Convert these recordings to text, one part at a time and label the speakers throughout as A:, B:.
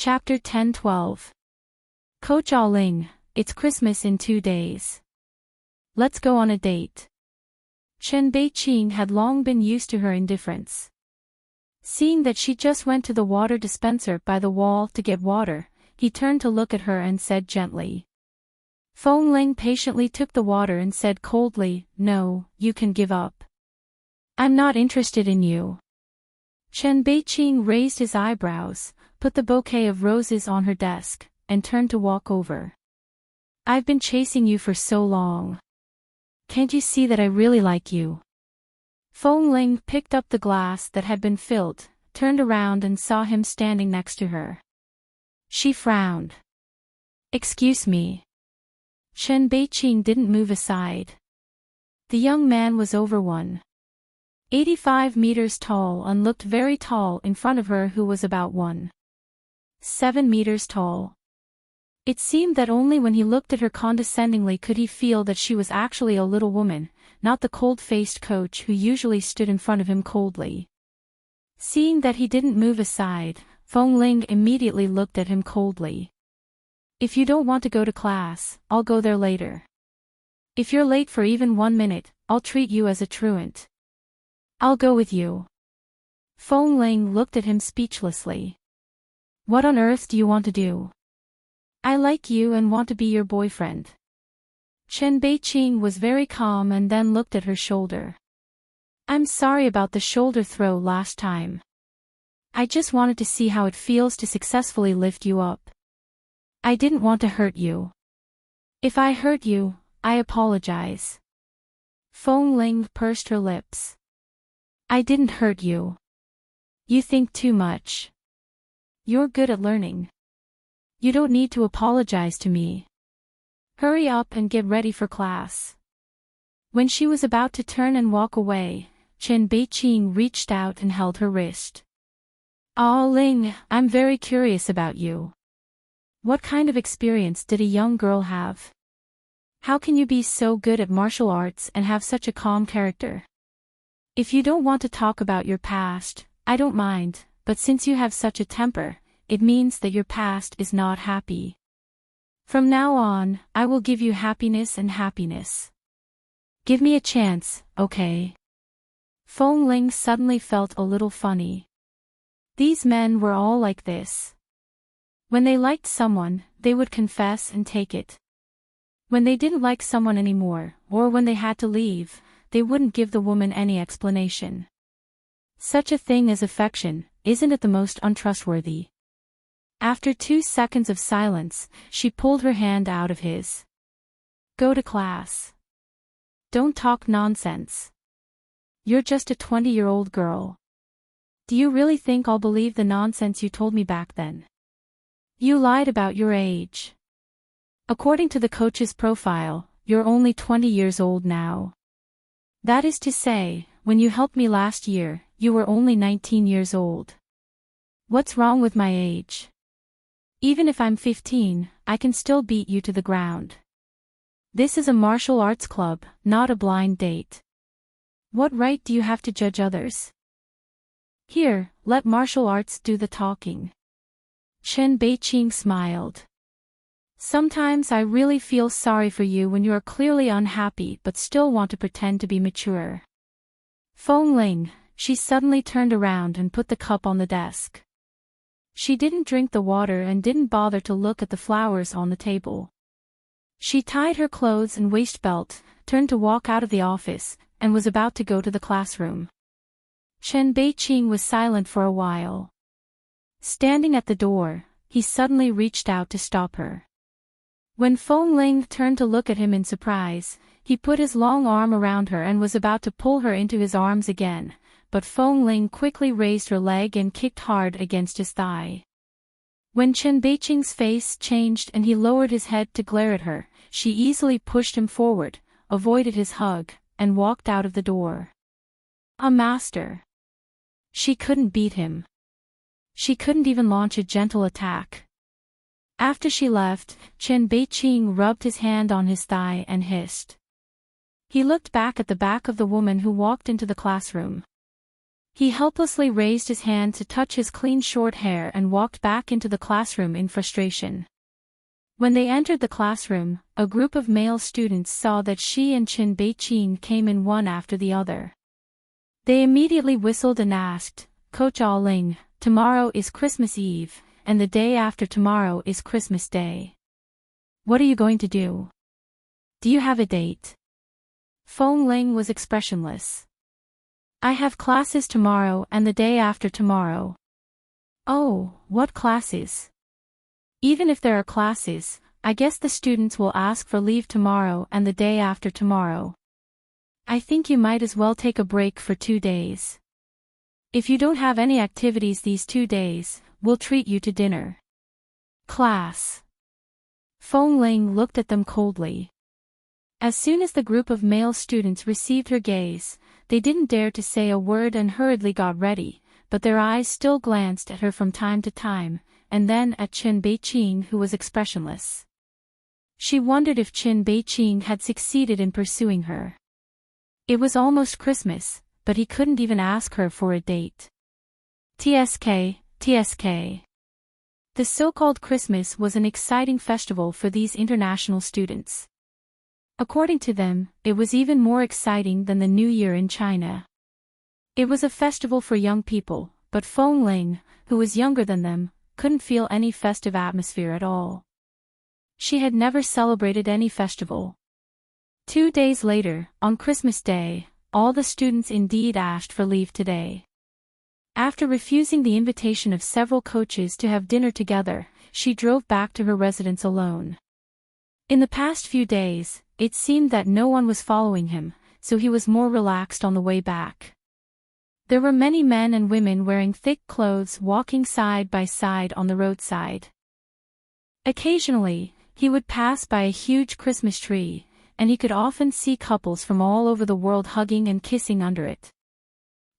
A: Chapter 10-12. Coach Ling, it's Christmas in 2 days. Let's go on a date. Chen Beiqing had long been used to her indifference. Seeing that she just went to the water dispenser by the wall to get water, he turned to look at her and said gently. Feng Ling patiently took the water and said coldly, "No, you can give up. I'm not interested in you." Chen Beiqing raised his eyebrows, put the bouquet of roses on her desk, and turned to walk over. "I've been chasing you for so long. Can't you see that I really like you?" Feng Ling picked up the glass that had been filled, turned around and saw him standing next to her. She frowned. "Excuse me." Chen Beiqing didn't move aside. The young man was over 185 meters tall and looked very tall in front of her, who was about 17 meters tall. It seemed that only when he looked at her condescendingly could he feel that she was actually a little woman, not the cold-faced coach who usually stood in front of him coldly. Seeing that he didn't move aside, Feng Ling immediately looked at him coldly. "If you don't want to go to class, I'll go there later. If you're late for even 1 minute, I'll treat you as a truant." "I'll go with you." Feng Ling looked at him speechlessly. "What on earth do you want to do?" "I like you and want to be your boyfriend." Chen Beiqing was very calm and then looked at her shoulder. "I'm sorry about the shoulder throw last time. I just wanted to see how it feels to successfully lift you up. I didn't want to hurt you. If I hurt you, I apologize." Feng Ling pursed her lips. "I didn't hurt you. You think too much. You're good at learning. You don't need to apologize to me. Hurry up and get ready for class." When she was about to turn and walk away, Chen Beiqing reached out and held her wrist. Ling, I'm very curious about you. What kind of experience did a young girl have? How can you be so good at martial arts and have such a calm character? If you don't want to talk about your past, I don't mind, but since you have such a temper, it means that your past is not happy. From now on, I will give you happiness and happiness. Give me a chance, okay?" Feng Ling suddenly felt a little funny. These men were all like this. When they liked someone, they would confess and take it. When they didn't like someone anymore, or when they had to leave, they wouldn't give the woman any explanation. Such a thing as affection, isn't it the most untrustworthy? After 2 seconds of silence, she pulled her hand out of his. "Go to class. Don't talk nonsense. You're just a 20-year-old girl. Do you really think I'll believe the nonsense you told me back then? You lied about your age. According to the coach's profile, you're only 20 years old now. That is to say, when you helped me last year, you were only 19 years old. What's wrong with my age? Even if I'm 15, I can still beat you to the ground. This is a martial arts club, not a blind date. What right do you have to judge others? Here, let martial arts do the talking." Chen Beiqing smiled. "Sometimes I really feel sorry for you when you are clearly unhappy but still want to pretend to be mature." Feng Ling, she suddenly turned around and put the cup on the desk. She didn't drink the water and didn't bother to look at the flowers on the table. She tied her clothes and waist belt, turned to walk out of the office, and was about to go to the classroom. Chen Beiqing was silent for a while. Standing at the door, he suddenly reached out to stop her. When Feng Ling turned to look at him in surprise, he put his long arm around her and was about to pull her into his arms again, but Feng Ling quickly raised her leg and kicked hard against his thigh. When Chen Beiqing's face changed and he lowered his head to glare at her, she easily pushed him forward, avoided his hug, and walked out of the door. A master. She couldn't beat him. She couldn't even launch a gentle attack. After she left, Chen Beiqing rubbed his hand on his thigh and hissed. He looked back at the back of the woman who walked into the classroom. He helplessly raised his hand to touch his clean short hair and walked back into the classroom in frustration. When they entered the classroom, a group of male students saw that she and Chen Beiqing came in one after the other. They immediately whistled and asked, "Coach Ah Ling, tomorrow is Christmas Eve, and the day after tomorrow is Christmas Day. What are you going to do? Do you have a date?" Feng Ling was expressionless. "I have classes tomorrow and the day after tomorrow." "Oh, what classes?" "Even if there are classes, I guess the students will ask for leave tomorrow and the day after tomorrow. I think you might as well take a break for 2 days. If you don't have any activities these 2 days, we'll treat you to dinner." "Class." Feng Ling looked at them coldly. As soon as the group of male students received her gaze, they didn't dare to say a word and hurriedly got ready, but their eyes still glanced at her from time to time, and then at Chen Beiqing, who was expressionless. She wondered if Chen Beiqing had succeeded in pursuing her. It was almost Christmas, but he couldn't even ask her for a date. TSK. The so-called Christmas was an exciting festival for these international students. According to them, it was even more exciting than the New Year in China. It was a festival for young people, but Feng Ling, who was younger than them, couldn't feel any festive atmosphere at all. She had never celebrated any festival. 2 days later, on Christmas Day, all the students indeed asked for leave today. After refusing the invitation of several coaches to have dinner together, she drove back to her residence alone. In the past few days, it seemed that no one was following him, so he was more relaxed on the way back. There were many men and women wearing thick clothes walking side by side on the roadside. Occasionally, he would pass by a huge Christmas tree, and he could often see couples from all over the world hugging and kissing under it.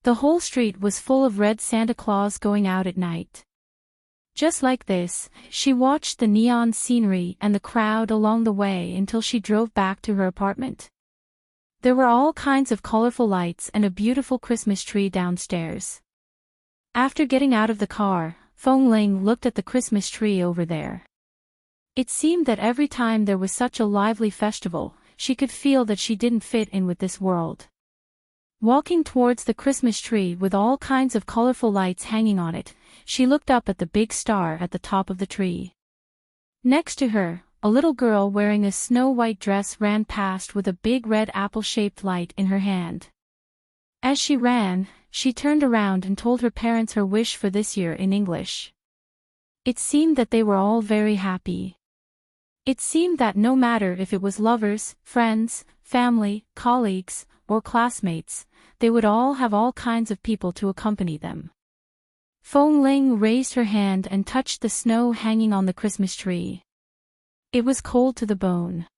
A: The whole street was full of red Santa Claus going out at night. Just like this, she watched the neon scenery and the crowd along the way until she drove back to her apartment. There were all kinds of colorful lights and a beautiful Christmas tree downstairs. After getting out of the car, Feng Ling looked at the Christmas tree over there. It seemed that every time there was such a lively festival, she could feel that she didn't fit in with this world. Walking towards the Christmas tree with all kinds of colorful lights hanging on it, she looked up at the big star at the top of the tree. Next to her, a little girl wearing a snow-white dress ran past with a big red apple-shaped light in her hand. As she ran, she turned around and told her parents her wish for this year in English. It seemed that they were all very happy. It seemed that no matter if it was lovers, friends, family, colleagues, or classmates, they would all have all kinds of people to accompany them. Feng Ling raised her hand and touched the snow hanging on the Christmas tree. It was cold to the bone.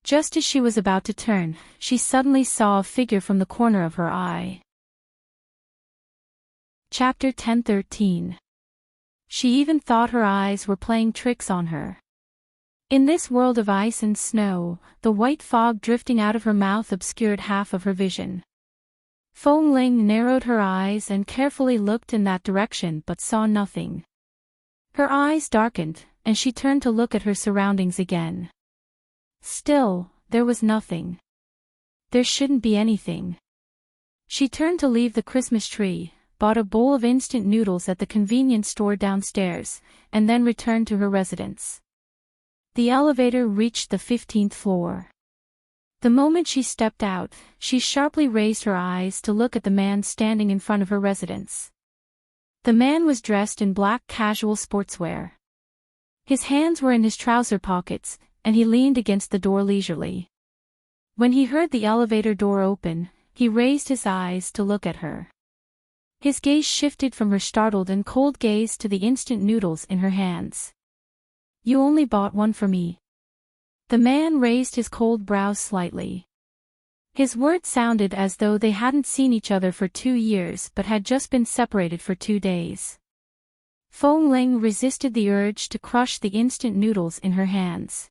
A: Just as she was about to turn, she suddenly saw a figure from the corner of her eye. Chapter 1013. She even thought her eyes were playing tricks on her. In this world of ice and snow, the white fog drifting out of her mouth obscured half of her vision. Feng Ling narrowed her eyes and carefully looked in that direction but saw nothing. Her eyes darkened, and she turned to look at her surroundings again. Still, there was nothing. There shouldn't be anything. She turned to leave the Christmas tree, bought a bowl of instant noodles at the convenience store downstairs, and then returned to her residence. The elevator reached the 15th floor. The moment she stepped out, she sharply raised her eyes to look at the man standing in front of her residence. The man was dressed in black casual sportswear. His hands were in his trouser pockets, and he leaned against the door leisurely. When he heard the elevator door open, he raised his eyes to look at her. His gaze shifted from her startled and cold gaze to the instant noodles in her hands. "You only bought one for me." The man raised his cold brows slightly. His words sounded as though they hadn't seen each other for 2 years but had just been separated for 2 days. Feng Ling resisted the urge to crush the instant noodles in her hands.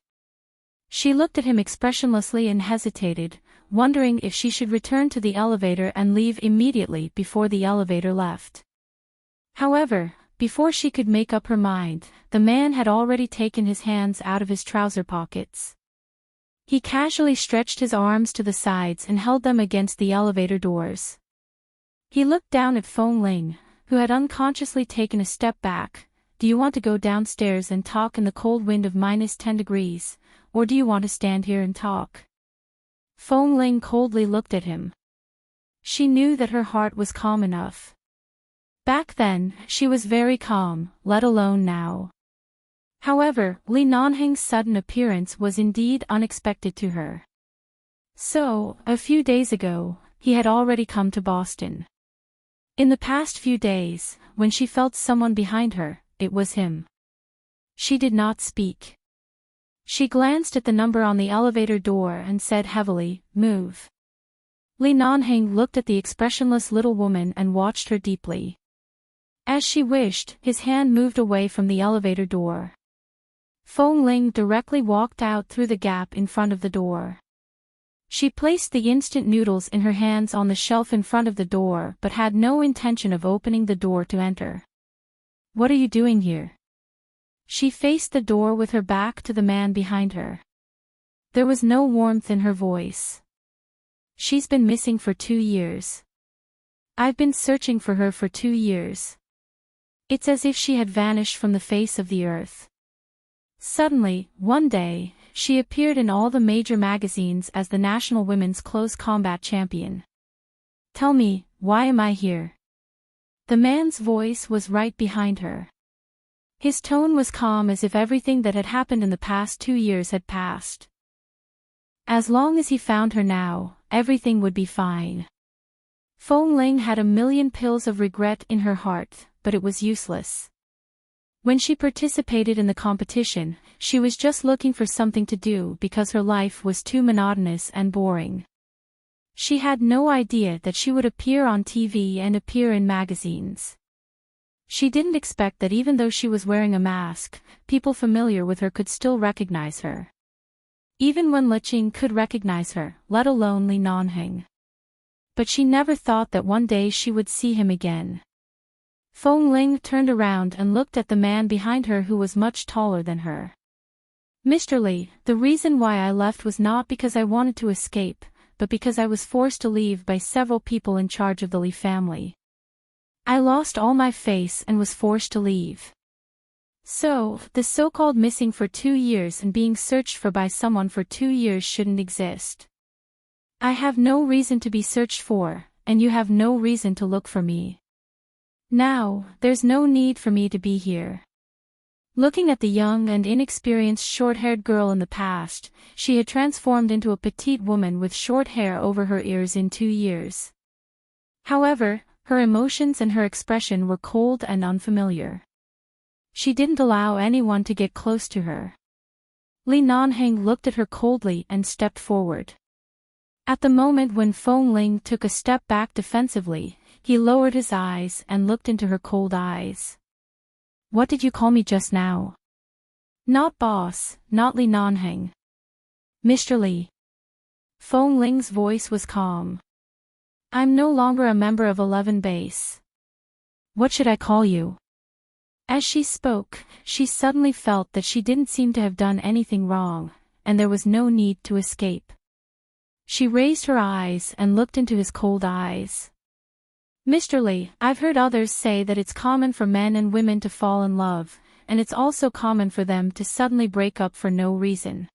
A: She looked at him expressionlessly and hesitated, wondering if she should return to the elevator and leave immediately before the elevator left. However, before she could make up her mind, the man had already taken his hands out of his trouser pockets. He casually stretched his arms to the sides and held them against the elevator doors. He looked down at Feng Ling, who had unconsciously taken a step back. Do you want to go downstairs and talk in the cold wind of -10 degrees, or do you want to stand here and talk? Feng Ling coldly looked at him. She knew that her heart was calm enough. Back then, she was very calm, let alone now. However, Li Nanheng's sudden appearance was indeed unexpected to her. So, a few days ago, he had already come to Boston. In the past few days, when she felt someone behind her, it was him. She did not speak. She glanced at the number on the elevator door and said heavily, "Move." Li Nanheng looked at the expressionless little woman and watched her deeply. As she wished, his hand moved away from the elevator door. Feng Ling directly walked out through the gap in front of the door. She placed the instant noodles in her hands on the shelf in front of the door but had no intention of opening the door to enter. "What are you doing here?" She faced the door with her back to the man behind her. There was no warmth in her voice. "She's been missing for 2 years. I've been searching for her for 2 years. It's as if she had vanished from the face of the earth." Suddenly, one day, she appeared in all the major magazines as the national women's close combat champion. "Tell me, why am I here?" The man's voice was right behind her. His tone was calm as if everything that had happened in the past 2 years had passed. As long as he found her now, everything would be fine. Feng Ling had a million pills of regret in her heart, but it was useless. When she participated in the competition, she was just looking for something to do because her life was too monotonous and boring. She had no idea that she would appear on TV and appear in magazines. She didn't expect that even though she was wearing a mask, people familiar with her could still recognize her. Even Wen Liqing could recognize her, let alone Li Nanheng. But she never thought that one day she would see him again. Feng Ling turned around and looked at the man behind her who was much taller than her. "Mr. Li, the reason why I left was not because I wanted to escape, but because I was forced to leave by several people in charge of the Li family. I lost all my face and was forced to leave. So, the so-called missing for 2 years and being searched for by someone for 2 years shouldn't exist. I have no reason to be searched for, and you have no reason to look for me. Now, there's no need for me to be here." Looking at the young and inexperienced short-haired girl in the past, she had transformed into a petite woman with short hair over her ears in 2 years. However, her emotions and her expression were cold and unfamiliar. She didn't allow anyone to get close to her. Li Nanheng looked at her coldly and stepped forward. At the moment when Feng Ling took a step back defensively, he lowered his eyes and looked into her cold eyes. "What did you call me just now?" "Not boss, not Li Nanheng. Mr. Li." Feng Ling's voice was calm. "I'm no longer a member of 11 Base. What should I call you?" As she spoke, she suddenly felt that she didn't seem to have done anything wrong, and there was no need to escape. She raised her eyes and looked into his cold eyes. "Mr. Li, I've heard others say that it's common for men and women to fall in love, and it's also common for them to suddenly break up for no reason.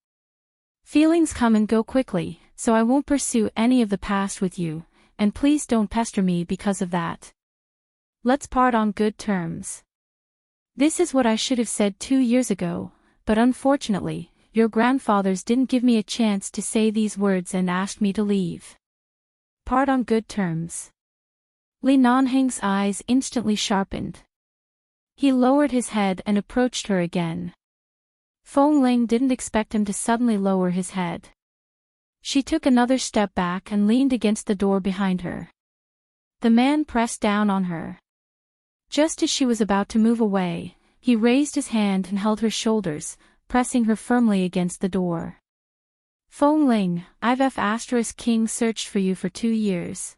A: Feelings come and go quickly, so I won't pursue any of the past with you, and please don't pester me because of that. Let's part on good terms. This is what I should have said 2 years ago, but unfortunately, your grandfathers didn't give me a chance to say these words and asked me to leave. Part on good terms." Li Nanheng's eyes instantly sharpened. He lowered his head and approached her again. Feng Ling didn't expect him to suddenly lower his head. She took another step back and leaned against the door behind her. The man pressed down on her. Just as she was about to move away, he raised his hand and held her shoulders, pressing her firmly against the door. Feng Ling, I've King searched for you for 2 years.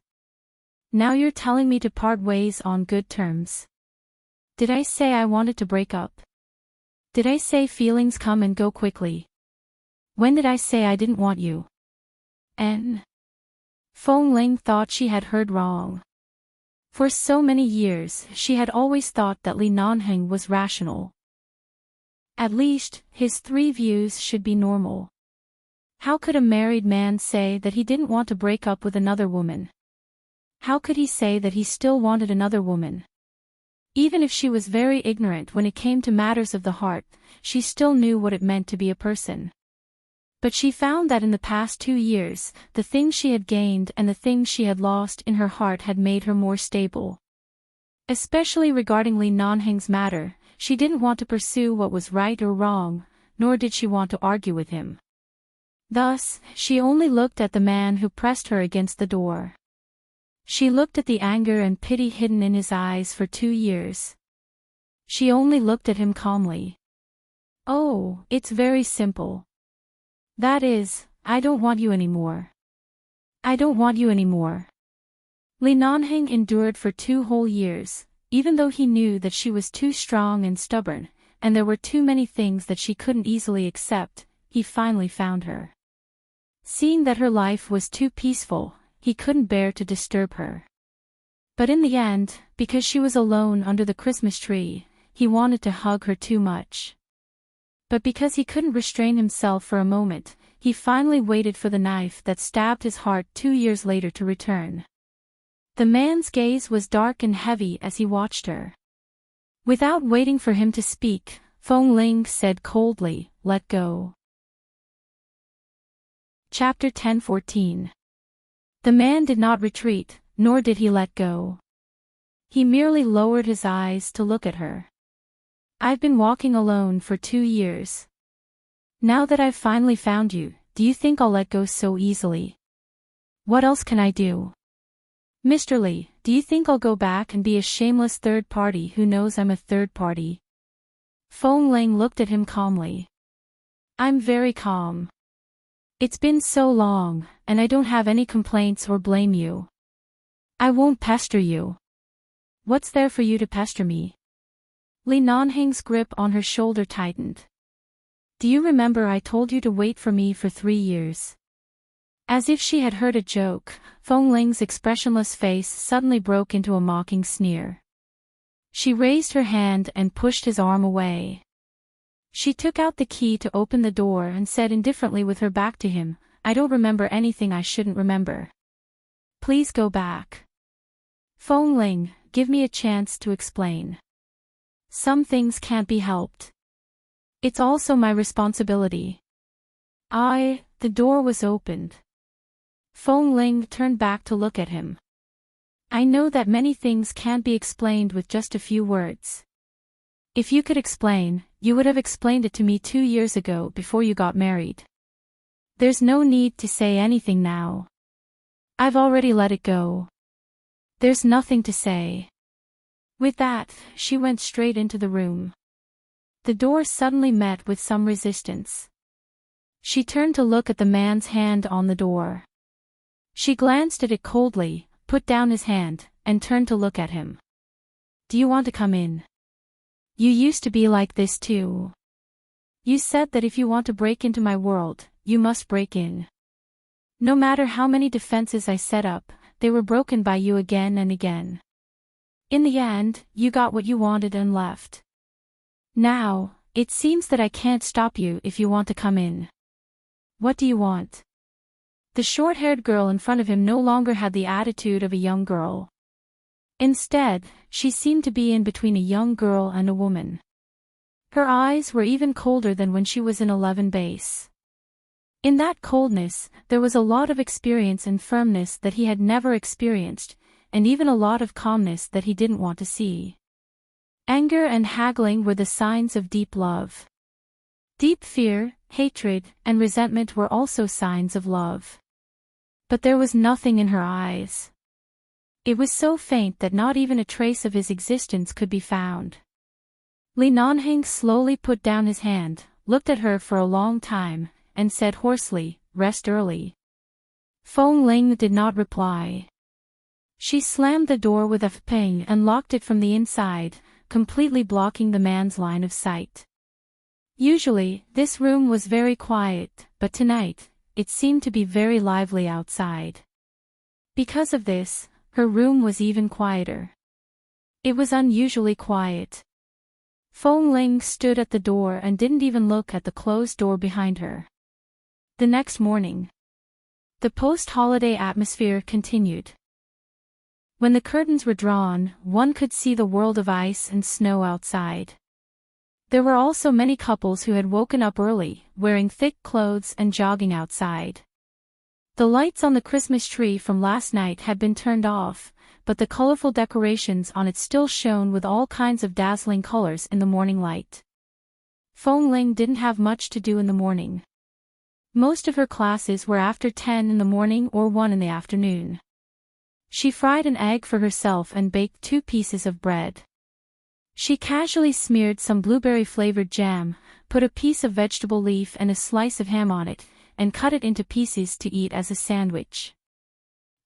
A: Now you're telling me to part ways on good terms. Did I say I wanted to break up? Did I say feelings come and go quickly? When did I say I didn't want you? Feng Ling thought she had heard wrong. For so many years, she had always thought that Li Nanheng was rational. At least, his 3 views should be normal. How could a married man say that he didn't want to break up with another woman? How could he say that he still wanted another woman? Even if she was very ignorant when it came to matters of the heart, she still knew what it meant to be a person. But she found that in the past 2 years, the things she had gained and the things she had lost in her heart had made her more stable. Especially regarding Li Nanheng's matter, she didn't want to pursue what was right or wrong, nor did she want to argue with him. Thus, she only looked at the man who pressed her against the door. She looked at the anger and pity hidden in his eyes for 2 years. She only looked at him calmly. Oh, it's very simple. That is, I don't want you anymore. I don't want you anymore. Li Nanheng endured for 2 whole years, even though he knew that she was too strong and stubborn, and there were too many things that she couldn't easily accept. He finally found her. Seeing that her life was too peaceful, he couldn't bear to disturb her. But in the end, because she was alone under the Christmas tree, he wanted to hug her too much. But because he couldn't restrain himself for a moment, he finally waited for the knife that stabbed his heart 2 years later to return. The man's gaze was dark and heavy as he watched her. Without waiting for him to speak, Feng Ling said coldly, "Let go." Chapter 10:14. The man did not retreat, nor did he let go. He merely lowered his eyes to look at her. "I've been walking alone for 2 years. Now that I've finally found you, do you think I'll let go so easily? What else can I do? Mr. Li, do you think I'll go back and be a shameless third party who knows I'm a third party?" Feng Ling looked at him calmly. "I'm very calm. It's been so long, and I don't have any complaints or blame you. I won't pester you. What's there for you to pester me?" Li Nanheng's grip on her shoulder tightened. "Do you remember I told you to wait for me for 3 years? As if she had heard a joke, Feng Ling's expressionless face suddenly broke into a mocking sneer. She raised her hand and pushed his arm away. She took out the key to open the door and said indifferently with her back to him, "I don't remember anything I shouldn't remember. Please go back. Feng Ling, give me a chance to explain. Some things can't be helped. It's also my responsibility." The door was opened. Feng Ling turned back to look at him. "I know that many things can't be explained with just a few words. If you could explain, you would have explained it to me 2 years ago before you got married. There's no need to say anything now. I've already let it go. There's nothing to say." With that, she went straight into the room. The door suddenly met with some resistance. She turned to look at the man's hand on the door. She glanced at it coldly, put down his hand, and turned to look at him. "Do you want to come in? You used to be like this too. You said that if you want to break into my world, you must break in. No matter how many defenses I set up, they were broken by you again and again. In the end, you got what you wanted and left. Now, it seems that I can't stop you if you want to come in. What do you want?" The short-haired girl in front of him no longer had the attitude of a young girl. Instead, she seemed to be in between a young girl and a woman. Her eyes were even colder than when she was in 11 base. In that coldness, there was a lot of experience and firmness that he had never experienced, and even a lot of calmness that he didn't want to see. Anger and haggling were the signs of deep love. Deep fear, hatred, and resentment were also signs of love. But there was nothing in her eyes. It was so faint that not even a trace of his existence could be found. Li Nanheng slowly put down his hand, looked at her for a long time, and said hoarsely, rest early. Feng Ling did not reply. She slammed the door with a bang and locked it from the inside, completely blocking the man's line of sight. Usually, this room was very quiet, but tonight, it seemed to be very lively outside. Because of this, her room was even quieter. It was unusually quiet. Feng Ling stood at the door and didn't even look at the closed door behind her. The next morning, the post-holiday atmosphere continued. When the curtains were drawn, one could see the world of ice and snow outside. There were also many couples who had woken up early, wearing thick clothes and jogging outside. The lights on the Christmas tree from last night had been turned off, but the colorful decorations on it still shone with all kinds of dazzling colors in the morning light. Feng Ling didn't have much to do in the morning. Most of her classes were after 10 in the morning or 1 in the afternoon. She fried an egg for herself and baked 2 pieces of bread. She casually smeared some blueberry-flavored jam, put a piece of vegetable leaf and a slice of ham on it, and cut it into pieces to eat as a sandwich.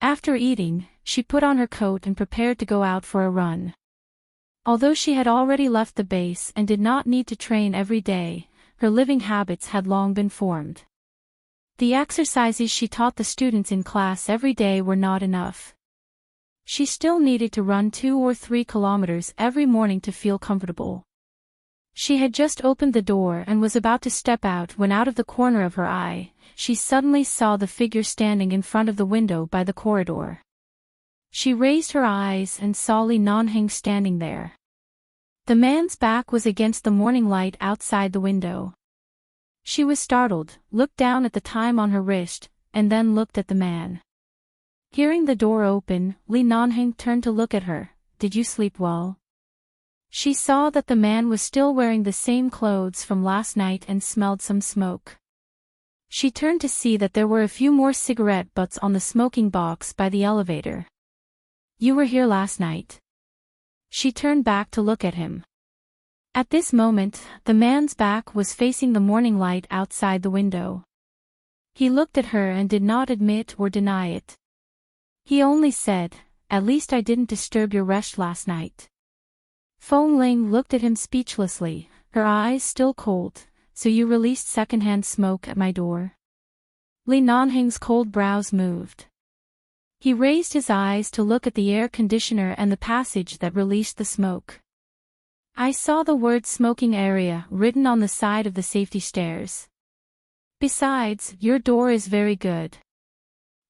A: After eating, she put on her coat and prepared to go out for a run. Although she had already left the base and did not need to train every day, her living habits had long been formed. The exercises she taught the students in class every day were not enough. She still needed to run 2 or 3 kilometers every morning to feel comfortable. She had just opened the door and was about to step out when out of the corner of her eye, she suddenly saw the figure standing in front of the window by the corridor. She raised her eyes and saw Li Nanheng standing there. The man's back was against the morning light outside the window. She was startled, looked down at the time on her wrist, and then looked at the man. Hearing the door open, Li Nanheng turned to look at her. "Did you sleep well?" She saw that the man was still wearing the same clothes from last night and smelled some smoke. She turned to see that there were a few more cigarette butts on the smoking box by the elevator. "You were here last night?" She turned back to look at him. At this moment, the man's back was facing the morning light outside the window. He looked at her and did not admit or deny it. He only said, "At least I didn't disturb your rest last night." Feng Ling looked at him speechlessly, her eyes still cold. "So you released secondhand smoke at my door?" Li Nanheng's cold brows moved. He raised his eyes to look at the air conditioner and the passage that released the smoke. "I saw the word smoking area written on the side of the safety stairs. Besides, your door is very good.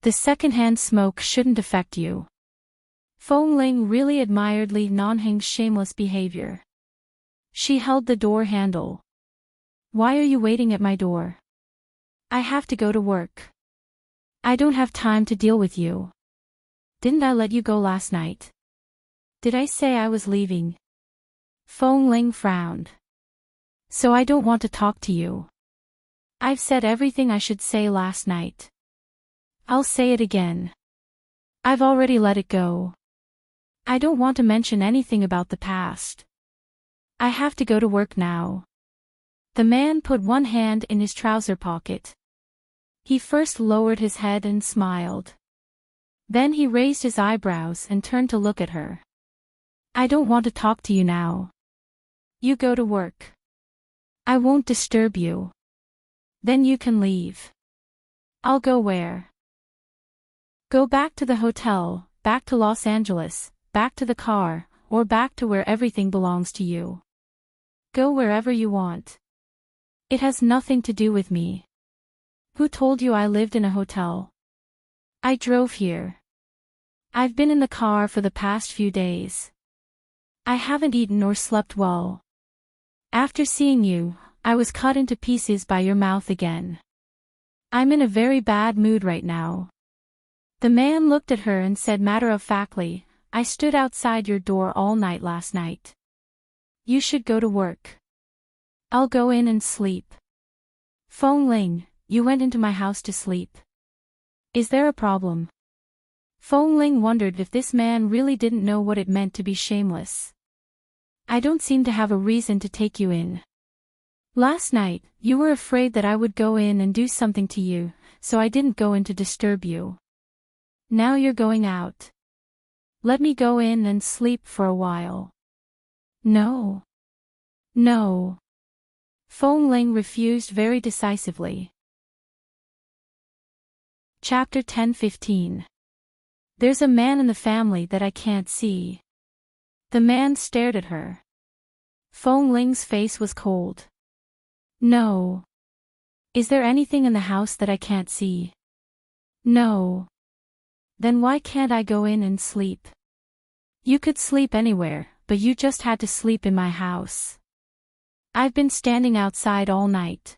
A: The secondhand smoke shouldn't affect you." Feng Ling really admired Li Nanheng's shameless behavior. She held the door handle. "Why are you waiting at my door?" "I have to go to work. I don't have time to deal with you." "Didn't I let you go last night?" "Did I say I was leaving?" Feng Ling frowned. "So I don't want to talk to you. I've said everything I should say last night. I'll say it again. I've already let it go. I don't want to mention anything about the past. I have to go to work now." The man put one hand in his trouser pocket. He first lowered his head and smiled. Then he raised his eyebrows and turned to look at her. "I don't want to talk to you now. You go to work. I won't disturb you. Then you can leave." "I'll go where?" "Go back to the hotel, back to Los Angeles, back to the car, or back to where everything belongs to you. Go wherever you want. It has nothing to do with me. Who told you I lived in a hotel? I drove here. I've been in the car for the past few days. I haven't eaten or slept well. After seeing you, I was cut into pieces by your mouth again. I'm in a very bad mood right now." The man looked at her and said matter-of-factly, "I stood outside your door all night last night. You should go to work. I'll go in and sleep." "Feng Ling, you went into my house to sleep. Is there a problem?" Feng Ling wondered if this man really didn't know what it meant to be shameless. "I don't seem to have a reason to take you in." Last night, you were afraid that I would go in and do something to you, so I didn't go in to disturb you. Now you're going out. Let me go in and sleep for a while. No. No. Feng Ling refused very decisively. Chapter 10:15. There's a man in the family that I can't see. The man stared at her. Feng Ling's face was cold. No. Is there anything in the house that I can't see? No. Then why can't I go in and sleep? You could sleep anywhere, but you just had to sleep in my house. I've been standing outside all night.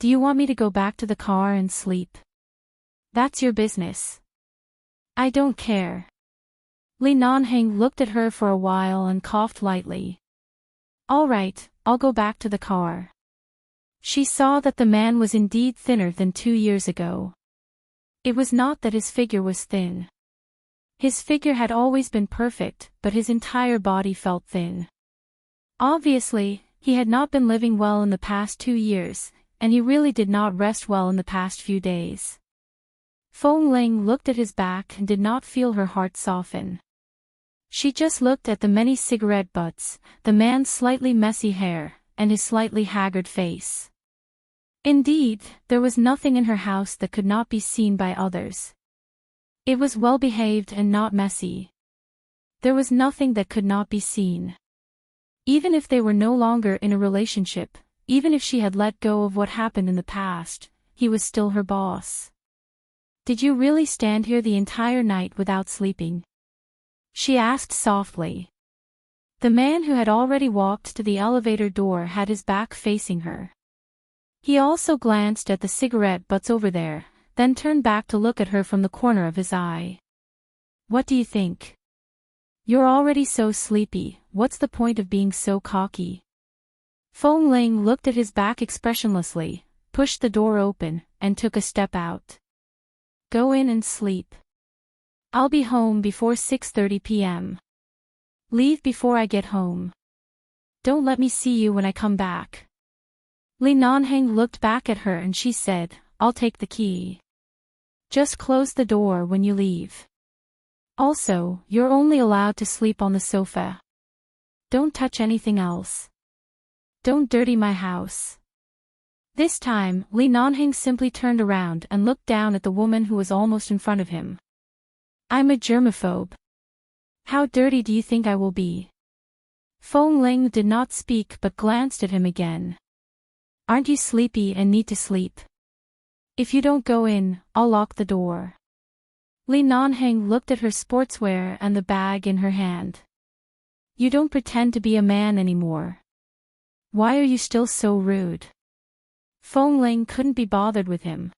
A: Do you want me to go back to the car and sleep? That's your business. I don't care. Li Nanheng looked at her for a while and coughed lightly. All right, I'll go back to the car. She saw that the man was indeed thinner than 2 years ago. It was not that his figure was thin. His figure had always been perfect, but his entire body felt thin. Obviously, he had not been living well in the past 2 years, and he really did not rest well in the past few days. Feng Ling looked at his back and did not feel her heart soften. She just looked at the many cigarette butts, the man's slightly messy hair, and his slightly haggard face. Indeed, there was nothing in her house that could not be seen by others. It was well behaved and not messy. There was nothing that could not be seen. Even if they were no longer in a relationship, even if she had let go of what happened in the past, he was still her boss. Did you really stand here the entire night without sleeping? She asked softly. The man who had already walked to the elevator door had his back facing her. He also glanced at the cigarette butts over there, then turned back to look at her from the corner of his eye. What do you think? You're already so sleepy, what's the point of being so cocky? Feng Ling looked at his back expressionlessly, pushed the door open, and took a step out. Go in and sleep. I'll be home before 6:30 p.m. Leave before I get home. Don't let me see you when I come back. Li Nanheng looked back at her and she said, I'll take the key. Just close the door when you leave. Also, you're only allowed to sleep on the sofa. Don't touch anything else. Don't dirty my house. This time, Li Nanheng simply turned around and looked down at the woman who was almost in front of him. I'm a germaphobe. How dirty do you think I will be? Feng Ling did not speak but glanced at him again. Aren't you sleepy and need to sleep? If you don't go in, I'll lock the door. Li Nanheng looked at her sportswear and the bag in her hand. You don't pretend to be a man anymore. Why are you still so rude? Feng Ling couldn't be bothered with him.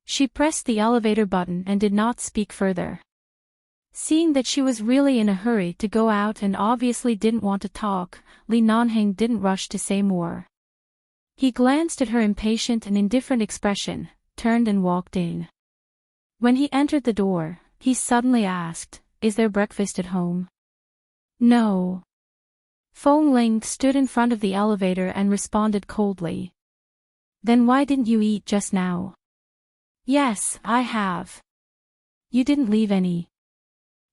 A: She pressed the elevator button and did not speak further. Seeing that she was really in a hurry to go out and obviously didn't want to talk, Li Nanheng didn't rush to say more. He glanced at her impatient and indifferent expression, turned and walked in. When he entered the door, he suddenly asked, Is there breakfast at home? No. Feng Ling stood in front of the elevator and responded coldly. Then why didn't you eat just now? Yes, I have. You didn't leave any.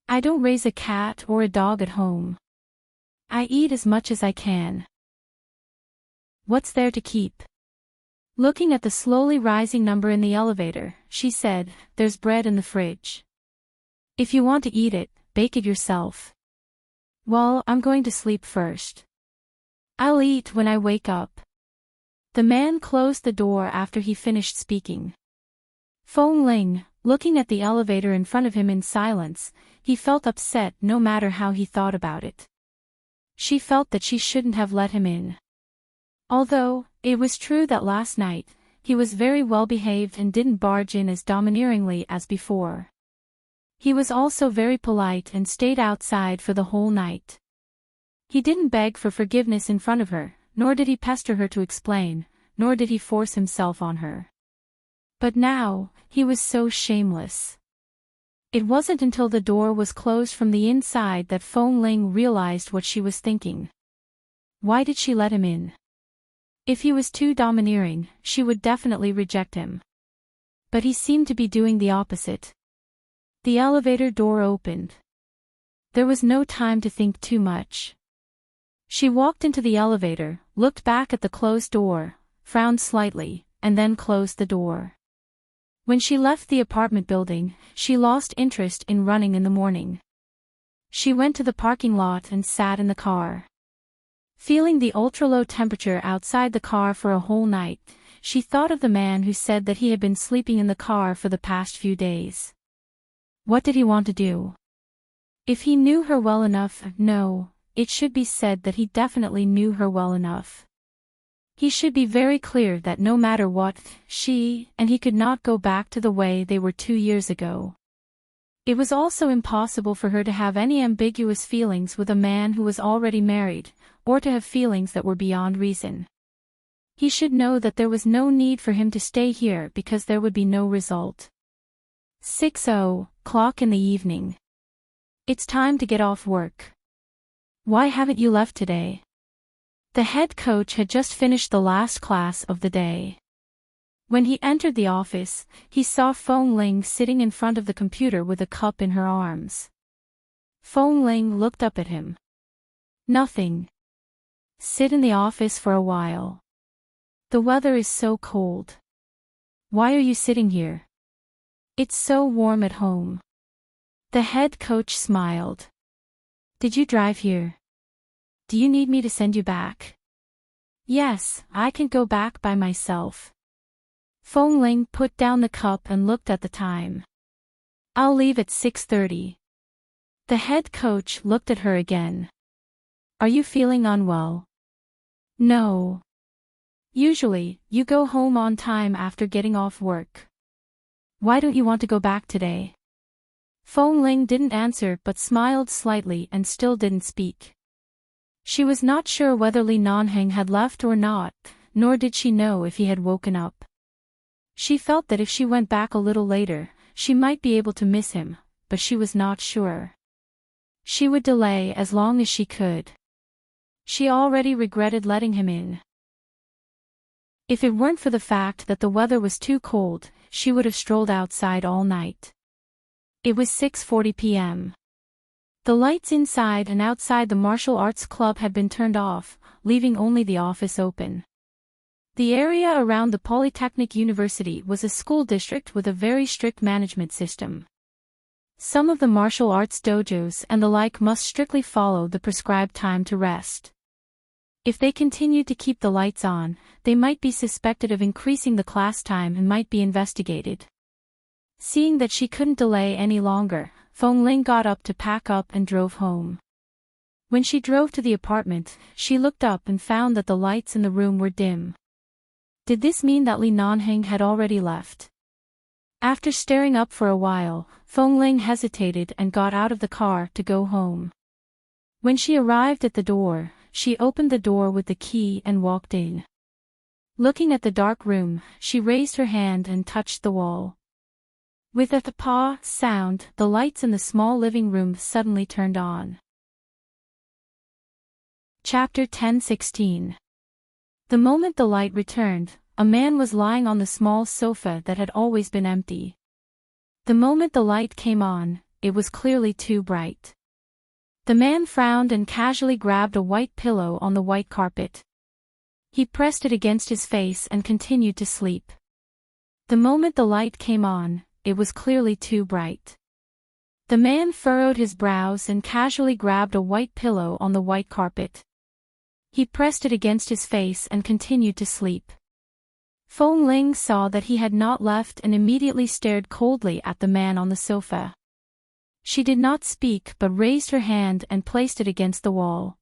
A: I don't raise a cat or a dog at home. I eat as much as I can. What's there to keep? Looking at the slowly rising number in the elevator, she said, There's bread in the fridge. If you want to eat it, bake it yourself. Well, I'm going to sleep first. I'll eat when I wake up. The man closed the door after he finished speaking. Feng Ling, looking at the elevator in front of him in silence, he felt upset no matter how he thought about it. She felt that she shouldn't have let him in. Although, it was true that last night, he was very well behaved and didn't barge in as domineeringly as before. He was also very polite and stayed outside for the whole night. He didn't beg for forgiveness in front of her, nor did he pester her to explain, nor did he force himself on her. But now, he was so shameless. It wasn't until the door was closed from the inside that Feng Ling realized what she was thinking. Why did she let him in? If he was too domineering, she would definitely reject him. But he seemed to be doing the opposite. The elevator door opened. There was no time to think too much. She walked into the elevator, looked back at the closed door, frowned slightly, and then closed the door. When she left the apartment building, she lost interest in running in the morning. She went to the parking lot and sat in the car. Feeling the ultra-low temperature outside the car for a whole night, she thought of the man who said that he had been sleeping in the car for the past few days. What did he want to do? If he knew her well enough, no, it should be said that he definitely knew her well enough. He should be very clear that no matter what, she and he could not go back to the way they were 2 years ago. It was also impossible for her to have any ambiguous feelings with a man who was already married, or to have feelings that were beyond reason. He should know that there was no need for him to stay here because there would be no result. 6:00 in the evening. It's time to get off work. Why haven't you left today? The head coach had just finished the last class of the day. When he entered the office, he saw Fong Ling sitting in front of the computer with a cup in her arms. Fong Ling looked up at him. Nothing. Sit in the office for a while. The weather is so cold. Why are you sitting here? It's so warm at home. The head coach smiled. Did you drive here? Do you need me to send you back? Yes, I can go back by myself. Fong Ling put down the cup and looked at the time. I'll leave at 6:30. The head coach looked at her again. Are you feeling unwell? No. Usually, you go home on time after getting off work. Why don't you want to go back today? Fong Ling didn't answer but smiled slightly and still didn't speak. She was not sure whether Li Nanheng had left or not, nor did she know if he had woken up. She felt that if she went back a little later, she might be able to miss him, but she was not sure. She would delay as long as she could. She already regretted letting him in. If it weren't for the fact that the weather was too cold, she would have strolled outside all night. It was 6:40 p.m. The lights inside and outside the martial arts club had been turned off, leaving only the office open. The area around the Polytechnic University was a school district with a very strict management system. Some of the martial arts dojos and the like must strictly follow the prescribed time to rest. If they continued to keep the lights on, they might be suspected of increasing the class time and might be investigated. Seeing that she couldn't delay any longer, Fong Ling got up to pack up and drove home. When she drove to the apartment, she looked up and found that the lights in the room were dim. Did this mean that Li Nanheng had already left? After staring up for a while, Fong Ling hesitated and got out of the car to go home. When she arrived at the door, she opened the door with the key and walked in. Looking at the dark room, she raised her hand and touched the wall. With a "pa" sound, the lights in the small living room suddenly turned on. Chapter 10:16. The moment the light returned, a man was lying on the small sofa that had always been empty. The moment the light came on, it was clearly too bright. The man frowned and casually grabbed a white pillow on the white carpet. He pressed it against his face and continued to sleep. The moment the light came on, it was clearly too bright. The man furrowed his brows and casually grabbed a white pillow on the white carpet. He pressed it against his face and continued to sleep. Fong Ling saw that he had not left and immediately stared coldly at the man on the sofa. She did not speak but raised her hand and placed it against the wall.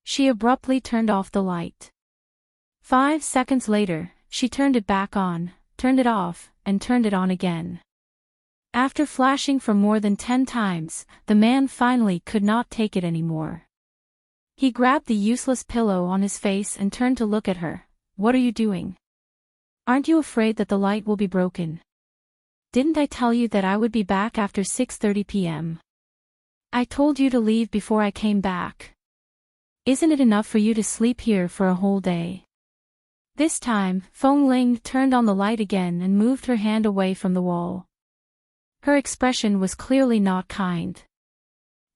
A: She abruptly turned off the light. 5 seconds later, she turned it back on, turned it off, and turned it on again. After flashing for more than 10 times, the man finally could not take it anymore. He grabbed the useless pillow on his face and turned to look at her. What are you doing? Aren't you afraid that the light will be broken? Didn't I tell you that I would be back after 6:30 p.m.? I told you to leave before I came back. Isn't it enough for you to sleep here for a whole day? This time, Feng Ling turned on the light again and moved her hand away from the wall. Her expression was clearly not kind.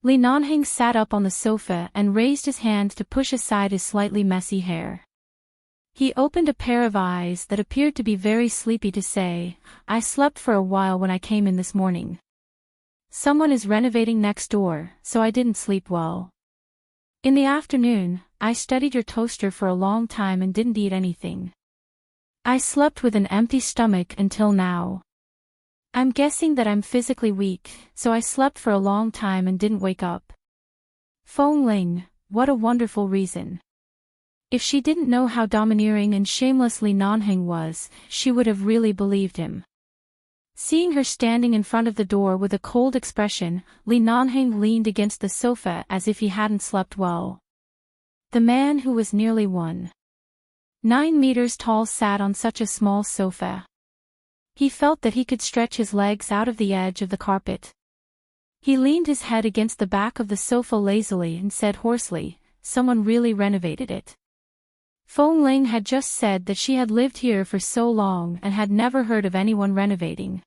A: Li Nanheng sat up on the sofa and raised his hand to push aside his slightly messy hair. He opened a pair of eyes that appeared to be very sleepy to say, "I slept for a while when I came in this morning. Someone is renovating next door, so I didn't sleep well. In the afternoon, I studied your toaster for a long time and didn't eat anything. I slept with an empty stomach until now. I'm guessing that I'm physically weak, so I slept for a long time and didn't wake up." Feng Ling, what a wonderful reason. If she didn't know how domineering and shameless Li Nanheng was, she would have really believed him. Seeing her standing in front of the door with a cold expression, Li Nanheng leaned against the sofa as if he hadn't slept well. The man who was nearly 1.9 meters tall sat on such a small sofa. He felt that he could stretch his legs out of the edge of the carpet. He leaned his head against the back of the sofa lazily and said hoarsely, "Someone really renovated it." Feng Ling had just said that she had lived here for so long and had never heard of anyone renovating.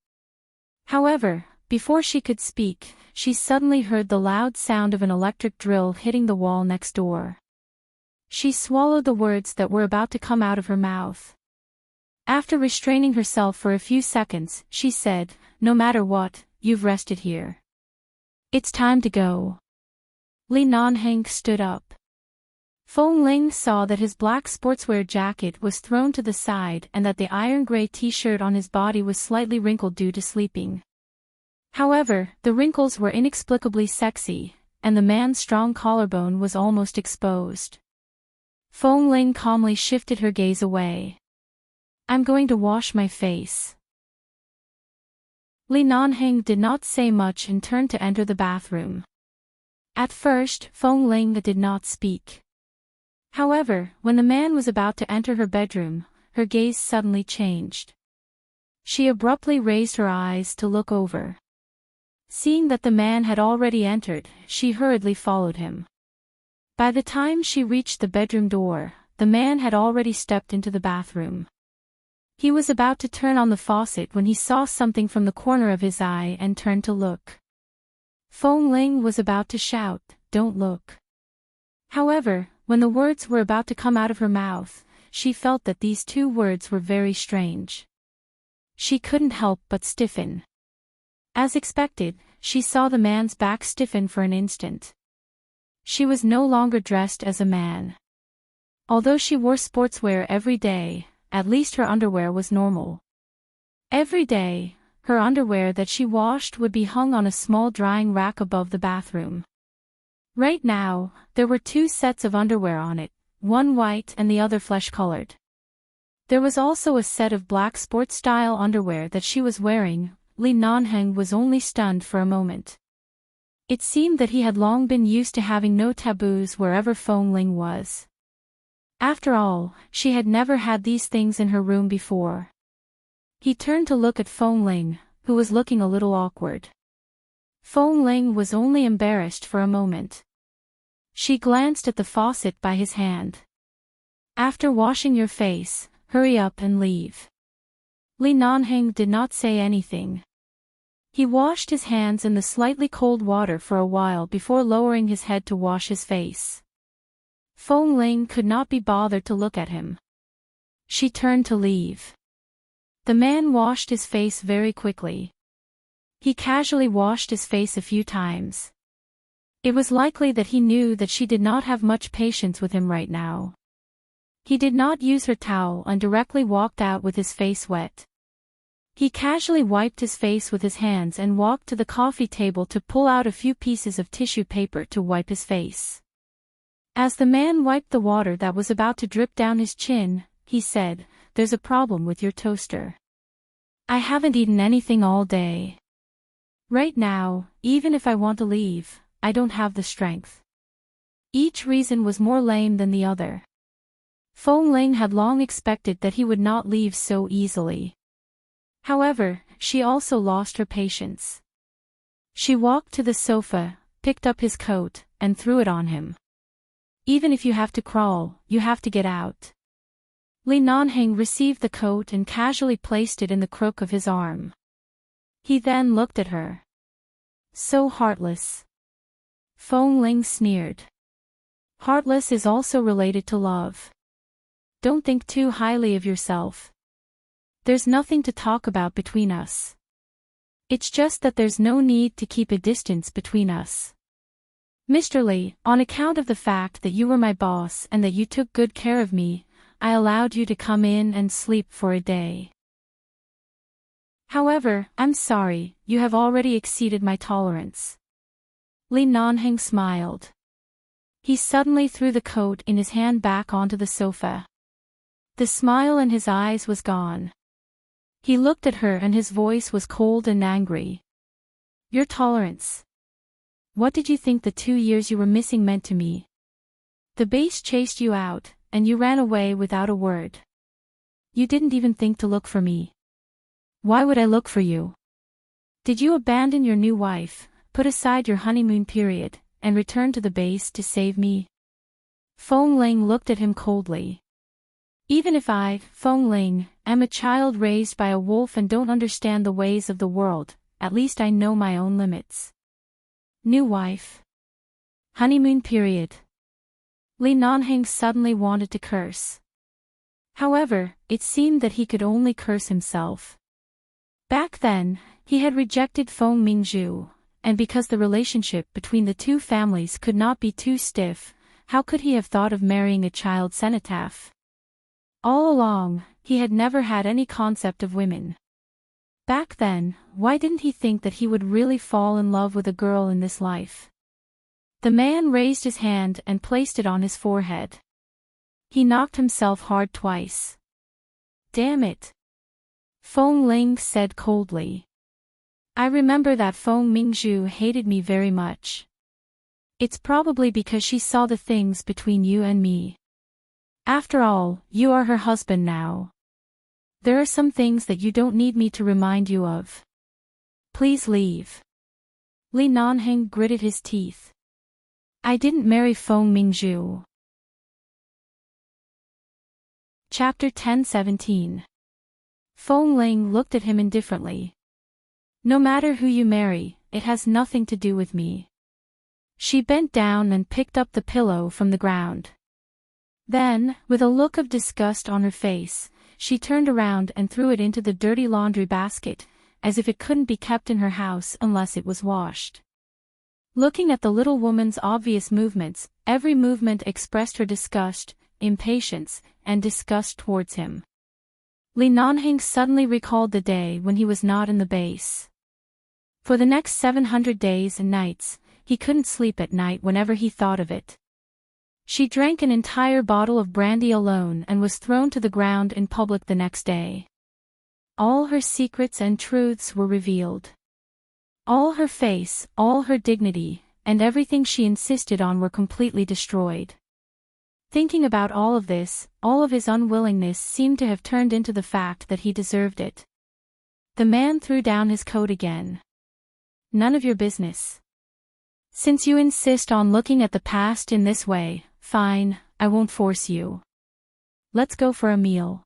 A: However, before she could speak, she suddenly heard the loud sound of an electric drill hitting the wall next door. She swallowed the words that were about to come out of her mouth. After restraining herself for a few seconds, she said, "No matter what, you've rested here. It's time to go." Li Nanheng stood up. Feng Ling saw that his black sportswear jacket was thrown to the side and that the iron-gray t-shirt on his body was slightly wrinkled due to sleeping. However, the wrinkles were inexplicably sexy, and the man's strong collarbone was almost exposed. Feng Ling calmly shifted her gaze away. "I'm going to wash my face." Li Nanheng did not say much and turned to enter the bathroom. At first, Feng Ling did not speak. However, when the man was about to enter her bedroom, her gaze suddenly changed. She abruptly raised her eyes to look over. Seeing that the man had already entered, she hurriedly followed him. By the time she reached the bedroom door, the man had already stepped into the bathroom. He was about to turn on the faucet when he saw something from the corner of his eye and turned to look. Feng Ling was about to shout, "Don't look." However, when the words were about to come out of her mouth, she felt that these two words were very strange. She couldn't help but stiffen. As expected, she saw the man's back stiffen for an instant. She was no longer dressed as a man. Although she wore sportswear every day, at least her underwear was normal. Every day, her underwear that she washed would be hung on a small drying rack above the bathroom. Right now, there were two sets of underwear on it, one white and the other flesh-colored. There was also a set of black sports-style underwear that she was wearing. Li Nanheng was only stunned for a moment. It seemed that he had long been used to having no taboos wherever Feng Ling was. After all, she had never had these things in her room before. He turned to look at Feng Ling, who was looking a little awkward. Feng Ling was only embarrassed for a moment. She glanced at the faucet by his hand. "After washing your face, hurry up and leave." Li Nanheng did not say anything. He washed his hands in the slightly cold water for a while before lowering his head to wash his face. Feng Ling could not be bothered to look at him. She turned to leave. The man washed his face very quickly. He casually washed his face a few times. It was likely that he knew that she did not have much patience with him right now. He did not use her towel and directly walked out with his face wet. He casually wiped his face with his hands and walked to the coffee table to pull out a few pieces of tissue paper to wipe his face. As the man wiped the water that was about to drip down his chin, he said, "There's a problem with your toaster. I haven't eaten anything all day. Right now, even if I want to leave, I don't have the strength." Each reason was more lame than the other. Feng Ling had long expected that he would not leave so easily. However, she also lost her patience. She walked to the sofa, picked up his coat, and threw it on him. "Even if you have to crawl, you have to get out." Li Nanheng received the coat and casually placed it in the crook of his arm. He then looked at her. So heartless. Feng Ling sneered. Heartless is also related to love. Don't think too highly of yourself. There's nothing to talk about between us. It's just that there's no need to keep a distance between us. Mr. Li, on account of the fact that you were my boss and that you took good care of me, I allowed you to come in and sleep for a day. However, I'm sorry, you have already exceeded my tolerance. Li Nanheng smiled. He suddenly threw the coat in his hand back onto the sofa. The smile in his eyes was gone. He looked at her and his voice was cold and angry. Your tolerance. What did you think the 2 years you were missing meant to me? The base chased you out, and you ran away without a word. You didn't even think to look for me. Why would I look for you? Did you abandon your new wife, put aside your honeymoon period, and return to the base to save me? Feng Ling looked at him coldly. Even if I, Feng Ling, am a child raised by a wolf and don't understand the ways of the world, at least I know my own limits. New wife. Honeymoon period. Li Nanheng suddenly wanted to curse. However, it seemed that he could only curse himself. Back then, he had rejected Feng Mingzhu, and because the relationship between the two families could not be too stiff, how could he have thought of marrying a child cenotaph? All along, he had never had any concept of women. Back then, why didn't he think that he would really fall in love with a girl in this life? The man raised his hand and placed it on his forehead. He knocked himself hard twice. Damn it. Feng Ling said coldly. I remember that Feng Mingzhu hated me very much. It's probably because she saw the things between you and me. After all, you are her husband now. There are some things that you don't need me to remind you of. Please leave. Li Nanheng gritted his teeth. I didn't marry Feng Mingzhu. Chapter 10:17. Feng Ling looked at him indifferently. No matter who you marry, it has nothing to do with me. She bent down and picked up the pillow from the ground. Then, with a look of disgust on her face, she turned around and threw it into the dirty laundry basket, as if it couldn't be kept in her house unless it was washed. Looking at the little woman's obvious movements, every movement expressed her disgust, impatience, and disgust towards him. Li Nanheng suddenly recalled the day when he was not in the base. For the next 700 days and nights, he couldn't sleep at night whenever he thought of it. She drank an entire bottle of brandy alone and was thrown to the ground in public the next day. All her secrets and truths were revealed. All her face, all her dignity, and everything she insisted on were completely destroyed. Thinking about all of this, all of his unwillingness seemed to have turned into the fact that he deserved it. The man threw down his coat again. None of your business. Since you insist on looking at the past in this way, fine, I won't force you. Let's go for a meal.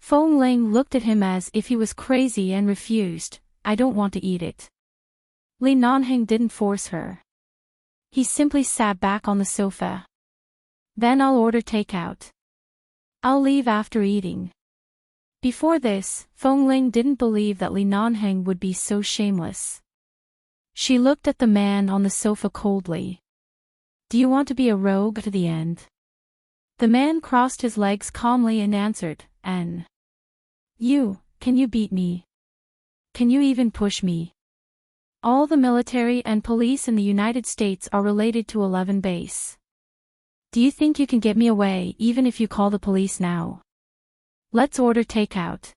A: Feng Ling looked at him as if he was crazy and refused. I don't want to eat it. Li Nanheng didn't force her. He simply sat back on the sofa. Then I'll order takeout. I'll leave after eating. Before this, Feng Ling didn't believe that Li Nanheng would be so shameless. She looked at the man on the sofa coldly. Do you want to be a rogue to the end? The man crossed his legs calmly and answered, Can you beat me? Can you even push me? All the military and police in the United States are related to 11 base. Do you think you can get me away even if you call the police now? Let's order takeout.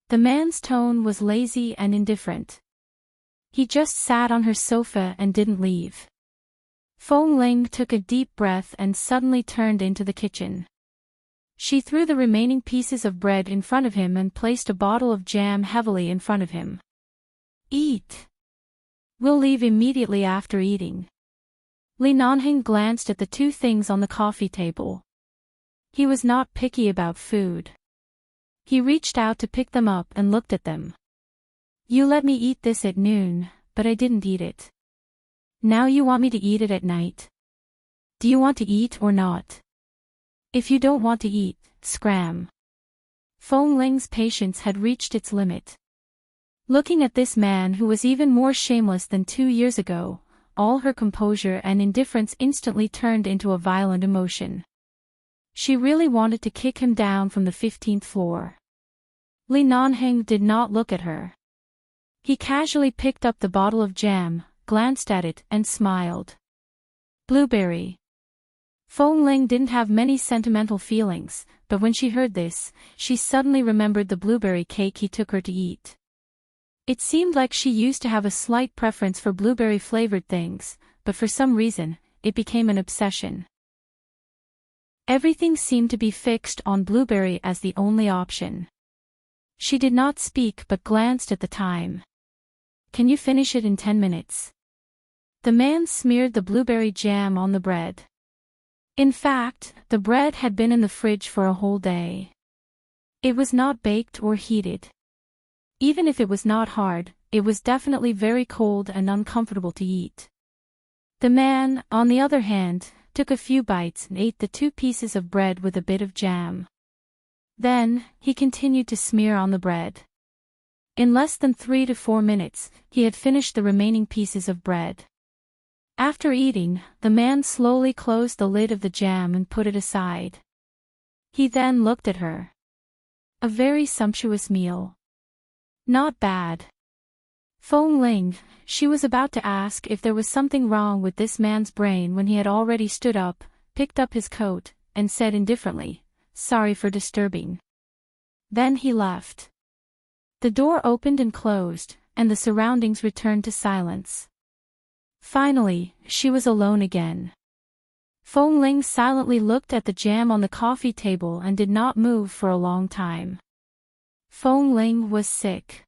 A: The man's tone was lazy and indifferent. He just sat on her sofa and didn't leave. Feng Ling took a deep breath and suddenly turned into the kitchen. She threw the remaining pieces of bread in front of him and placed a bottle of jam heavily in front of him. Eat. We'll leave immediately after eating. Li Nanheng glanced at the two things on the coffee table. He was not picky about food. He reached out to pick them up and looked at them. You let me eat this at noon, but I didn't eat it. Now you want me to eat it at night? Do you want to eat or not? If you don't want to eat, scram. Feng Ling's patience had reached its limit. Looking at this man who was even more shameless than 2 years ago, all her composure and indifference instantly turned into a violent emotion. She really wanted to kick him down from the 15th floor. Li Nanheng did not look at her. He casually picked up the bottle of jam, glanced at it and smiled. Blueberry. Feng Ling didn't have many sentimental feelings, but when she heard this, she suddenly remembered the blueberry cake he took her to eat. It seemed like she used to have a slight preference for blueberry-flavored things, but for some reason, it became an obsession. Everything seemed to be fixed on blueberry as the only option. She did not speak but glanced at the time. Can you finish it in 10 minutes? The man smeared the blueberry jam on the bread. In fact, the bread had been in the fridge for a whole day. It was not baked or heated. Even if it was not hard, it was definitely very cold and uncomfortable to eat. The man, on the other hand, took a few bites and ate the 2 pieces of bread with a bit of jam. Then, he continued to smear on the bread. In less than 3 to 4 minutes, he had finished the remaining pieces of bread. After eating, the man slowly closed the lid of the jam and put it aside. He then looked at her. A very sumptuous meal. Not bad. Feng Ling, she was about to ask if there was something wrong with this man's brain when he had already stood up, picked up his coat, and said indifferently, "Sorry for disturbing." Then he left. The door opened and closed, and the surroundings returned to silence. Finally, she was alone again. Feng Ling silently looked at the jam on the coffee table and did not move for a long time. Feng Ling was sick.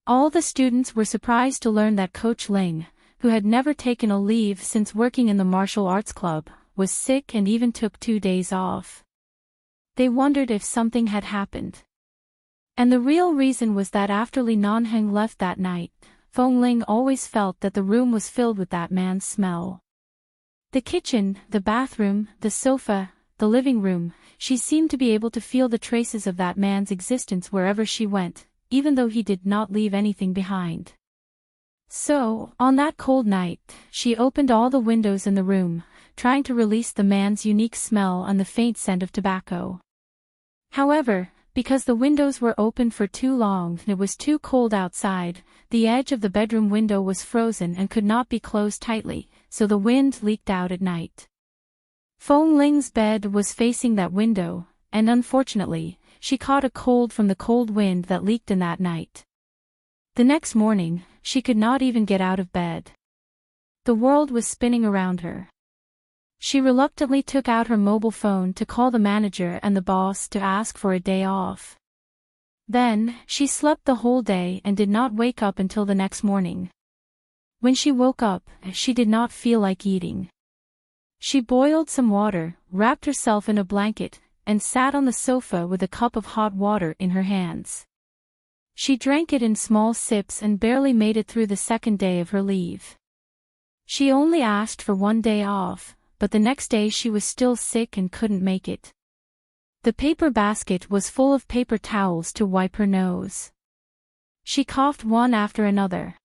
A: All the students were surprised to learn that Coach Ling, who had never taken a leave since working in the martial arts club, was sick and even took 2 days off. They wondered if something had happened. And the real reason was that after Li Nanheng left that night, Feng Ling always felt that the room was filled with that man's smell. The kitchen, the bathroom, the sofa, the living room, she seemed to be able to feel the traces of that man's existence wherever she went, even though he did not leave anything behind. So, on that cold night, she opened all the windows in the room, trying to release the man's unique smell and the faint scent of tobacco. However, because the windows were open for too long and it was too cold outside, the edge of the bedroom window was frozen and could not be closed tightly, so the wind leaked out at night. Feng Ling's bed was facing that window, and unfortunately, she caught a cold from the cold wind that leaked in that night. The next morning, she could not even get out of bed. The world was spinning around her. She reluctantly took out her mobile phone to call the manager and the boss to ask for a day off. Then, she slept the whole day and did not wake up until the next morning. When she woke up, she did not feel like eating. She boiled some water, wrapped herself in a blanket, and sat on the sofa with a cup of hot water in her hands. She drank it in small sips and barely made it through the second day of her leave. She only asked for 1 day off, but the next day she was still sick and couldn't make it. The paper basket was full of paper towels to wipe her nose. She coughed one after another.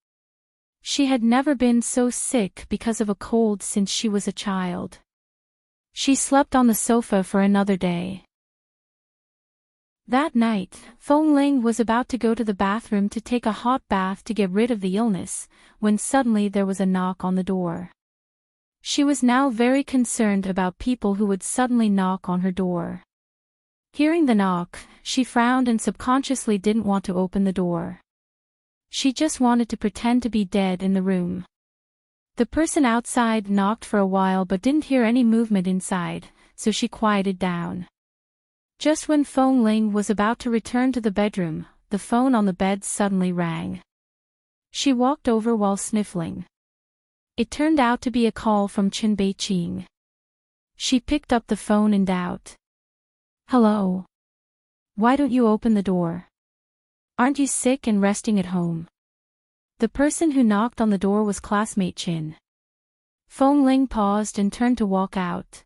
A: She had never been so sick because of a cold since she was a child. She slept on the sofa for another day. That night, Feng Ling was about to go to the bathroom to take a hot bath to get rid of the illness, when suddenly there was a knock on the door. She was now very concerned about people who would suddenly knock on her door. Hearing the knock, she frowned and subconsciously didn't want to open the door. She just wanted to pretend to be dead in the room. The person outside knocked for a while but didn't hear any movement inside, so she quieted down. Just when Feng Ling was about to return to the bedroom, the phone on the bed suddenly rang. She walked over while sniffling. It turned out to be a call from Chen Beiqing. She picked up the phone in doubt. Hello. Why don't you open the door? Aren't you sick and resting at home? The person who knocked on the door was classmate Chin. Feng Ling paused and turned to walk out.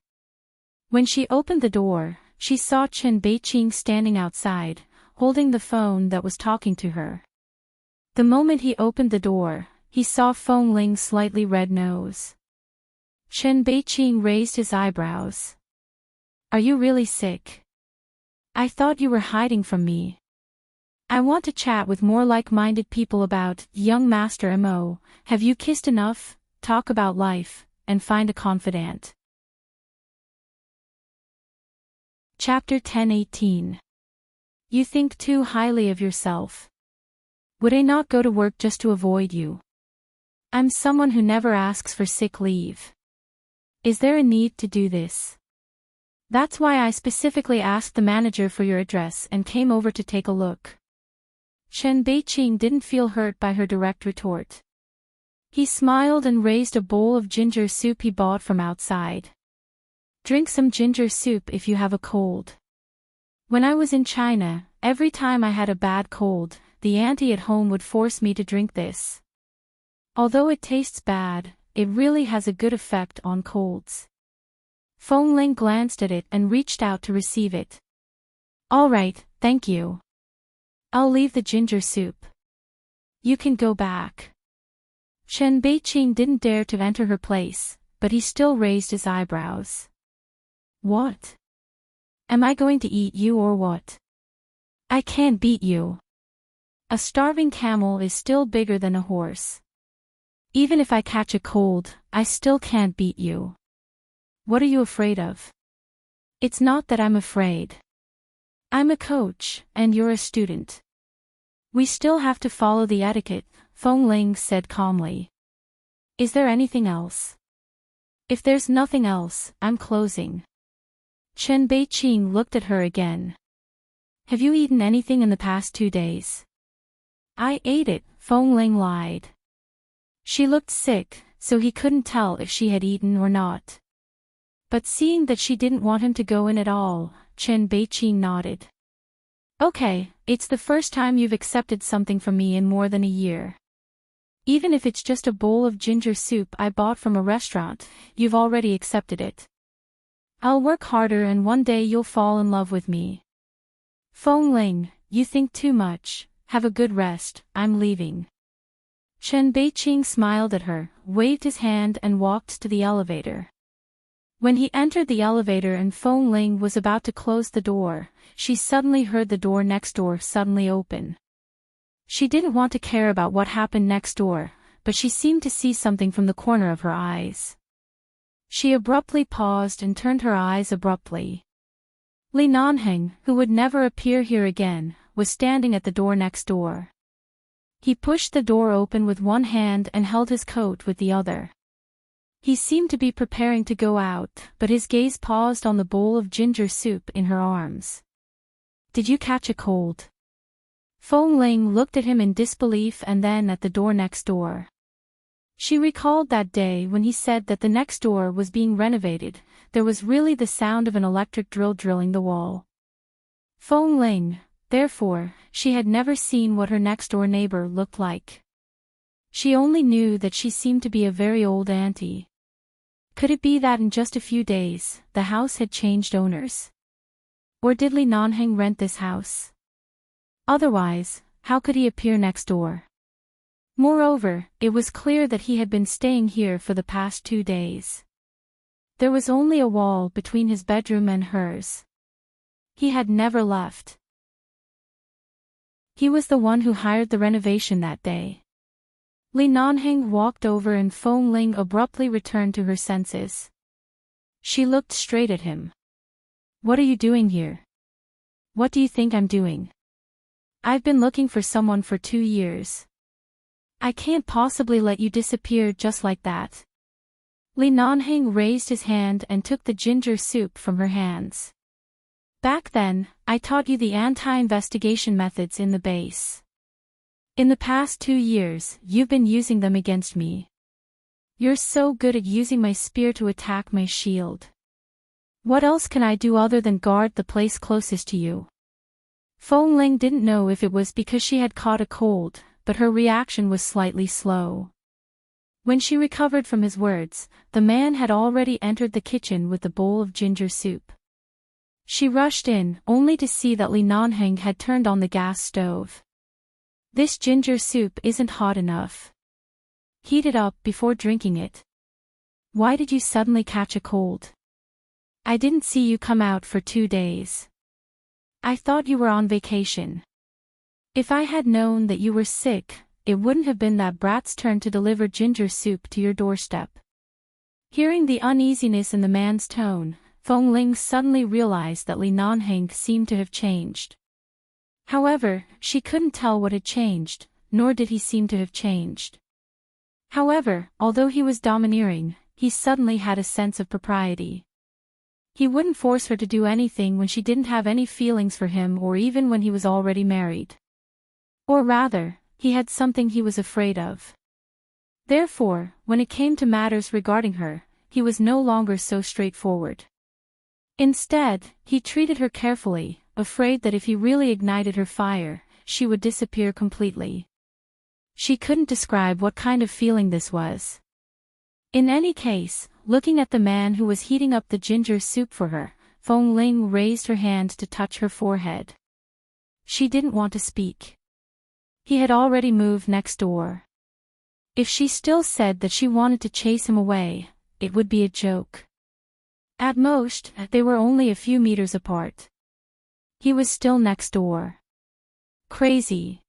A: When she opened the door, she saw Chen Beiqing standing outside, holding the phone that was talking to her. The moment he opened the door, he saw Feng Ling's slightly red nose. Chen Beiqing raised his eyebrows. Are you really sick? I thought you were hiding from me. I want to chat with more like-minded people about, young Master Mo, have you kissed enough, talk about life, and find a confidant. Chapter 10:18. You think too highly of yourself. Would I not go to work just to avoid you? I'm someone who never asks for sick leave. Is there a need to do this? That's why I specifically asked the manager for your address and came over to take a look. Chen Beiqing didn't feel hurt by her direct retort. He smiled and raised a bowl of ginger soup he bought from outside. Drink some ginger soup if you have a cold. When I was in China, every time I had a bad cold, the auntie at home would force me to drink this. Although it tastes bad, it really has a good effect on colds. Feng Ling glanced at it and reached out to receive it. All right, thank you. I'll leave the ginger soup. You can go back. Chen Beiqing didn't dare to enter her place, but he still raised his eyebrows. What? Am I going to eat you or what? I can't beat you. A starving camel is still bigger than a horse. Even if I catch a cold, I still can't beat you. What are you afraid of? It's not that I'm afraid. I'm a coach, and you're a student. We still have to follow the etiquette, Feng Ling said calmly. Is there anything else? If there's nothing else, I'm closing. Chen Beiqing looked at her again. Have you eaten anything in the past 2 days? I ate it, Feng Ling lied. She looked sick, so he couldn't tell if she had eaten or not. But seeing that she didn't want him to go in at all, Chen Beiqing nodded. Okay, it's the first time you've accepted something from me in more than a year. Even if it's just a bowl of ginger soup I bought from a restaurant, you've already accepted it. I'll work harder and one day you'll fall in love with me. Feng Ling, you think too much, have a good rest, I'm leaving. Chen Beiqing smiled at her, waved his hand and walked to the elevator. When he entered the elevator and Feng Ling was about to close the door, she suddenly heard the door next door suddenly open. She didn't want to care about what happened next door, but she seemed to see something from the corner of her eyes. She abruptly paused and turned her eyes abruptly. Li Nanheng, who would never appear here again, was standing at the door next door. He pushed the door open with one hand and held his coat with the other. He seemed to be preparing to go out, but his gaze paused on the bowl of ginger soup in her arms. Did you catch a cold? Feng Ling looked at him in disbelief and then at the door next door. She recalled that day when he said that the next door was being renovated, there was really the sound of an electric drill drilling the wall. Feng Ling, therefore, she had never seen what her next-door neighbor looked like. She only knew that she seemed to be a very old auntie. Could it be that in just a few days, the house had changed owners? Or did Li Nanheng rent this house? Otherwise, how could he appear next door? Moreover, it was clear that he had been staying here for the past 2 days. There was only a wall between his bedroom and hers. He had never left. He was the one who hired the renovation that day. Li Nanheng walked over and Feng Ling abruptly returned to her senses. She looked straight at him. What are you doing here? What do you think I'm doing? I've been looking for someone for 2 years. I can't possibly let you disappear just like that. Li Nanheng raised his hand and took the ginger soup from her hands. Back then, I taught you the anti-investigation methods in the base. In the past 2 years, you've been using them against me. You're so good at using my spear to attack my shield. What else can I do other than guard the place closest to you? Feng Ling didn't know if it was because she had caught a cold, but her reaction was slightly slow. When she recovered from his words, the man had already entered the kitchen with the bowl of ginger soup. She rushed in, only to see that Li Nanheng had turned on the gas stove. This ginger soup isn't hot enough. Heat it up before drinking it. Why did you suddenly catch a cold? I didn't see you come out for 2 days. I thought you were on vacation. If I had known that you were sick, it wouldn't have been that brat's turn to deliver ginger soup to your doorstep. Hearing the uneasiness in the man's tone, Feng Ling suddenly realized that Li Nanheng seemed to have changed. However, she couldn't tell what had changed, nor did he seem to have changed. However, although he was domineering, he suddenly had a sense of propriety. He wouldn't force her to do anything when she didn't have any feelings for him or even when he was already married. Or rather, he had something he was afraid of. Therefore, when it came to matters regarding her, he was no longer so straightforward. Instead, he treated her carefully, afraid that if he really ignited her fire, she would disappear completely. She couldn't describe what kind of feeling this was. In any case, looking at the man who was heating up the ginger soup for her, Feng Ling raised her hand to touch her forehead. She didn't want to speak. He had already moved next door. If she still said that she wanted to chase him away, it would be a joke. At most, they were only a few meters apart. He was still next door. Crazy.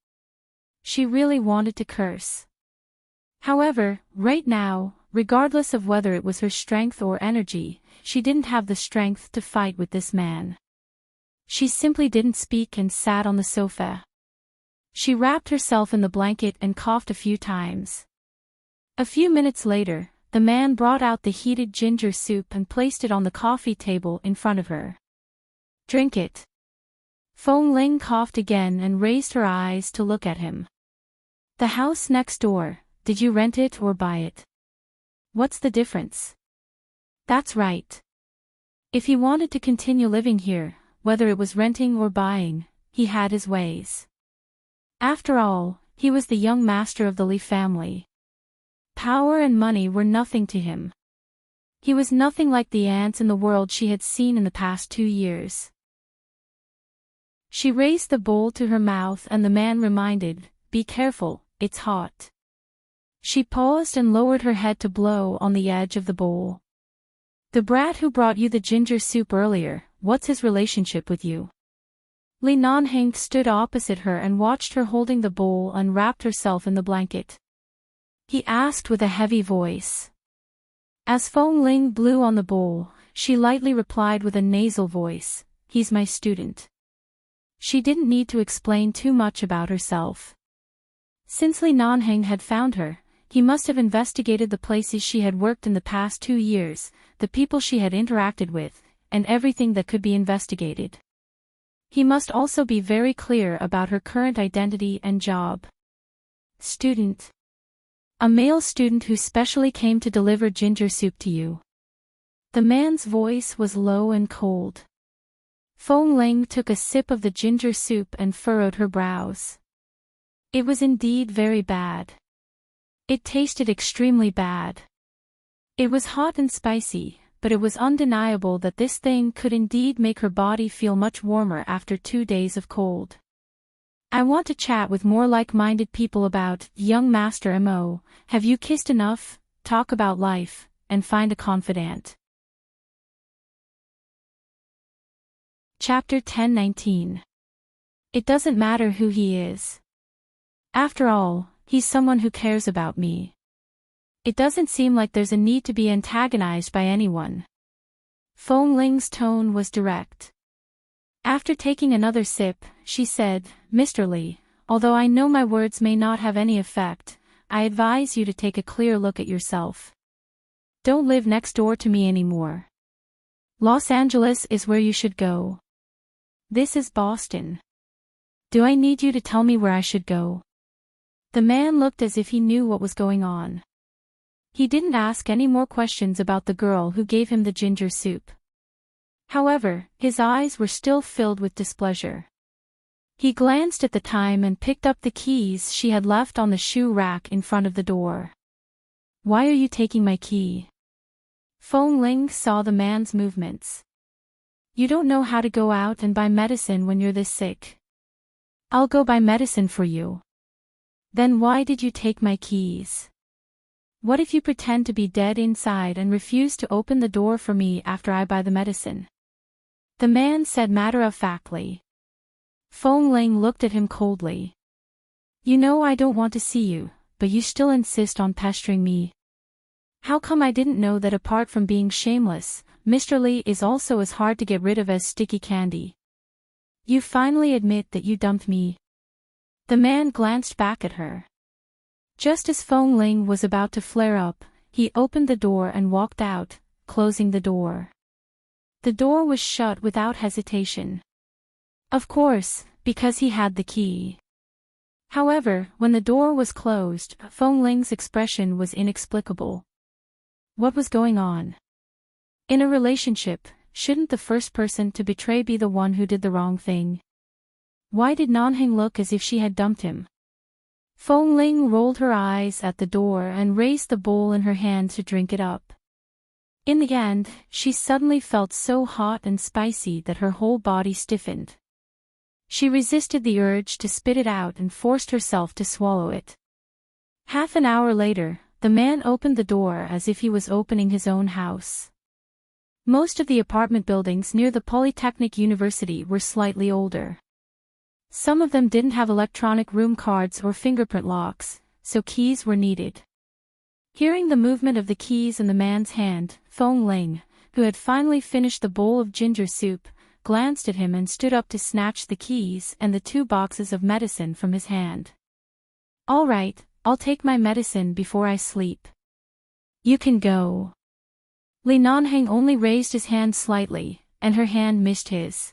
A: She really wanted to curse. However, right now, regardless of whether it was her strength or energy, she didn't have the strength to fight with this man. She simply didn't speak and sat on the sofa. She wrapped herself in the blanket and coughed a few times. A few minutes later, the man brought out the heated ginger soup and placed it on the coffee table in front of her. Drink it. Feng Ling coughed again and raised her eyes to look at him. The house next door, did you rent it or buy it? What's the difference? That's right. If he wanted to continue living here, whether it was renting or buying, he had his ways. After all, he was the young master of the Li family. Power and money were nothing to him. He was nothing like the ants in the world she had seen in the past 2 years. She raised the bowl to her mouth and the man reminded, "Be careful, it's hot." She paused and lowered her head to blow on the edge of the bowl. The brat who brought you the ginger soup earlier, what's his relationship with you? Li Nanheng stood opposite her and watched her holding the bowl and wrapped herself in the blanket. He asked with a heavy voice. As Feng Ling blew on the bowl, she lightly replied with a nasal voice, "He's my student." She didn't need to explain too much about herself. Since Li Nanheng had found her, he must have investigated the places she had worked in the past 2 years, the people she had interacted with, and everything that could be investigated. He must also be very clear about her current identity and job. Student. A male student who specially came to deliver ginger soup to you. The man's voice was low and cold. Feng Ling took a sip of the ginger soup and furrowed her brows. It was indeed very bad. It tasted extremely bad. It was hot and spicy, but it was undeniable that this thing could indeed make her body feel much warmer after 2 days of cold. I want to chat with more like-minded people about, young Master Mo, have you kissed enough, talk about life, and find a confidant. Chapter 10:19. It doesn't matter who he is. After all, he's someone who cares about me. It doesn't seem like there's a need to be antagonized by anyone. Feng Ling's tone was direct. After taking another sip, she said, "Mr. Li, although I know my words may not have any effect, I advise you to take a clear look at yourself. Don't live next door to me anymore. Los Angeles is where you should go. This is Boston. Do I need you to tell me where I should go?" The man looked as if he knew what was going on. He didn't ask any more questions about the girl who gave him the ginger soup. However, his eyes were still filled with displeasure. He glanced at the time and picked up the keys she had left on the shoe rack in front of the door. "Why are you taking my key?" Feng Ling saw the man's movements. "You don't know how to go out and buy medicine when you're this sick. I'll go buy medicine for you." "Then why did you take my keys? What if you pretend to be dead inside and refuse to open the door for me after I buy the medicine?" The man said matter-of-factly. Feng Ling looked at him coldly. "You know I don't want to see you, but you still insist on pestering me. How come I didn't know that apart from being shameless, Mr. Li is also as hard to get rid of as sticky candy? You finally admit that you dumped me." The man glanced back at her. Just as Feng Ling was about to flare up, he opened the door and walked out, closing the door. The door was shut without hesitation. Of course, because he had the key. However, when the door was closed, Feng Ling's expression was inexplicable. What was going on? In a relationship, shouldn't the first person to betray be the one who did the wrong thing? Why did Nanheng look as if she had dumped him? Feng Ling rolled her eyes at the door and raised the bowl in her hand to drink it up. In the end, she suddenly felt so hot and spicy that her whole body stiffened. She resisted the urge to spit it out and forced herself to swallow it. Half an hour later, the man opened the door as if he was opening his own house. Most of the apartment buildings near the Polytechnic University were slightly older. Some of them didn't have electronic room cards or fingerprint locks, so keys were needed. Hearing the movement of the keys in the man's hand, Feng Ling, who had finally finished the bowl of ginger soup, glanced at him and stood up to snatch the keys and the 2 boxes of medicine from his hand. "All right, I'll take my medicine before I sleep. You can go." Li Nanheng only raised his hand slightly, and her hand missed his.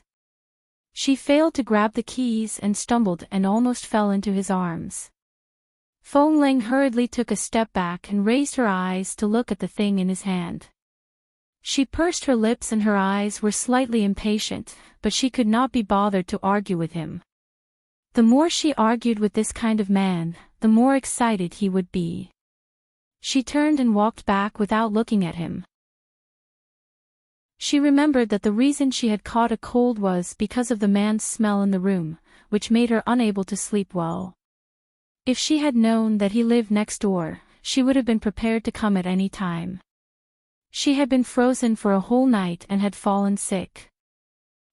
A: She failed to grab the keys and stumbled and almost fell into his arms. Feng Ling hurriedly took a step back and raised her eyes to look at the thing in his hand. She pursed her lips and her eyes were slightly impatient, but she could not be bothered to argue with him. The more she argued with this kind of man, the more excited he would be. She turned and walked back without looking at him. She remembered that the reason she had caught a cold was because of the man's smell in the room, which made her unable to sleep well. If she had known that he lived next door, she would have been prepared to come at any time. She had been frozen for a whole night and had fallen sick.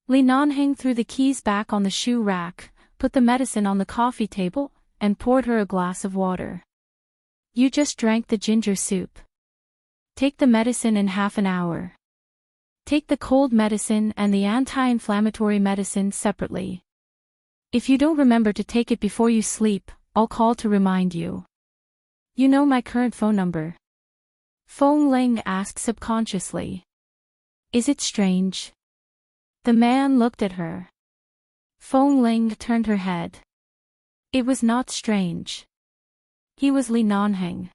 A: Li Nanheng threw the keys back on the shoe rack, put the medicine on the coffee table, and poured her a glass of water. "You just drank the ginger soup. Take the medicine in half an hour. Take the cold medicine and the anti-inflammatory medicine separately. If you don't remember to take it before you sleep, I'll call to remind you. You know my current phone number?" Feng Ling asked subconsciously. "Is it strange?" The man looked at her. Feng Ling turned her head. It was not strange. He was Li Nanheng.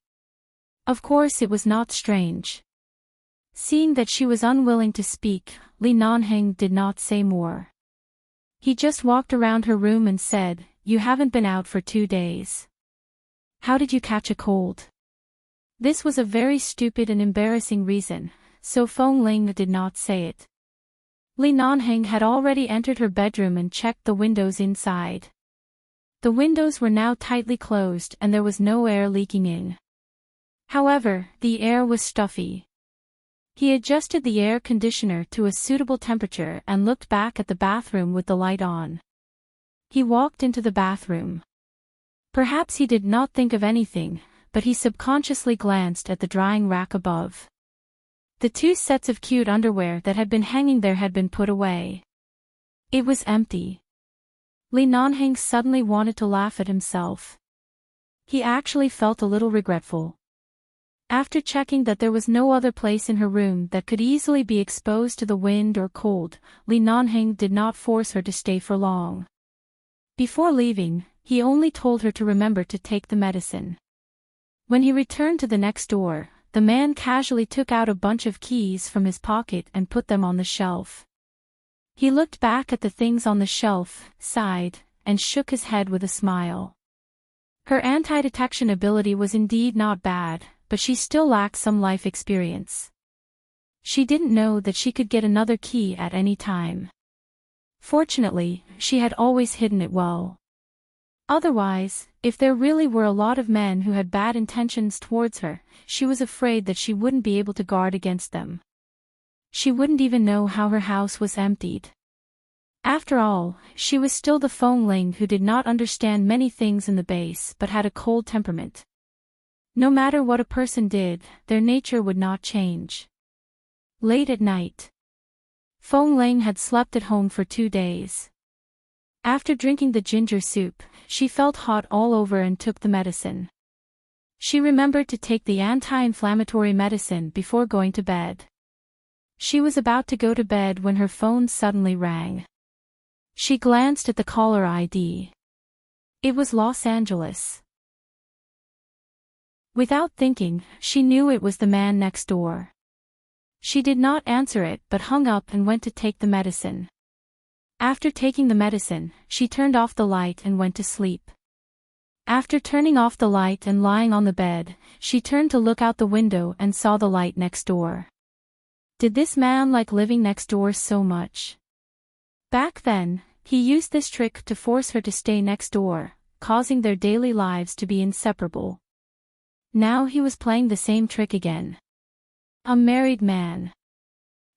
A: Of course it was not strange. Seeing that she was unwilling to speak, Li Nanheng did not say more. He just walked around her room and said, "You haven't been out for 2 days. How did you catch a cold?" This was a very stupid and embarrassing reason, so Feng Ling did not say it. Li Nanheng had already entered her bedroom and checked the windows inside. The windows were now tightly closed and there was no air leaking in. However, the air was stuffy. He adjusted the air conditioner to a suitable temperature and looked back at the bathroom with the light on. He walked into the bathroom. Perhaps he did not think of anything, but he subconsciously glanced at the drying rack above. The 2 sets of cute underwear that had been hanging there had been put away. It was empty. Li Nanheng suddenly wanted to laugh at himself. He actually felt a little regretful. After checking that there was no other place in her room that could easily be exposed to the wind or cold, Li Nanheng did not force her to stay for long. Before leaving, he only told her to remember to take the medicine. When he returned to the next door, the man casually took out a bunch of keys from his pocket and put them on the shelf. He looked back at the things on the shelf, sighed, and shook his head with a smile. Her anti-detection ability was indeed not bad, but she still lacked some life experience. She didn't know that she could get another key at any time. Fortunately, she had always hidden it well. Otherwise, if there really were a lot of men who had bad intentions towards her, she was afraid that she wouldn't be able to guard against them. She wouldn't even know how her house was emptied. After all, she was still the Fengling who did not understand many things in the base but had a cold temperament. No matter what a person did, their nature would not change. Late at night. Fengling had slept at home for 2 days. After drinking the ginger soup, she felt hot all over and took the medicine. She remembered to take the anti-inflammatory medicine before going to bed. She was about to go to bed when her phone suddenly rang. She glanced at the caller ID. It was Los Angeles. Without thinking, she knew it was the man next door. She did not answer it but hung up and went to take the medicine. After taking the medicine, she turned off the light and went to sleep. After turning off the light and lying on the bed, she turned to look out the window and saw the light next door. Did this man like living next door so much? Back then, he used this trick to force her to stay next door, causing their daily lives to be inseparable. Now he was playing the same trick again. A married man.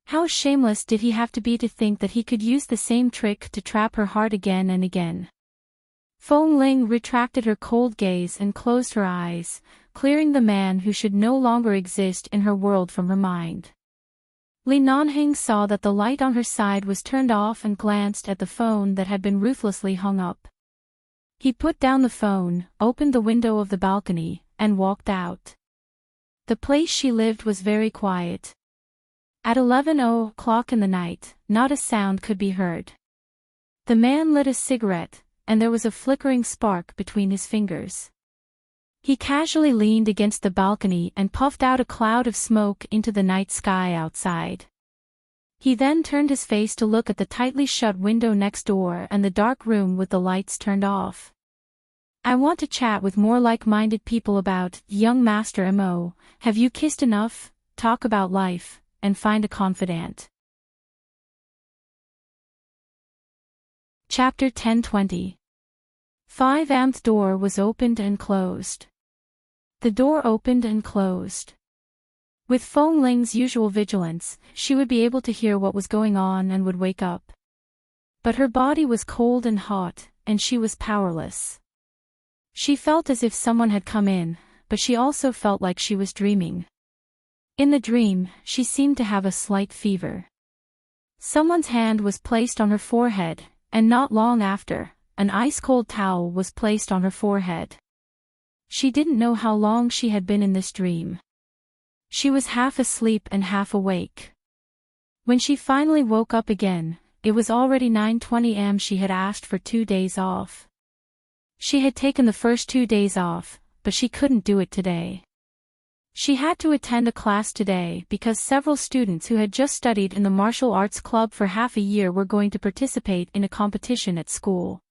A: How shameless did he have to be to think that he could use the same trick to trap her heart again and again? Fengling retracted her cold gaze and closed her eyes, clearing the man who should no longer exist in her world from her mind. Li Nanheng saw that the light on her side was turned off and glanced at the phone that had been ruthlessly hung up. He put down the phone, opened the window of the balcony, and walked out. The place she lived was very quiet. At 11:00 in the night, not a sound could be heard. The man lit a cigarette, and there was a flickering spark between his fingers. He casually leaned against the balcony and puffed out a cloud of smoke into the night sky outside. He then turned his face to look at the tightly shut window next door and the dark room with the lights turned off. I want to chat with more like-minded people about, young Master Mo, have you kissed enough, talk about life, and find a confidant. Chapter 10:20. 5th door was opened and closed. The door opened and closed. With Fengling's usual vigilance, she would be able to hear what was going on and would wake up. But her body was cold and hot, and she was powerless. She felt as if someone had come in, but she also felt like she was dreaming. In the dream, she seemed to have a slight fever. Someone's hand was placed on her forehead, and not long after, an ice-cold towel was placed on her forehead. She didn't know how long she had been in this dream. She was half asleep and half awake. When she finally woke up again, it was already 9:20 am. She had asked for 2 days off. She had taken the first 2 days off, but she couldn't do it today. She had to attend a class today because several students who had just studied in the martial arts club for half a year were going to participate in a competition at school.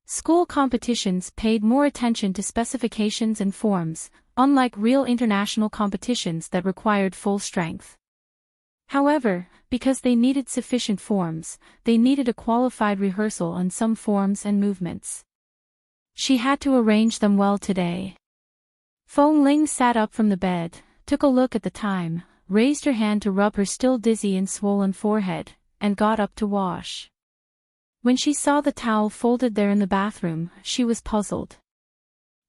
A: School competitions paid more attention to specifications and forms, unlike real international competitions that required full strength. However, because they needed sufficient forms, they needed a qualified rehearsal on some forms and movements. She had to arrange them well today. Fengling sat up from the bed, took a look at the time, raised her hand to rub her still dizzy and swollen forehead, and got up to wash. When she saw the towel folded there in the bathroom, she was puzzled.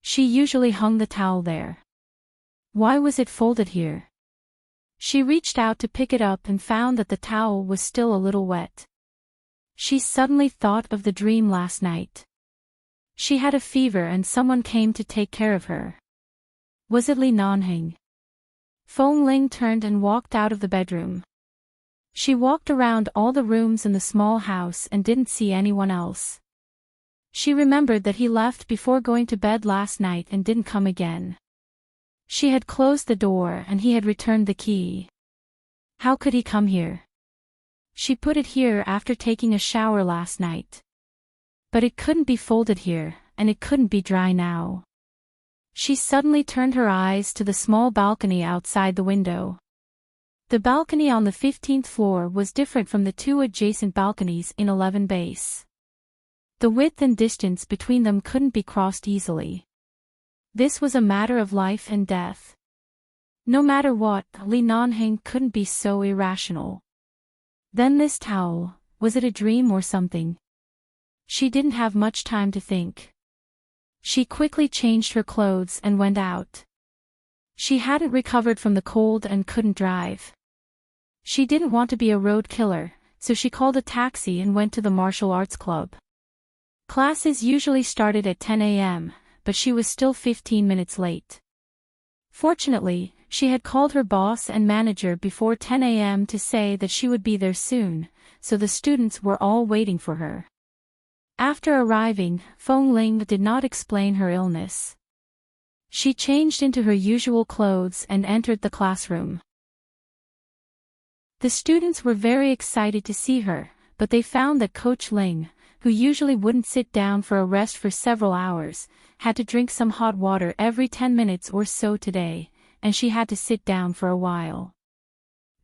A: She usually hung the towel there. Why was it folded here? She reached out to pick it up and found that the towel was still a little wet. She suddenly thought of the dream last night. She had a fever and someone came to take care of her. Was it Li Nanheng? Fengling turned and walked out of the bedroom. She walked around all the rooms in the small house and didn't see anyone else. She remembered that he left before going to bed last night and didn't come again. She had closed the door and he had returned the key. How could he come here? She put it here after taking a shower last night. But it couldn't be folded here, and it couldn't be dry now. She suddenly turned her eyes to the small balcony outside the window. The balcony on the 15th floor was different from the two adjacent balconies in 11 base. The width and distance between them couldn't be crossed easily. This was a matter of life and death. No matter what, Li Nanheng couldn't be so irrational. Then this towel, was it a dream or something? She didn't have much time to think. She quickly changed her clothes and went out. She hadn't recovered from the cold and couldn't drive. She didn't want to be a road killer, so she called a taxi and went to the martial arts club. Classes usually started at 10 a.m., but she was still 15 minutes late. Fortunately, she had called her boss and manager before 10 a.m. to say that she would be there soon, so the students were all waiting for her. After arriving, Feng Ling did not explain her illness. She changed into her usual clothes and entered the classroom. The students were very excited to see her, but they found that Coach Ling, who usually wouldn't sit down for a rest for several hours, had to drink some hot water every 10 minutes or so today, and she had to sit down for a while.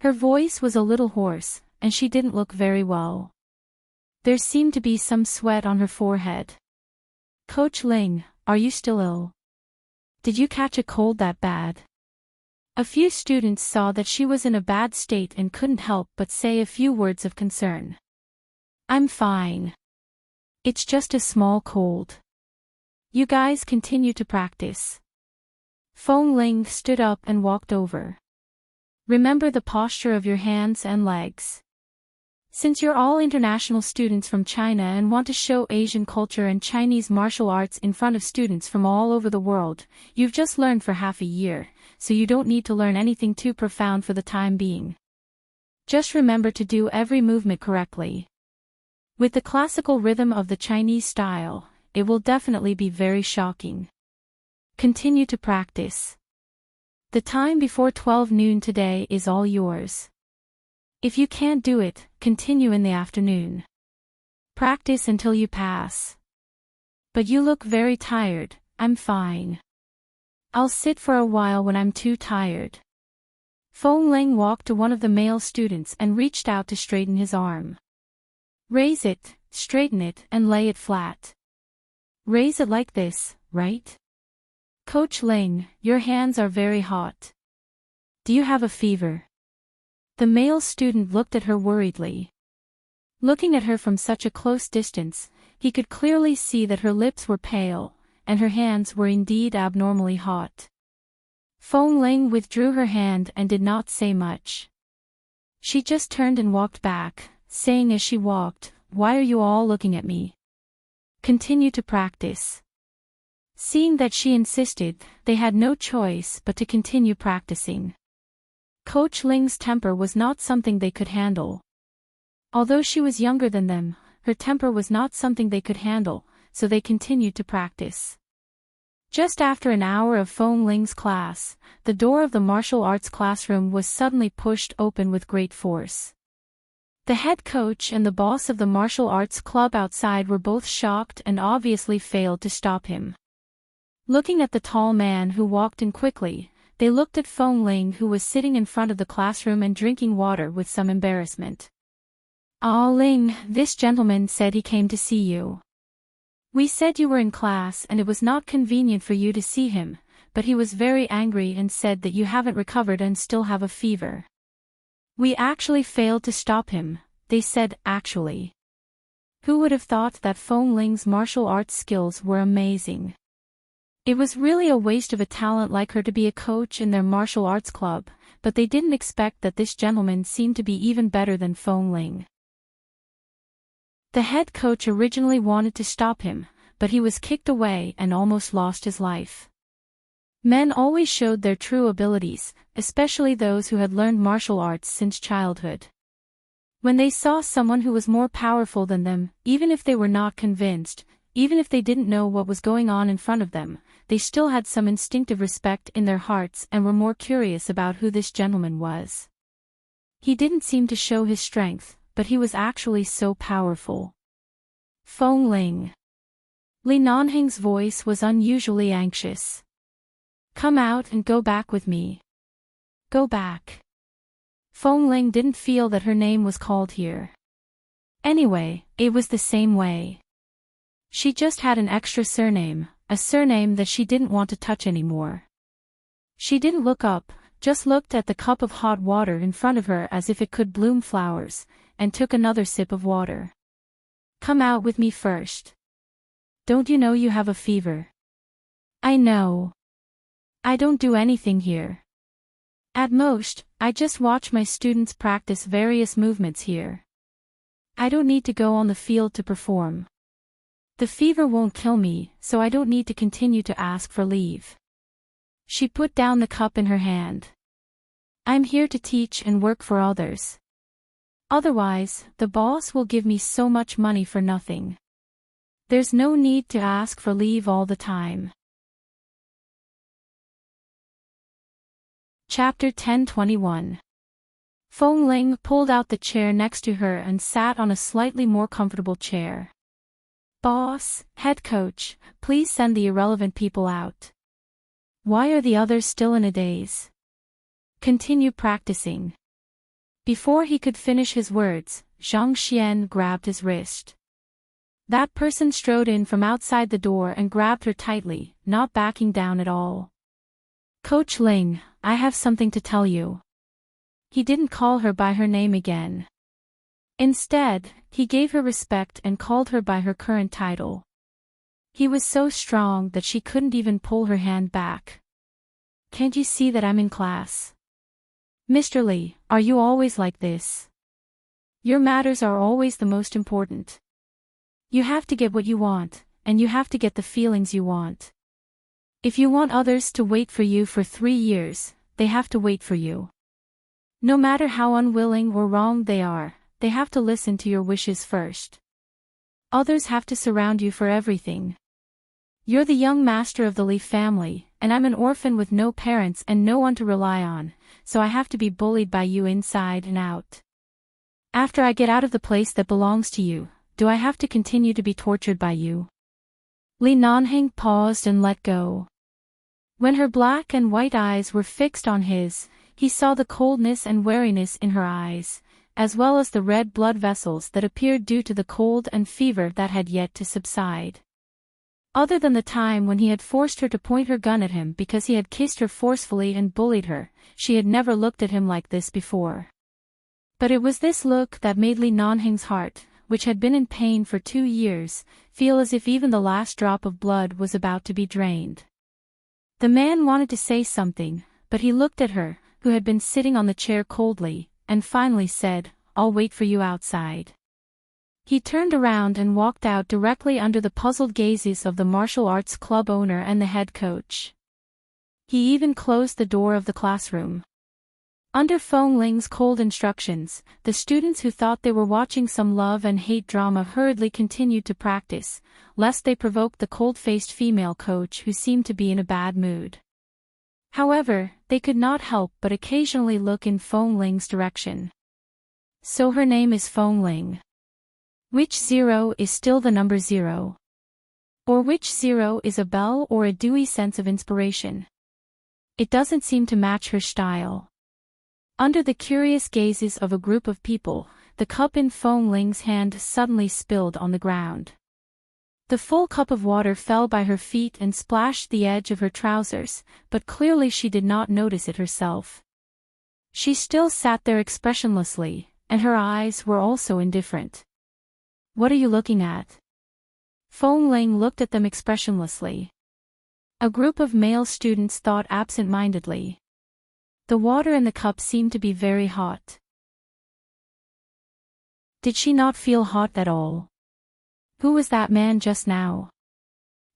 A: Her voice was a little hoarse, and she didn't look very well. There seemed to be some sweat on her forehead. "Coach Ling, are you still ill? Did you catch a cold that bad?" A few students saw that she was in a bad state and couldn't help but say a few words of concern. "I'm fine. It's just a small cold. You guys continue to practice." Feng Ling stood up and walked over. "Remember the posture of your hands and legs. Since you're all international students from China and want to show Asian culture and Chinese martial arts in front of students from all over the world, you've just learned for half a year, so you don't need to learn anything too profound for the time being. Just remember to do every movement correctly. With the classical rhythm of the Chinese style, it will definitely be very shocking. Continue to practice. The time before 12 noon today is all yours. If you can't do it, continue in the afternoon. Practice until you pass. But you look very tired." "I'm fine. I'll sit for a while when I'm too tired." Feng Ling walked to one of the male students and reached out to straighten his arm. "Raise it, straighten it, and lay it flat. Raise it like this, right? Coach Ling, your hands are very hot. Do you have a fever?" The male student looked at her worriedly. Looking at her from such a close distance, he could clearly see that her lips were pale, and her hands were indeed abnormally hot. Feng Ling withdrew her hand and did not say much. She just turned and walked back, saying as she walked, "Why are you all looking at me? Continue to practice." Seeing that she insisted, they had no choice but to continue practicing. Coach Ling's temper was not something they could handle. Although she was younger than them, her temper was not something they could handle, so they continued to practice. Just after an hour of Feng Ling's class, the door of the martial arts classroom was suddenly pushed open with great force. The head coach and the boss of the martial arts club outside were both shocked and obviously failed to stop him. Looking at the tall man who walked in quickly, they looked at Feng Ling, who was sitting in front of the classroom and drinking water with some embarrassment. "Ah, Ling, this gentleman said he came to see you. We said you were in class and it was not convenient for you to see him, but he was very angry and said that you haven't recovered and still have a fever. We actually failed to stop him," they said, actually. Who would have thought that Feng Ling's martial arts skills were amazing? It was really a waste of a talent like her to be a coach in their martial arts club, but they didn't expect that this gentleman seemed to be even better than Feng Ling. The head coach originally wanted to stop him, but he was kicked away and almost lost his life. Men always showed their true abilities, especially those who had learned martial arts since childhood. When they saw someone who was more powerful than them, even if they were not convinced, even if they didn't know what was going on in front of them, they still had some instinctive respect in their hearts and were more curious about who this gentleman was. He didn't seem to show his strength, but he was actually so powerful. Feng Ling. Li Nanheng's voice was unusually anxious. Come out and go back with me. Go back. Feng Ling didn't feel that her name was called here. Anyway, it was the same way. She just had an extra surname, a surname that she didn't want to touch anymore. She didn't look up, just looked at the cup of hot water in front of her as if it could bloom flowers, and took another sip of water. Come out with me first. Don't you know you have a fever? I know. I don't do anything here. At most, I just watch my students practice various movements here. I don't need to go on the field to perform. The fever won't kill me, so I don't need to continue to ask for leave. She put down the cup in her hand. I'm here to teach and work for others. Otherwise, the boss will give me so much money for nothing. There's no need to ask for leave all the time. Chapter 10:21. Feng Ling pulled out the chair next to her and sat on a slightly more comfortable chair. Boss, head coach, please send the irrelevant people out. Why are the others still in a daze? Continue practicing. Before he could finish his words, Zhang Xian grabbed his wrist. That person strode in from outside the door and grabbed her tightly, not backing down at all. Coach Ling, I have something to tell you. He didn't call her by her name again. Instead, he gave her respect and called her by her current title. He was so strong that she couldn't even pull her hand back. Can't you see that I'm in class? Mr. Li, are you always like this? Your matters are always the most important. You have to get what you want, and you have to get the feelings you want. If you want others to wait for you for 3 years, they have to wait for you. No matter how unwilling or wrong they are, they have to listen to your wishes first. Others have to surround you for everything. You're the young master of the Li family, and I'm an orphan with no parents and no one to rely on, so I have to be bullied by you inside and out. After I get out of the place that belongs to you, do I have to continue to be tortured by you? Li Nanheng paused and let go. When her black and white eyes were fixed on his, he saw the coldness and wariness in her eyes, as well as the red blood vessels that appeared due to the cold and fever that had yet to subside. Other than the time when he had forced her to point her gun at him because he had kissed her forcefully and bullied her, she had never looked at him like this before. But it was this look that made Li Nanheng's heart, which had been in pain for 2 years, feel as if even the last drop of blood was about to be drained. The man wanted to say something, but he looked at her, who had been sitting on the chair coldly, and finally said, I'll wait for you outside. He turned around and walked out directly under the puzzled gazes of the martial arts club owner and the head coach. He even closed the door of the classroom. Under Feng Ling's cold instructions, the students who thought they were watching some love and hate drama hurriedly continued to practice, lest they provoke the cold-faced female coach who seemed to be in a bad mood. However, they could not help but occasionally look in Feng Ling's direction. So her name is Feng Ling. Which 0 is still the number 0? Or which 0 is a bell or a dewy sense of inspiration? It doesn't seem to match her style. Under the curious gazes of a group of people, the cup in Feng Ling's hand suddenly spilled on the ground. The full cup of water fell by her feet and splashed the edge of her trousers, but clearly she did not notice it herself. She still sat there expressionlessly, and her eyes were also indifferent. What are you looking at? Feng Ling looked at them expressionlessly. A group of male students thought absent-mindedly. The water in the cup seemed to be very hot. Did she not feel hot at all? Who was that man just now?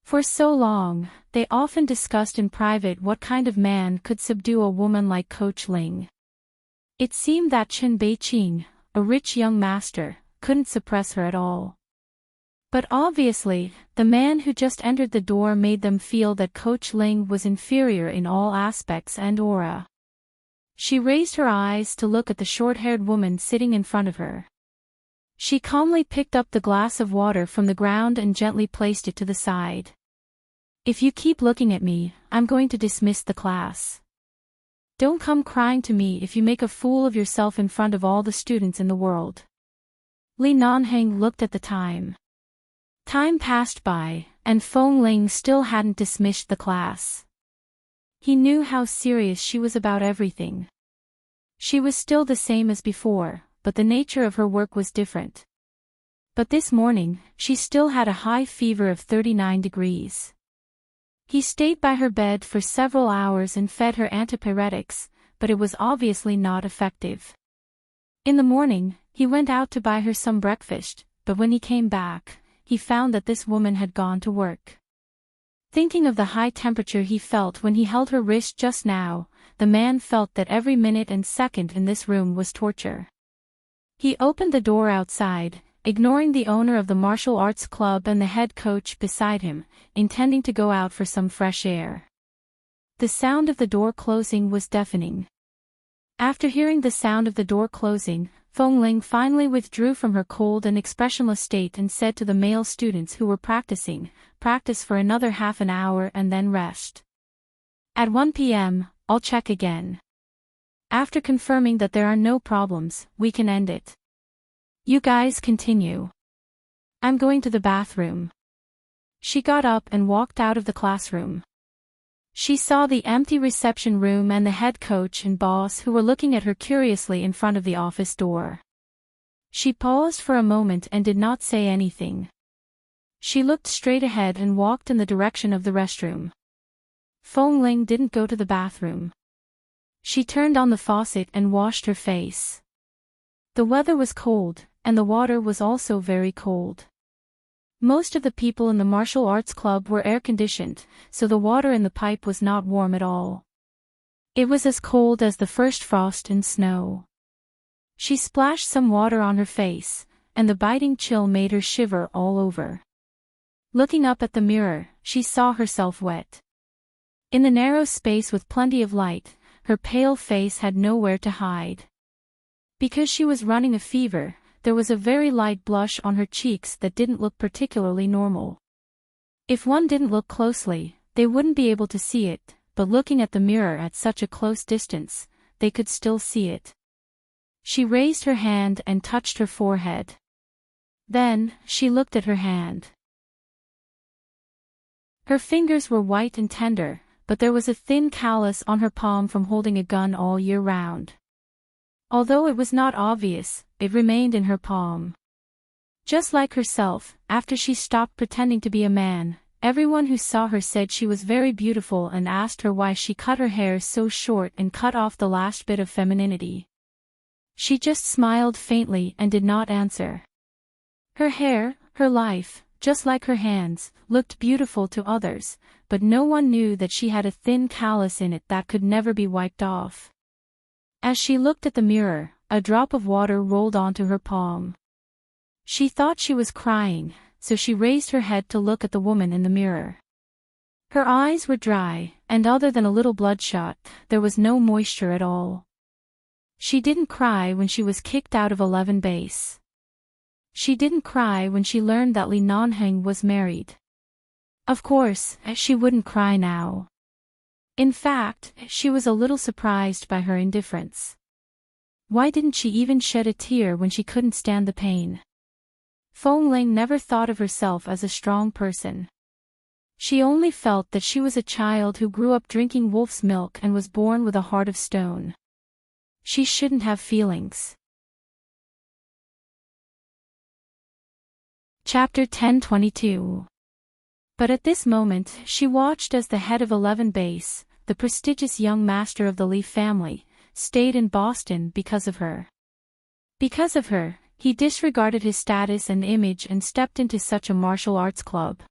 A: For so long, they often discussed in private what kind of man could subdue a woman like Coach Ling. It seemed that Chen Beiqing, a rich young master, couldn't suppress her at all. But obviously, the man who just entered the door made them feel that Coach Ling was inferior in all aspects and aura. She raised her eyes to look at the short-haired woman sitting in front of her. She calmly picked up the glass of water from the ground and gently placed it to the side. If you keep looking at me, I'm going to dismiss the class. Don't come crying to me if you make a fool of yourself in front of all the students in the world. Li Nanheng looked at the time. Time passed by, and Feng Ling still hadn't dismissed the class. He knew how serious she was about everything. She was still the same as before, but the nature of her work was different. But this morning, she still had a high fever of 39 degrees. He stayed by her bed for several hours and fed her antipyretics, but it was obviously not effective. In the morning, he went out to buy her some breakfast, but when he came back, he found that this woman had gone to work. Thinking of the high temperature he felt when he held her wrist just now, the man felt that every minute and second in this room was torture. He opened the door outside, ignoring the owner of the martial arts club and the head coach beside him, intending to go out for some fresh air. The sound of the door closing was deafening. After hearing the sound of the door closing, Feng Ling finally withdrew from her cold and expressionless state and said to the male students who were practice for another half an hour and then rest. At 1 p.m., I'll check again. After confirming that there are no problems, we can end it. You guys continue. I'm going to the bathroom. She got up and walked out of the classroom. She saw the empty reception room and the head coach and boss who were looking at her curiously in front of the office door. She paused for a moment and did not say anything. She looked straight ahead and walked in the direction of the restroom. Feng Ling didn't go to the bathroom. She turned on the faucet and washed her face. The weather was cold, and the water was also very cold. Most of the people in the martial arts club were air-conditioned, so the water in the pipe was not warm at all. It was as cold as the first frost and snow. She splashed some water on her face, and the biting chill made her shiver all over. Looking up at the mirror, she saw herself wet. In the narrow space with plenty of light, her pale face had nowhere to hide. Because she was running a fever, there was a very light blush on her cheeks that didn't look particularly normal. If one didn't look closely, they wouldn't be able to see it, but looking at the mirror at such a close distance, they could still see it. She raised her hand and touched her forehead. Then, she looked at her hand. Her fingers were white and tender, but there was a thin callus on her palm from holding a gun all year round. Although it was not obvious, it remained in her palm. Just like herself, after she stopped pretending to be a man, everyone who saw her said she was very beautiful and asked her why she cut her hair so short and cut off the last bit of femininity. She just smiled faintly and did not answer. Her hair, her life, just like her hands, looked beautiful to others, but no one knew that she had a thin callus in it that could never be wiped off. As she looked at the mirror, a drop of water rolled onto her palm. She thought she was crying, so she raised her head to look at the woman in the mirror. Her eyes were dry, and other than a little bloodshot, there was no moisture at all. She didn't cry when she was kicked out of 11 base. She didn't cry when she learned that Li Nanheng was married. Of course, she wouldn't cry now. In fact, she was a little surprised by her indifference. Why didn't she even shed a tear when she couldn't stand the pain? Feng Ling never thought of herself as a strong person. She only felt that she was a child who grew up drinking wolf's milk and was born with a heart of stone. She shouldn't have feelings. Chapter 10:22. But at this moment, she watched as the head of 11 Base, the prestigious young master of the Li family, stayed in Boston because of her. Because of her, he disregarded his status and image and stepped into such a martial arts club.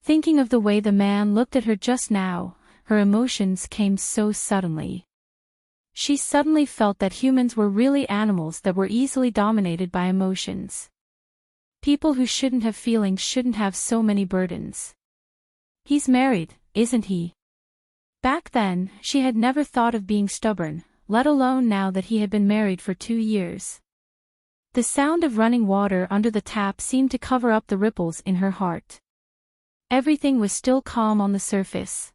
A: Thinking of the way the man looked at her just now, her emotions came so suddenly. She suddenly felt that humans were really animals that were easily dominated by emotions. People who shouldn't have feelings shouldn't have so many burdens. He's married, isn't he? Back then, she had never thought of being stubborn, let alone now that he had been married for 2 years. The sound of running water under the tap seemed to cover up the ripples in her heart. Everything was still calm on the surface.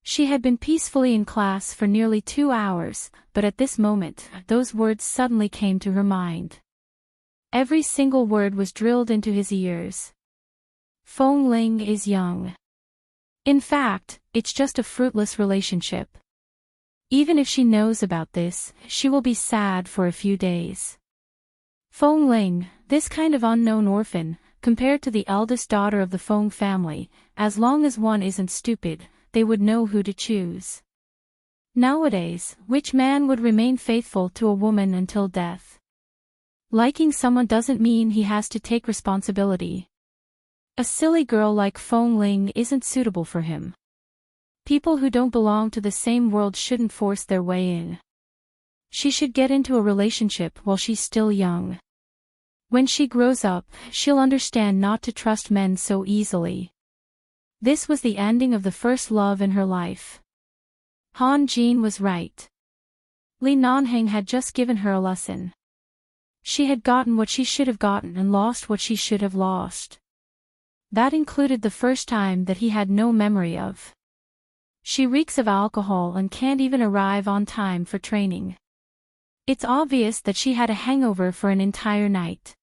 A: She had been peacefully in class for nearly 2 hours, but at this moment, those words suddenly came to her mind. Every single word was drilled into his ears. Feng Ling is young. In fact, it's just a fruitless relationship. Even if she knows about this, she will be sad for a few days. Feng Ling, this kind of unknown orphan, compared to the eldest daughter of the Feng family, as long as one isn't stupid, they would know who to choose. Nowadays, which man would remain faithful to a woman until death? Liking someone doesn't mean he has to take responsibility. A silly girl like Feng Ling isn't suitable for him. People who don't belong to the same world shouldn't force their way in. She should get into a relationship while she's still young. When she grows up, she'll understand not to trust men so easily. This was the ending of the first love in her life. Han Jin was right. Li Nanheng had just given her a lesson. She had gotten what she should have gotten and lost what she should have lost. That included the first time that he had no memory of. She reeks of alcohol and can't even arrive on time for training. It's obvious that she had a hangover for an entire night.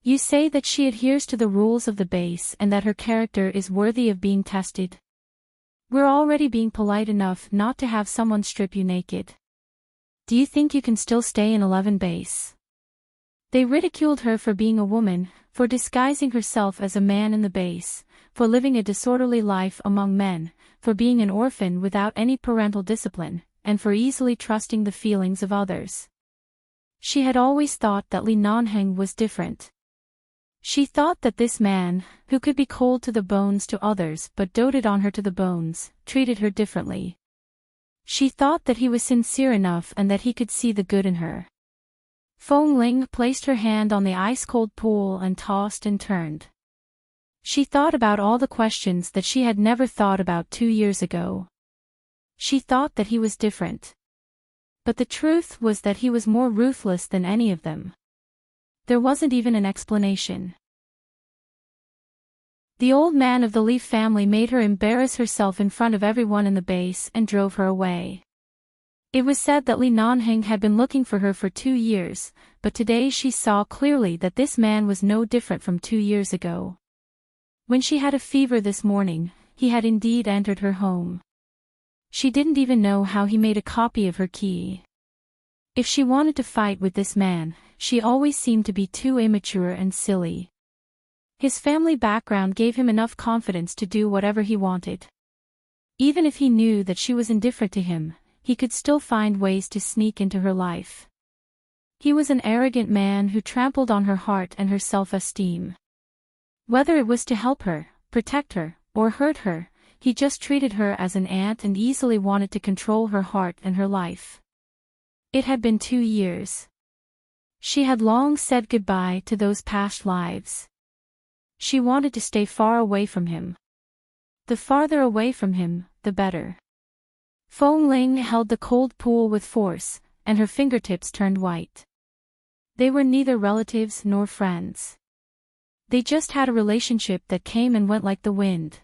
A: You say that she adheres to the rules of the base and that her character is worthy of being tested. We're already being polite enough not to have someone strip you naked. Do you think you can still stay in 11 base? They ridiculed her for being a woman, for disguising herself as a man in the base, for living a disorderly life among men, for being an orphan without any parental discipline, and for easily trusting the feelings of others. She had always thought that Li Nanheng was different. She thought that this man, who could be cold to the bones to others but doted on her to the bones, treated her differently. She thought that he was sincere enough and that he could see the good in her. Feng Ling placed her hand on the ice-cold pool and tossed and turned. She thought about all the questions that she had never thought about 2 years ago. She thought that he was different. But the truth was that he was more ruthless than any of them. There wasn't even an explanation. The old man of the Leaf family made her embarrass herself in front of everyone in the base and drove her away. It was said that Li Nanheng had been looking for her for 2 years, but today she saw clearly that this man was no different from 2 years ago. When she had a fever this morning, he had indeed entered her home. She didn't even know how he made a copy of her key. If she wanted to fight with this man, she always seemed to be too immature and silly. His family background gave him enough confidence to do whatever he wanted. Even if he knew that she was indifferent to him, he could still find ways to sneak into her life. He was an arrogant man who trampled on her heart and her self-esteem. Whether it was to help her, protect her, or hurt her, he just treated her as an ant and easily wanted to control her heart and her life. It had been 2 years. She had long said goodbye to those past lives. She wanted to stay far away from him. The farther away from him, the better. Feng Ling held the cold pool with force, and her fingertips turned white. They were neither relatives nor friends. They just had a relationship that came and went like the wind.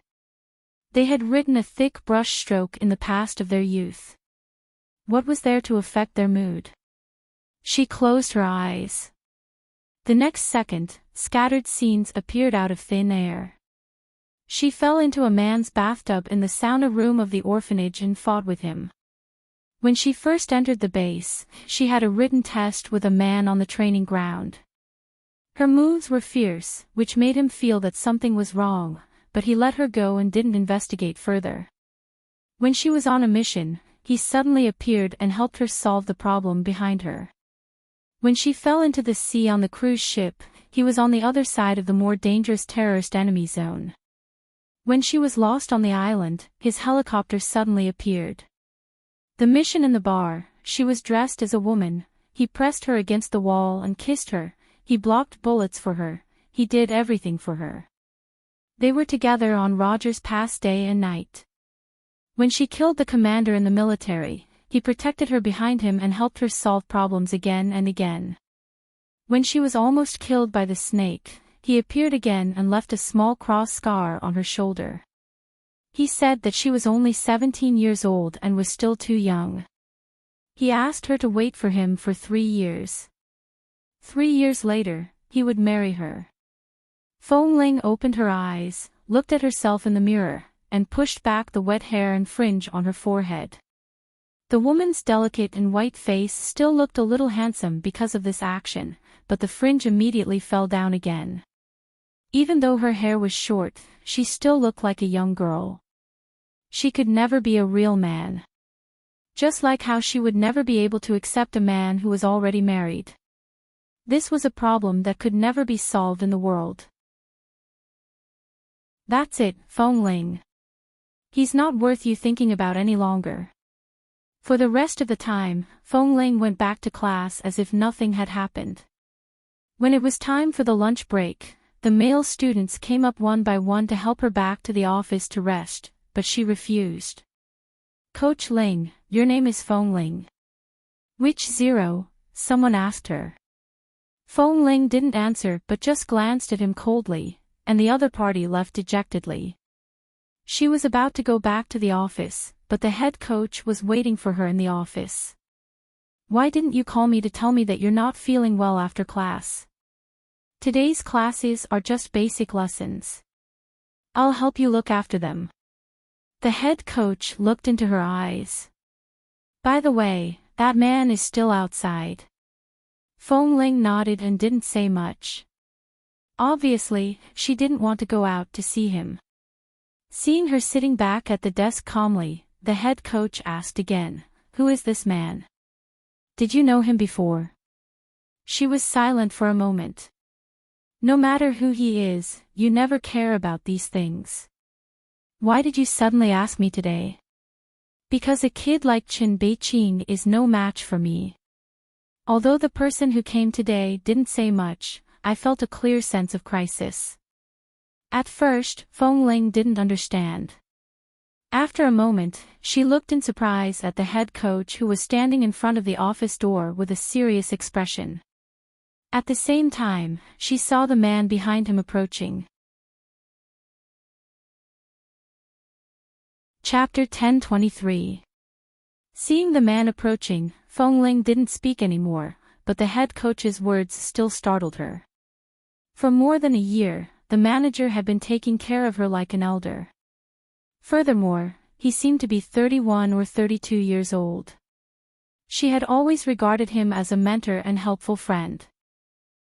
A: They had written a thick brush stroke in the past of their youth. What was there to affect their mood? She closed her eyes. The next second, scattered scenes appeared out of thin air. She fell into a man's bathtub in the sauna room of the orphanage and fought with him. When she first entered the base, she had a written test with a man on the training ground. Her moves were fierce, which made him feel that something was wrong, but he let her go and didn't investigate further. When she was on a mission, he suddenly appeared and helped her solve the problem behind her. When she fell into the sea on the cruise ship, he was on the other side of the more dangerous terrorist enemy zone. When she was lost on the island, his helicopter suddenly appeared. The mission in the bar, she was dressed as a woman, he pressed her against the wall and kissed her, he blocked bullets for her, he did everything for her. They were together on Roger's Pass day and night. When she killed the commander in the military, he protected her behind him and helped her solve problems again and again. When she was almost killed by the snake, he appeared again and left a small cross scar on her shoulder. He said that she was only 17 years old and was still too young. He asked her to wait for him for 3 years. 3 years later, he would marry her. Feng Ling opened her eyes, looked at herself in the mirror, and pushed back the wet hair and fringe on her forehead. The woman's delicate and white face still looked a little handsome because of this action, but the fringe immediately fell down again. Even though her hair was short, she still looked like a young girl. She could never be a real man. Just like how she would never be able to accept a man who was already married. This was a problem that could never be solved in the world. That's it, Feng Ling. He's not worth you thinking about any longer. For the rest of the time, Feng Ling went back to class as if nothing had happened. When it was time for the lunch break, the male students came up one by one to help her back to the office to rest, but she refused. Coach Ling, your name is Feng Ling. Which zero? Someone asked her. Feng Ling didn't answer but just glanced at him coldly, and the other party left dejectedly. She was about to go back to the office, but the head coach was waiting for her in the office. Why didn't you call me to tell me that you're not feeling well after class? Today's classes are just basic lessons. I'll help you look after them. The head coach looked into her eyes. By the way, that man is still outside. Feng Ling nodded and didn't say much. Obviously, she didn't want to go out to see him. Seeing her sitting back at the desk calmly, the head coach asked again, "Who is this man? Did you know him before?" She was silent for a moment. No matter who he is, you never care about these things. Why did you suddenly ask me today? Because a kid like Chen Beiqing is no match for me. Although the person who came today didn't say much, I felt a clear sense of crisis. At first, Feng Ling didn't understand. After a moment, she looked in surprise at the head coach who was standing in front of the office door with a serious expression. At the same time, she saw the man behind him approaching. Chapter 10:23. Seeing the man approaching, Feng Ling didn't speak anymore, but the head coach's words still startled her. For more than a year, the manager had been taking care of her like an elder. Furthermore, he seemed to be 31 or 32 years old. She had always regarded him as a mentor and helpful friend.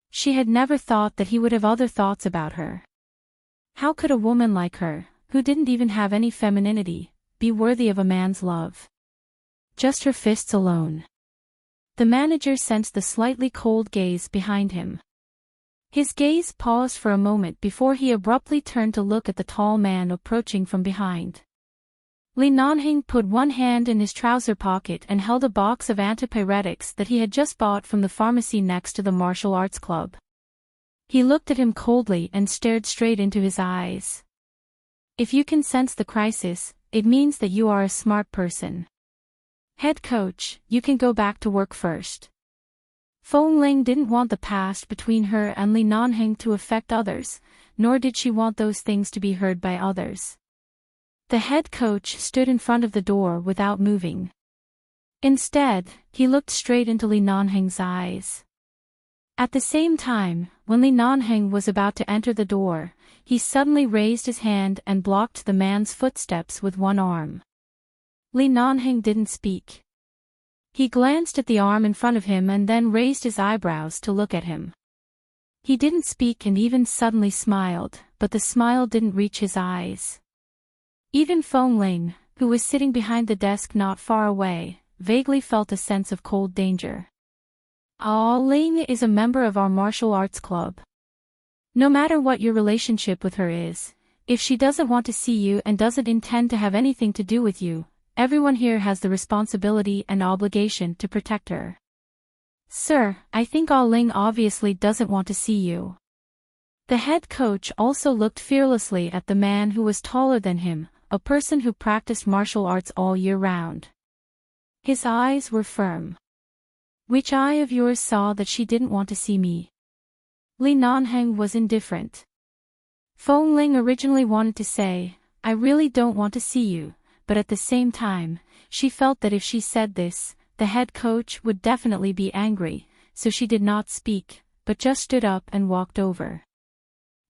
A: She had never thought that he would have other thoughts about her. How could a woman like her, who didn't even have any femininity, be worthy of a man's love? Just her fists alone. The manager sensed the slightly cold gaze behind him. His gaze paused for a moment before he abruptly turned to look at the tall man approaching from behind. Li Nanheng put one hand in his trouser pocket and held a box of antipyretics that he had just bought from the pharmacy next to the martial arts club. He looked at him coldly and stared straight into his eyes. If you can sense the crisis, it means that you are a smart person. Head coach, you can go back to work first. Feng Ling didn't want the past between her and Li Nanheng to affect others, nor did she want those things to be heard by others. The head coach stood in front of the door without moving. Instead, he looked straight into Li Nanheng's eyes. At the same time, when Li Nanheng was about to enter the door, he suddenly raised his hand and blocked the man's footsteps with one arm. Li Nanheng didn't speak. He glanced at the arm in front of him and then raised his eyebrows to look at him. He didn't speak and even suddenly smiled, but the smile didn't reach his eyes. Even Feng Ling, who was sitting behind the desk not far away, vaguely felt a sense of cold danger. Ling is a member of our martial arts club. No matter what your relationship with her is, if she doesn't want to see you and doesn't intend to have anything to do with you, everyone here has the responsibility and obligation to protect her. Sir, I think Ling obviously doesn't want to see you. The head coach also looked fearlessly at the man who was taller than him, a person who practiced martial arts all year round. His eyes were firm. Which eye of yours saw that she didn't want to see me? Li Nanheng was indifferent. Feng Ling originally wanted to say, I really don't want to see you, but at the same time, she felt that if she said this, the head coach would definitely be angry, so she did not speak, but just stood up and walked over.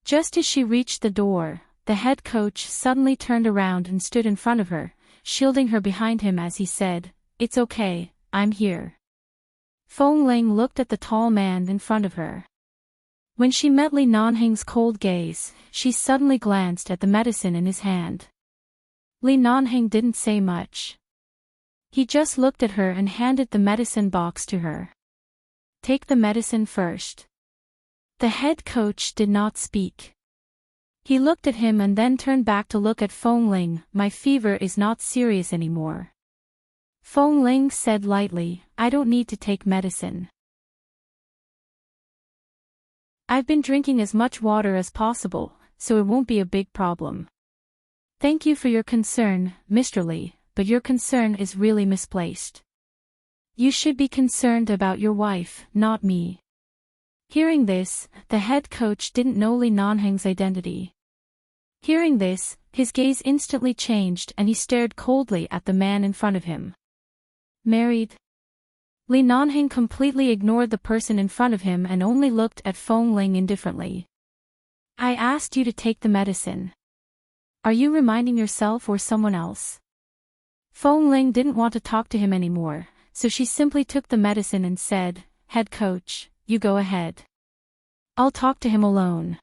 A: Just as she reached the door, the head coach suddenly turned around and stood in front of her, shielding her behind him as he said, It's okay, I'm here. Feng Ling looked at the tall man in front of her. When she met Li Nanheng's cold gaze, she suddenly glanced at the medicine in his hand. Li Nanheng didn't say much. He just looked at her and handed the medicine box to her. Take the medicine first. The head coach did not speak. He looked at him and then turned back to look at Feng Ling. My fever is not serious anymore. Feng Ling said lightly, I don't need to take medicine. I've been drinking as much water as possible, so it won't be a big problem. Thank you for your concern, Mr. Li, but your concern is really misplaced. You should be concerned about your wife, not me. Hearing this, the head coach didn't know Li Nanheng's identity. Hearing this, his gaze instantly changed and he stared coldly at the man in front of him. Married? Li Nanheng completely ignored the person in front of him and only looked at Feng Ling indifferently. I asked you to take the medicine. Are you reminding yourself or someone else? Feng Ling didn't want to talk to him anymore, so she simply took the medicine and said, Head coach, you go ahead. I'll talk to him alone.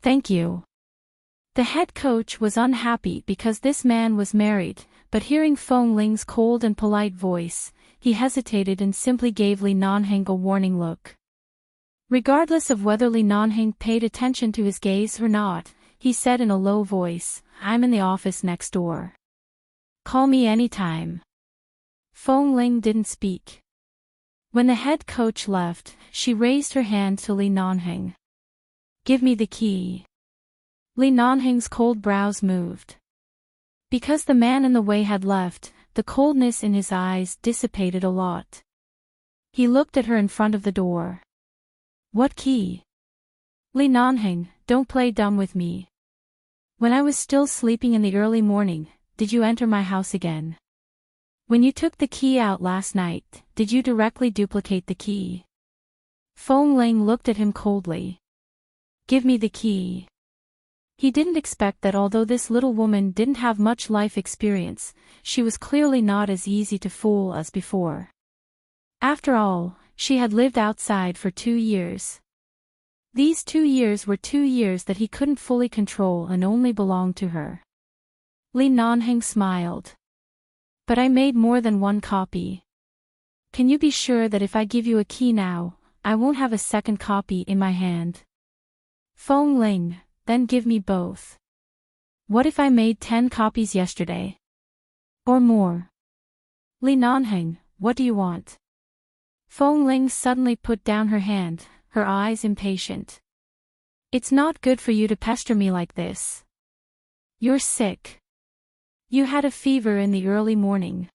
A: Thank you. The head coach was unhappy because this man was married, but hearing Feng Ling's cold and polite voice, he hesitated and simply gave Li Nanheng a warning look. Regardless of whether Li Nanheng paid attention to his gaze or not, he said in a low voice, I'm in the office next door. Call me anytime. Feng Ling didn't speak. When the head coach left, she raised her hand to Li Nanheng. Give me the key. Li Nanheng's cold brows moved. Because the man in the way had left, the coldness in his eyes dissipated a lot. He looked at her in front of the door. What key? Li Nanheng, don't play dumb with me. When I was still sleeping in the early morning, did you enter my house again? When you took the key out last night, did you directly duplicate the key? Feng Ling looked at him coldly. Give me the key. He didn't expect that although this little woman didn't have much life experience, she was clearly not as easy to fool as before. After all, she had lived outside for 2 years. These 2 years were 2 years that he couldn't fully control and only belonged to her. Li Nanheng smiled. But I made more than one copy. Can you be sure that if I give you a key now, I won't have a second copy in my hand? Feng Ling, then give me both. What if I made 10 copies yesterday? Or more? Li Nanheng, what do you want? Feng Ling suddenly put down her hand, her eyes impatient. It's not good for you to pester me like this. You're sick. You had a fever in the early morning.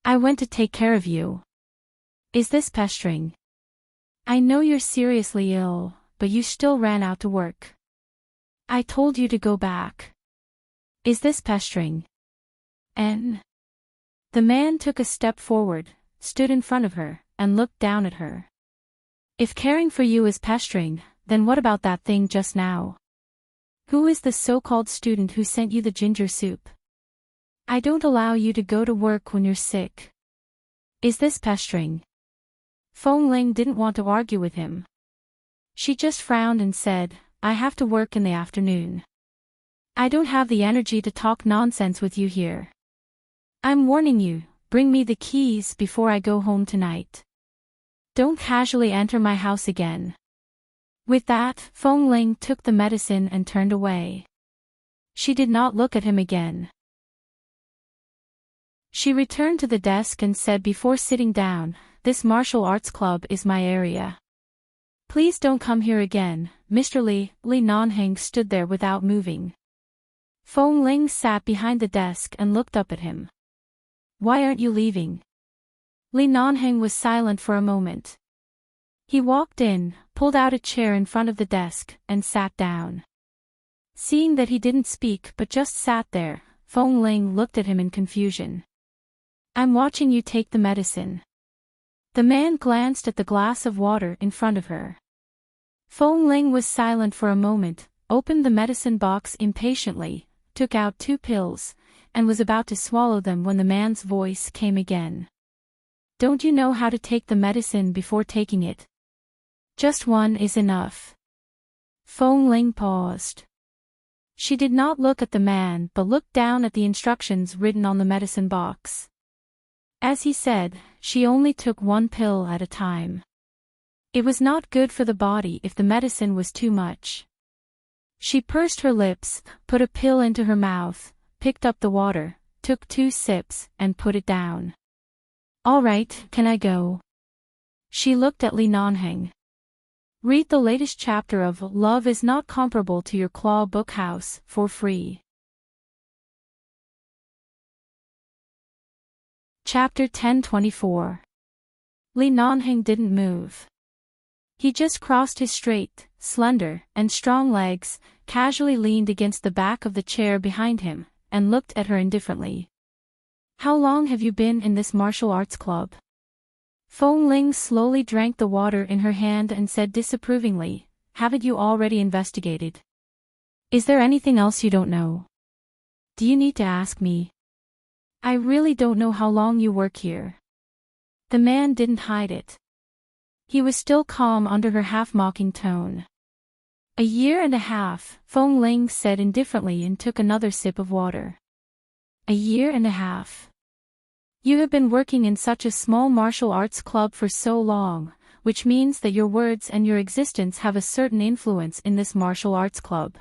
A: I went to take care of you. Is this pestering? I know you're seriously ill, but you still ran out to work. I told you to go back. Is this pestering? The man took a step forward, stood in front of her, and looked down at her. If caring for you is pestering, then what about that thing just now? Who is the so-called student who sent you the ginger soup? I don't allow you to go to work when you're sick. Is this pestering? Feng Ling didn't want to argue with him. She just frowned and said, I have to work in the afternoon. I don't have the energy to talk nonsense with you here. I'm warning you, bring me the keys before I go home tonight. Don't casually enter my house again. With that, Feng Ling took the medicine and turned away. She did not look at him again. She returned to the desk and said before sitting down, This martial arts club is my area. Please don't come here again, Mr. Li. Li Nanheng stood there without moving. Feng Ling sat behind the desk and looked up at him. Why aren't you leaving? Li Nanheng was silent for a moment. He walked in, pulled out a chair in front of the desk, and sat down. Seeing that he didn't speak but just sat there, Feng Ling looked at him in confusion. "I'm watching you take the medicine." The man glanced at the glass of water in front of her. Feng Ling was silent for a moment, opened the medicine box impatiently, took out 2 pills, and was about to swallow them when the man's voice came again. "Don't you know how to take the medicine before taking it? Just 1 is enough." Feng Ling paused. She did not look at the man but looked down at the instructions written on the medicine box. As he said, she only took 1 pill at a time. It was not good for the body if the medicine was too much. She pursed her lips, put a pill into her mouth, picked up the water, took 2 sips, and put it down. "All right, can I go?" She looked at Li Nanheng. Read the latest chapter of Love is Not Comparable to Your Claw Book House for free. Chapter 1024. Li Nanheng didn't move. He just crossed his straight, slender, and strong legs, casually leaned against the back of the chair behind him, and looked at her indifferently. "How long have you been in this martial arts club?" Feng Ling slowly drank the water in her hand and said disapprovingly, "Haven't you already investigated? Is there anything else you don't know? Do you need to ask me? I really don't know how long you work here." The man didn't hide it. He was still calm under her half-mocking tone. "1.5 years," Feng Ling said indifferently and took another sip of water. 1.5 years. You have been working in such a small martial arts club for so long, which means that your words and your existence have a certain influence in this martial arts club.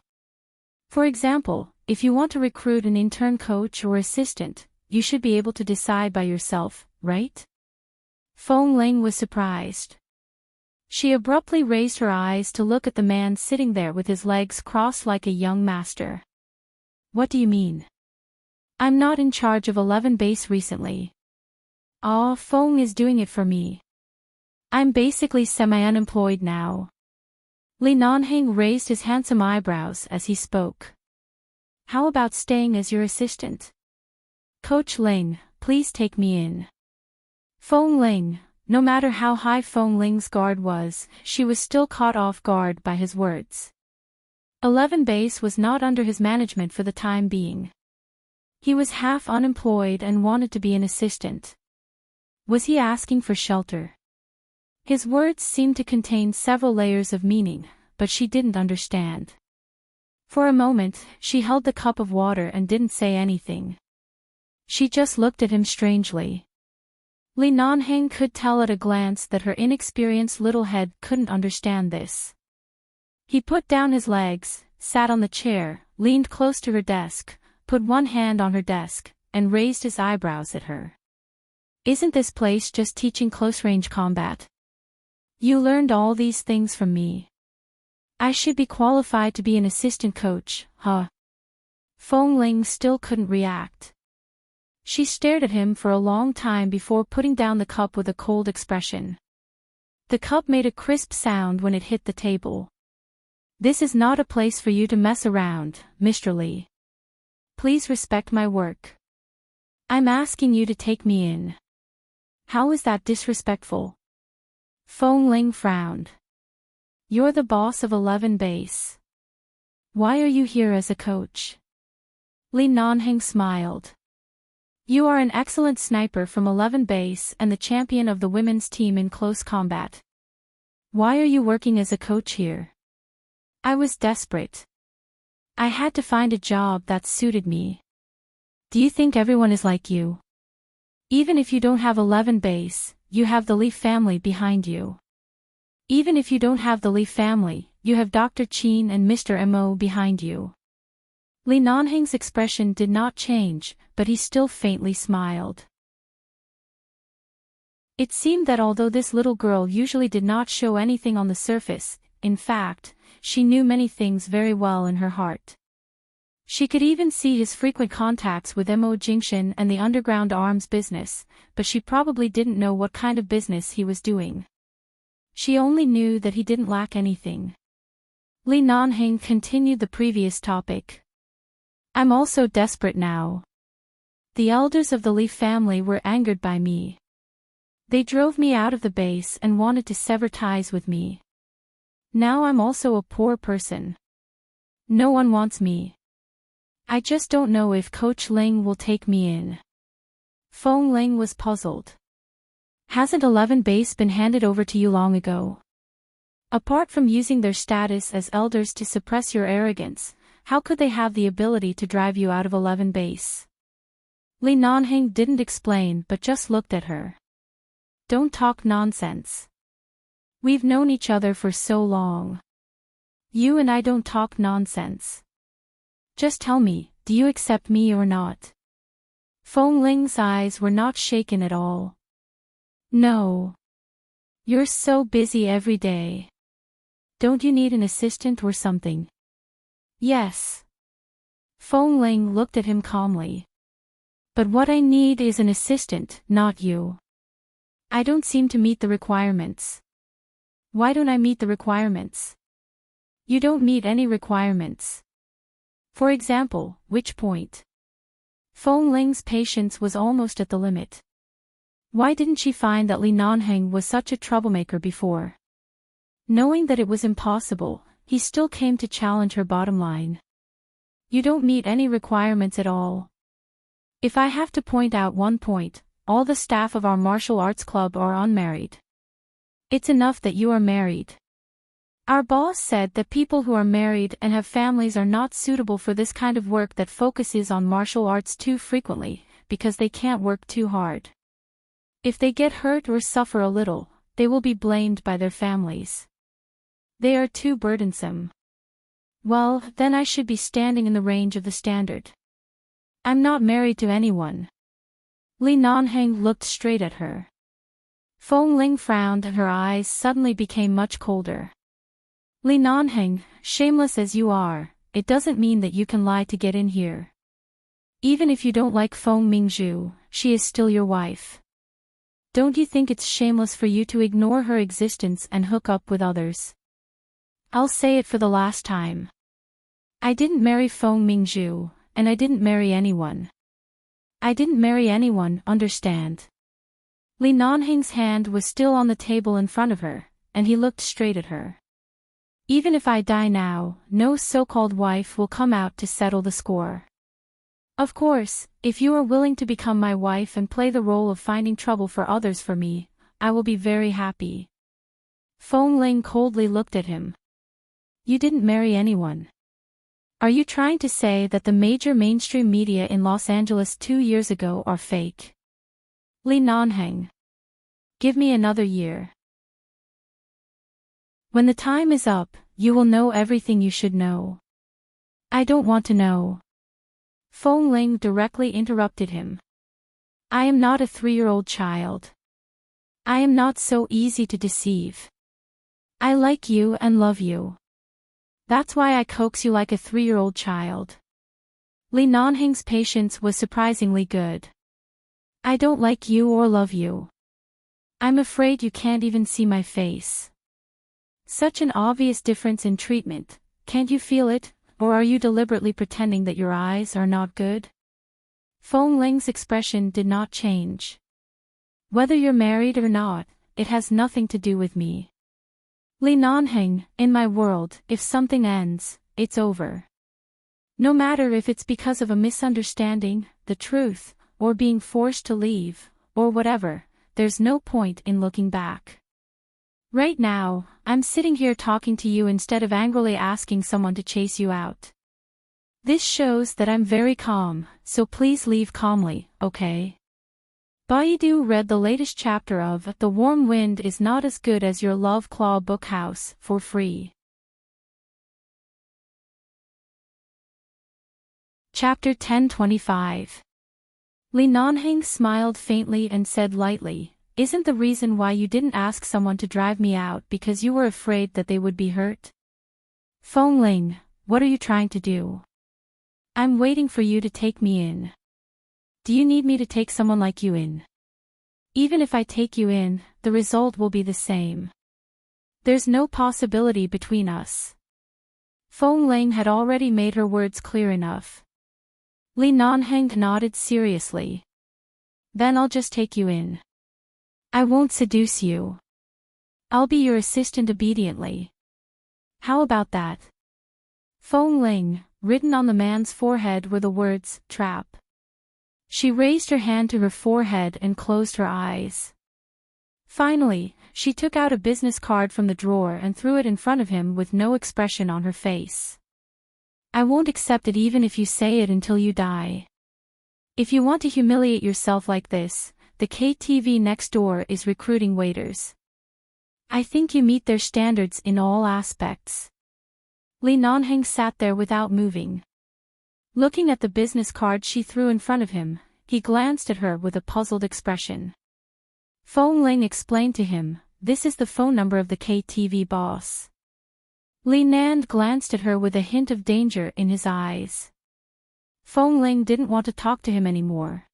A: For example, if you want to recruit an intern coach or assistant, you should be able to decide by yourself, right? Feng Ling was surprised. She abruptly raised her eyes to look at the man sitting there with his legs crossed like a young master. "What do you mean? I'm not in charge of 11 base recently. Feng is doing it for me. I'm basically semi-unemployed now." Li Nanheng raised his handsome eyebrows as he spoke. "How about staying as your assistant? Coach Ling, please take me in." Feng Ling, no matter how high Feng Ling's guard was, she was still caught off guard by his words. 11 base was not under his management for the time being. He was half unemployed and wanted to be an assistant. Was he asking for shelter? His words seemed to contain several layers of meaning, but she didn't understand. For a moment, she held the cup of water and didn't say anything. She just looked at him strangely. Li Nanheng could tell at a glance that her inexperienced little head couldn't understand this. He put down his legs, sat on the chair, leaned close to her desk, put one hand on her desk, and raised his eyebrows at her. "Isn't this place just teaching close-range combat? You learned all these things from me. I should be qualified to be an assistant coach, huh?" Feng Ling still couldn't react. She stared at him for a long time before putting down the cup with a cold expression. The cup made a crisp sound when it hit the table. "This is not a place for you to mess around, Mr. Li. Please respect my work. I'm asking you to take me in." "How is that disrespectful?" Feng Ling frowned. "You're the boss of 11 base. Why are you here as a coach?" Li Nanheng smiled. "You are an excellent sniper from 11 base and the champion of the women's team in close combat. Why are you working as a coach here?" "I was desperate. I had to find a job that suited me. Do you think everyone is like you? Even if you don't have 11 base, you have the Li family behind you. Even if you don't have the Li family, you have Dr. Qin and Mr. Mo behind you." Li Nanheng's expression did not change, but he still faintly smiled. It seemed that although this little girl usually did not show anything on the surface, in fact, she knew many things very well in her heart. She could even see his frequent contacts with Mo Jingshan and the underground arms business, but she probably didn't know what kind of business he was doing. She only knew that he didn't lack anything. Li Nanheng continued the previous topic. I'm also desperate now. The elders of the Li family were angered by me. They drove me out of the base and wanted to sever ties with me. Now I'm also a poor person. No one wants me. I just don't know if Coach Ling will take me in. Feng Ling was puzzled. Hasn't 11 base been handed over to you long ago? Apart from using their status as elders to suppress your arrogance, how could they have the ability to drive you out of 11 base? Li Nanheng didn't explain but just looked at her. Don't talk nonsense. We've known each other for so long. You and I don't talk nonsense. Just tell me, do you accept me or not? Feng Ling's eyes were not shaken at all. No. You're so busy every day. Don't you need an assistant or something? Yes. Feng Ling looked at him calmly. But what I need is an assistant, not you. I don't seem to meet the requirements. Why don't I meet the requirements? You don't meet any requirements. For example, which point? Feng Ling's patience was almost at the limit. Why didn't she find that Li Nanheng was such a troublemaker before? Knowing that it was impossible, he still came to challenge her bottom line. You don't meet any requirements at all. If I have to point out one point, all the staff of our martial arts club are unmarried. It's enough that you are married. Our boss said that people who are married and have families are not suitable for this kind of work that focuses on martial arts too frequently, because they can't work too hard. If they get hurt or suffer a little, they will be blamed by their families. They are too burdensome. Well, then I should be standing in the range of the standard. I'm not married to anyone. Li Nanheng looked straight at her. Feng Ling frowned and her eyes suddenly became much colder. Li Nanheng, shameless as you are, it doesn't mean that you can lie to get in here. Even if you don't like Feng Mingzhu, she is still your wife. Don't you think it's shameless for you to ignore her existence and hook up with others? I'll say it for the last time. I didn't marry Feng Mingzhu, and I didn't marry anyone. I didn't marry anyone, understand? Li Nanheng's hand was still on the table in front of her, and he looked straight at her. Even if I die now, no so-called wife will come out to settle the score. Of course, if you are willing to become my wife and play the role of finding trouble for others for me, I will be very happy. Feng Ling coldly looked at him. You didn't marry anyone. Are you trying to say that the major mainstream media in Los Angeles 2 years ago are fake? Li Nanheng. Give me another year. When the time is up, you will know everything you should know. I don't want to know. Feng Ling directly interrupted him. I am not a 3-year-old child. I am not so easy to deceive. I like you and love you. That's why I coax you like a 3-year-old child. Li Nanheng's patience was surprisingly good. I don't like you or love you. I'm afraid you can't even see my face. Such an obvious difference in treatment, can't you feel it, or are you deliberately pretending that your eyes are not good? Feng Ling's expression did not change. Whether you're married or not, it has nothing to do with me. Li Nanheng, in my world, if something ends, it's over. No matter if it's because of a misunderstanding, the truth, or being forced to leave, or whatever, there's no point in looking back. Right now, I'm sitting here talking to you instead of angrily asking someone to chase you out. This shows that I'm very calm, so please leave calmly, okay? Baidu read the latest chapter of The Warm Wind is Not as Good as Your Love Claw Bookhouse for free. Chapter 1025. Li Nanheng smiled faintly and said lightly, Isn't the reason why you didn't ask someone to drive me out because you were afraid that they would be hurt? Feng Ling, what are you trying to do? I'm waiting for you to take me in. Do you need me to take someone like you in? Even if I take you in, the result will be the same. There's no possibility between us. Fong Ling had already made her words clear enough. Li Nanheng nodded seriously. Then I'll just take you in. I won't seduce you. I'll be your assistant obediently. How about that? Fong Ling, written on the man's forehead were the words, trap. She raised her hand to her forehead and closed her eyes. Finally, she took out a business card from the drawer and threw it in front of him with no expression on her face. I won't accept it even if you say it until you die. If you want to humiliate yourself like this, the KTV next door is recruiting waiters. I think you meet their standards in all aspects. Li Nanheng sat there without moving. Looking at the business card she threw in front of him, he glanced at her with a puzzled expression. Fong Ling explained to him, this is the phone number of the KTV boss. Li Nan glanced at her with a hint of danger in his eyes. Fong Ling didn't want to talk to him anymore.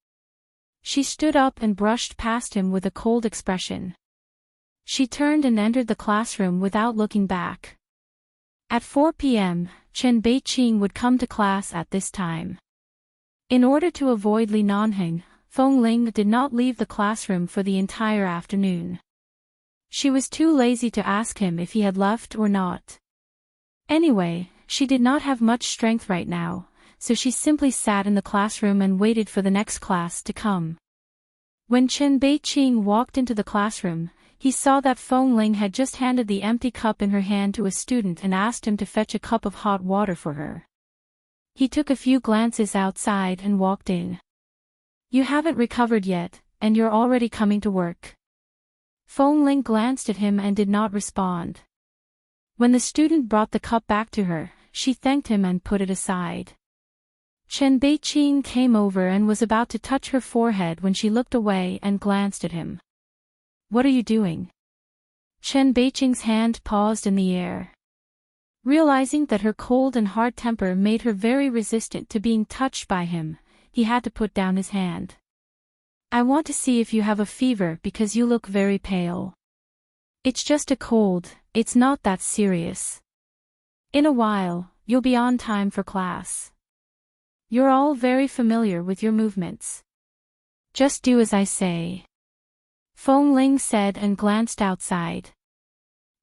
A: She stood up and brushed past him with a cold expression. She turned and entered the classroom without looking back. At 4 p.m., Chen Beiqing would come to class at this time. In order to avoid Li Nanheng, Fong Ling did not leave the classroom for the entire afternoon. She was too lazy to ask him if he had left or not. Anyway, she did not have much strength right now, so she simply sat in the classroom and waited for the next class to come. When Chen Beiqing walked into the classroom, he saw that Fong Ling had just handed the empty cup in her hand to a student and asked him to fetch a cup of hot water for her. He took a few glances outside and walked in. You haven't recovered yet, and you're already coming to work. Fong Ling glanced at him and did not respond. When the student brought the cup back to her, she thanked him and put it aside. Chen Beiqing came over and was about to touch her forehead when she looked away and glanced at him. What are you doing? Chen Beiqing's hand paused in the air. Realizing that her cold and hard temper made her very resistant to being touched by him, he had to put down his hand. I want to see if you have a fever because you look very pale. It's just a cold, it's not that serious. In a while, you'll be on time for class. You're all very familiar with your movements. Just do as I say. Fong Ling said and glanced outside.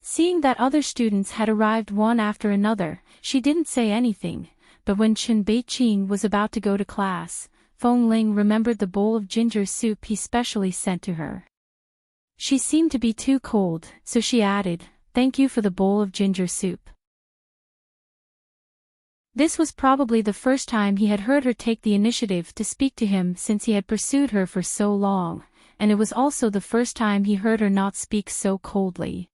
A: Seeing that other students had arrived one after another, she didn't say anything, but when Chen Beiqing was about to go to class, Fong Ling remembered the bowl of ginger soup he specially sent to her. She seemed to be too cold, so she added, "Thank you for the bowl of ginger soup." This was probably the first time he had heard her take the initiative to speak to him since he had pursued her for so long, and it was also the first time he heard her not speak so coldly.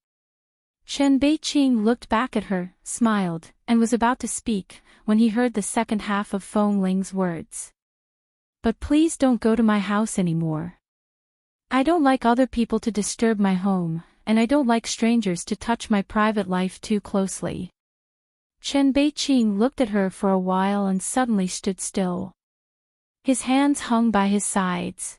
A: Chen Beiqing looked back at her, smiled, and was about to speak, when he heard the second half of Fong Ling's words. But please don't go to my house anymore. I don't like other people to disturb my home, and I don't like strangers to touch my private life too closely. Chen Beiqing looked at her for a while and suddenly stood still. His hands hung by his sides.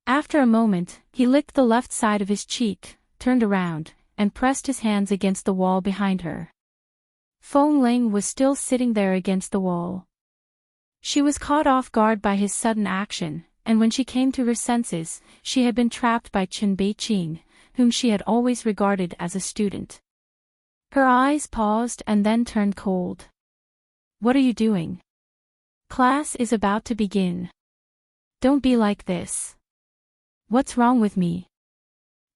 A: After a moment, he licked the left side of his cheek, turned around, and pressed his hands against the wall behind her. Fong Ling was still sitting there against the wall. She was caught off guard by his sudden action, and when she came to her senses, she had been trapped by Chen Beiqing, whom she had always regarded as a student. Her eyes paused and then turned cold. What are you doing? Class is about to begin. Don't be like this. What's wrong with me?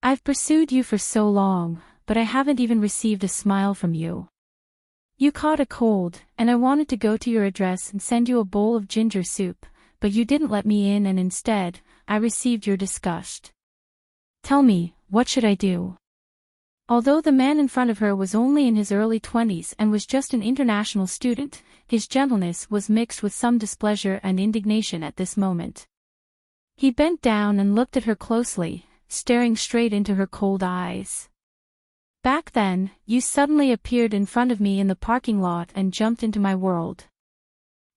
A: I've pursued you for so long, but I haven't even received a smile from you. You caught a cold, and I wanted to go to your address and send you a bowl of ginger soup, but you didn't let me in and instead, I received your disgust. Tell me, what should I do? Although the man in front of her was only in his early 20s and was just an international student, his gentleness was mixed with some displeasure and indignation at this moment. He bent down and looked at her closely, staring straight into her cold eyes. Back then, you suddenly appeared in front of me in the parking lot and jumped into my world.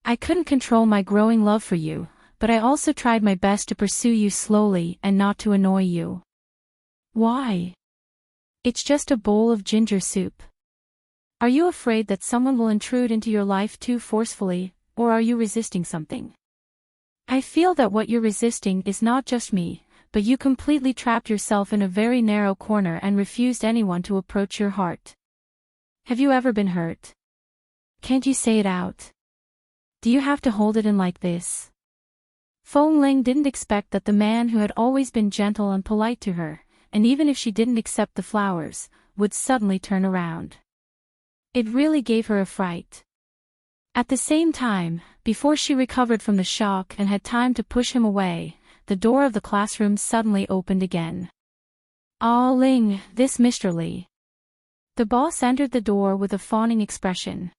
A: I couldn't control my growing love for you, but I also tried my best to pursue you slowly and not to annoy you. Why? It's just a bowl of ginger soup. Are you afraid that someone will intrude into your life too forcefully, or are you resisting something? I feel that what you're resisting is not just me, but you completely trapped yourself in a very narrow corner and refused anyone to approach your heart. Have you ever been hurt? Can't you say it out? Do you have to hold it in like this? Feng Ling didn't expect that the man who had always been gentle and polite to her, and even if she didn't accept the flowers, would suddenly turn around. It really gave her a fright. At the same time, before she recovered from the shock and had time to push him away, the door of the classroom suddenly opened again. "Ah Ling, this Mr. Li." The boss entered the door with a fawning expression.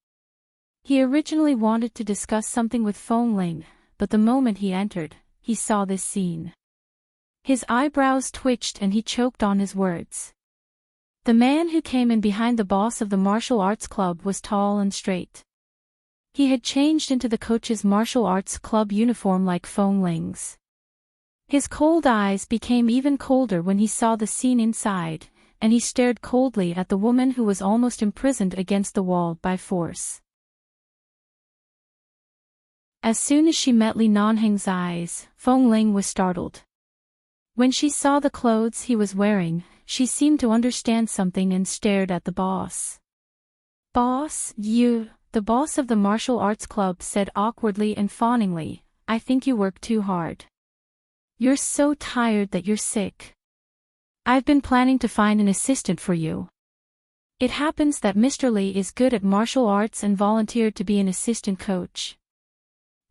A: He originally wanted to discuss something with Feng Ling, but the moment he entered, he saw this scene. His eyebrows twitched and he choked on his words. The man who came in behind the boss of the martial arts club was tall and straight. He had changed into the coach's martial arts club uniform like Feng Ling's. His cold eyes became even colder when he saw the scene inside, and he stared coldly at the woman who was almost imprisoned against the wall by force. As soon as she met Li Nanheng's eyes, Feng Ling was startled. When she saw the clothes he was wearing, she seemed to understand something and stared at the boss. "Boss, you," the boss of the martial arts club said awkwardly and fawningly, "I think you work too hard. You're so tired that you're sick. I've been planning to find an assistant for you. It happens that Mr. Li is good at martial arts and volunteered to be an assistant coach.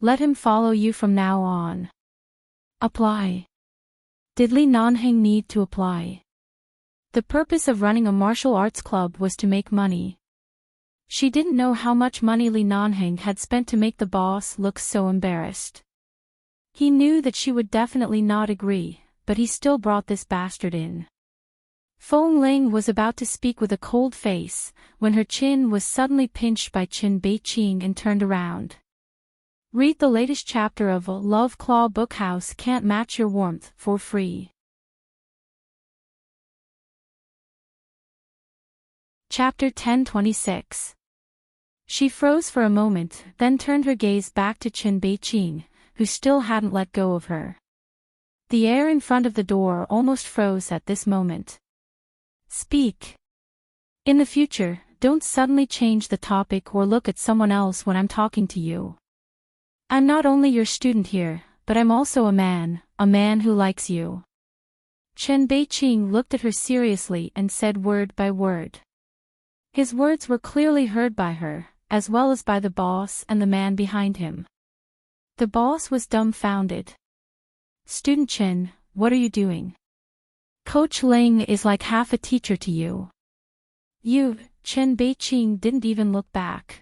A: Let him follow you from now on." Apply. Did Li Nanheng need to apply? The purpose of running a martial arts club was to make money. She didn't know how much money Li Nanheng had spent to make the boss look so embarrassed. He knew that she would definitely not agree, but he still brought this bastard in. Feng Ling was about to speak with a cold face, when her chin was suddenly pinched by Chen Beiqing and turned around. Read the latest chapter of LoveLore Bookhouse Can't Match Your Warmth for free. Chapter 1026. She froze for a moment, then turned her gaze back to Chen Beiqing, who still hadn't let go of her. The air in front of the door almost froze at this moment. "Speak. In the future, don't suddenly change the topic or look at someone else when I'm talking to you. I'm not only your student here, but I'm also a man who likes you." Chen Beiqing looked at her seriously and said word by word. His words were clearly heard by her, as well as by the boss and the man behind him. The boss was dumbfounded. "Student Chen, what are you doing? Coach Ling is like half a teacher to you." Chen Beiqing didn't even look back.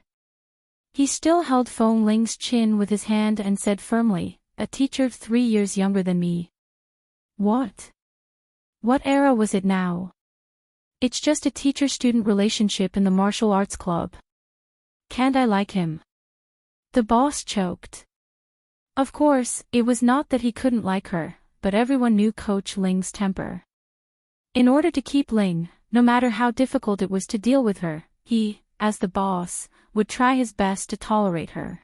A: He still held Feng Ling's chin with his hand and said firmly, "A teacher 3 years younger than me." What? What era was it now? It's just a teacher-student relationship in the martial arts club. Can't I like him? The boss choked. Of course, it was not that he couldn't like her, but everyone knew Coach Ling's temper. In order to keep Ling, no matter how difficult it was to deal with her, he, as the boss, would try his best to tolerate her.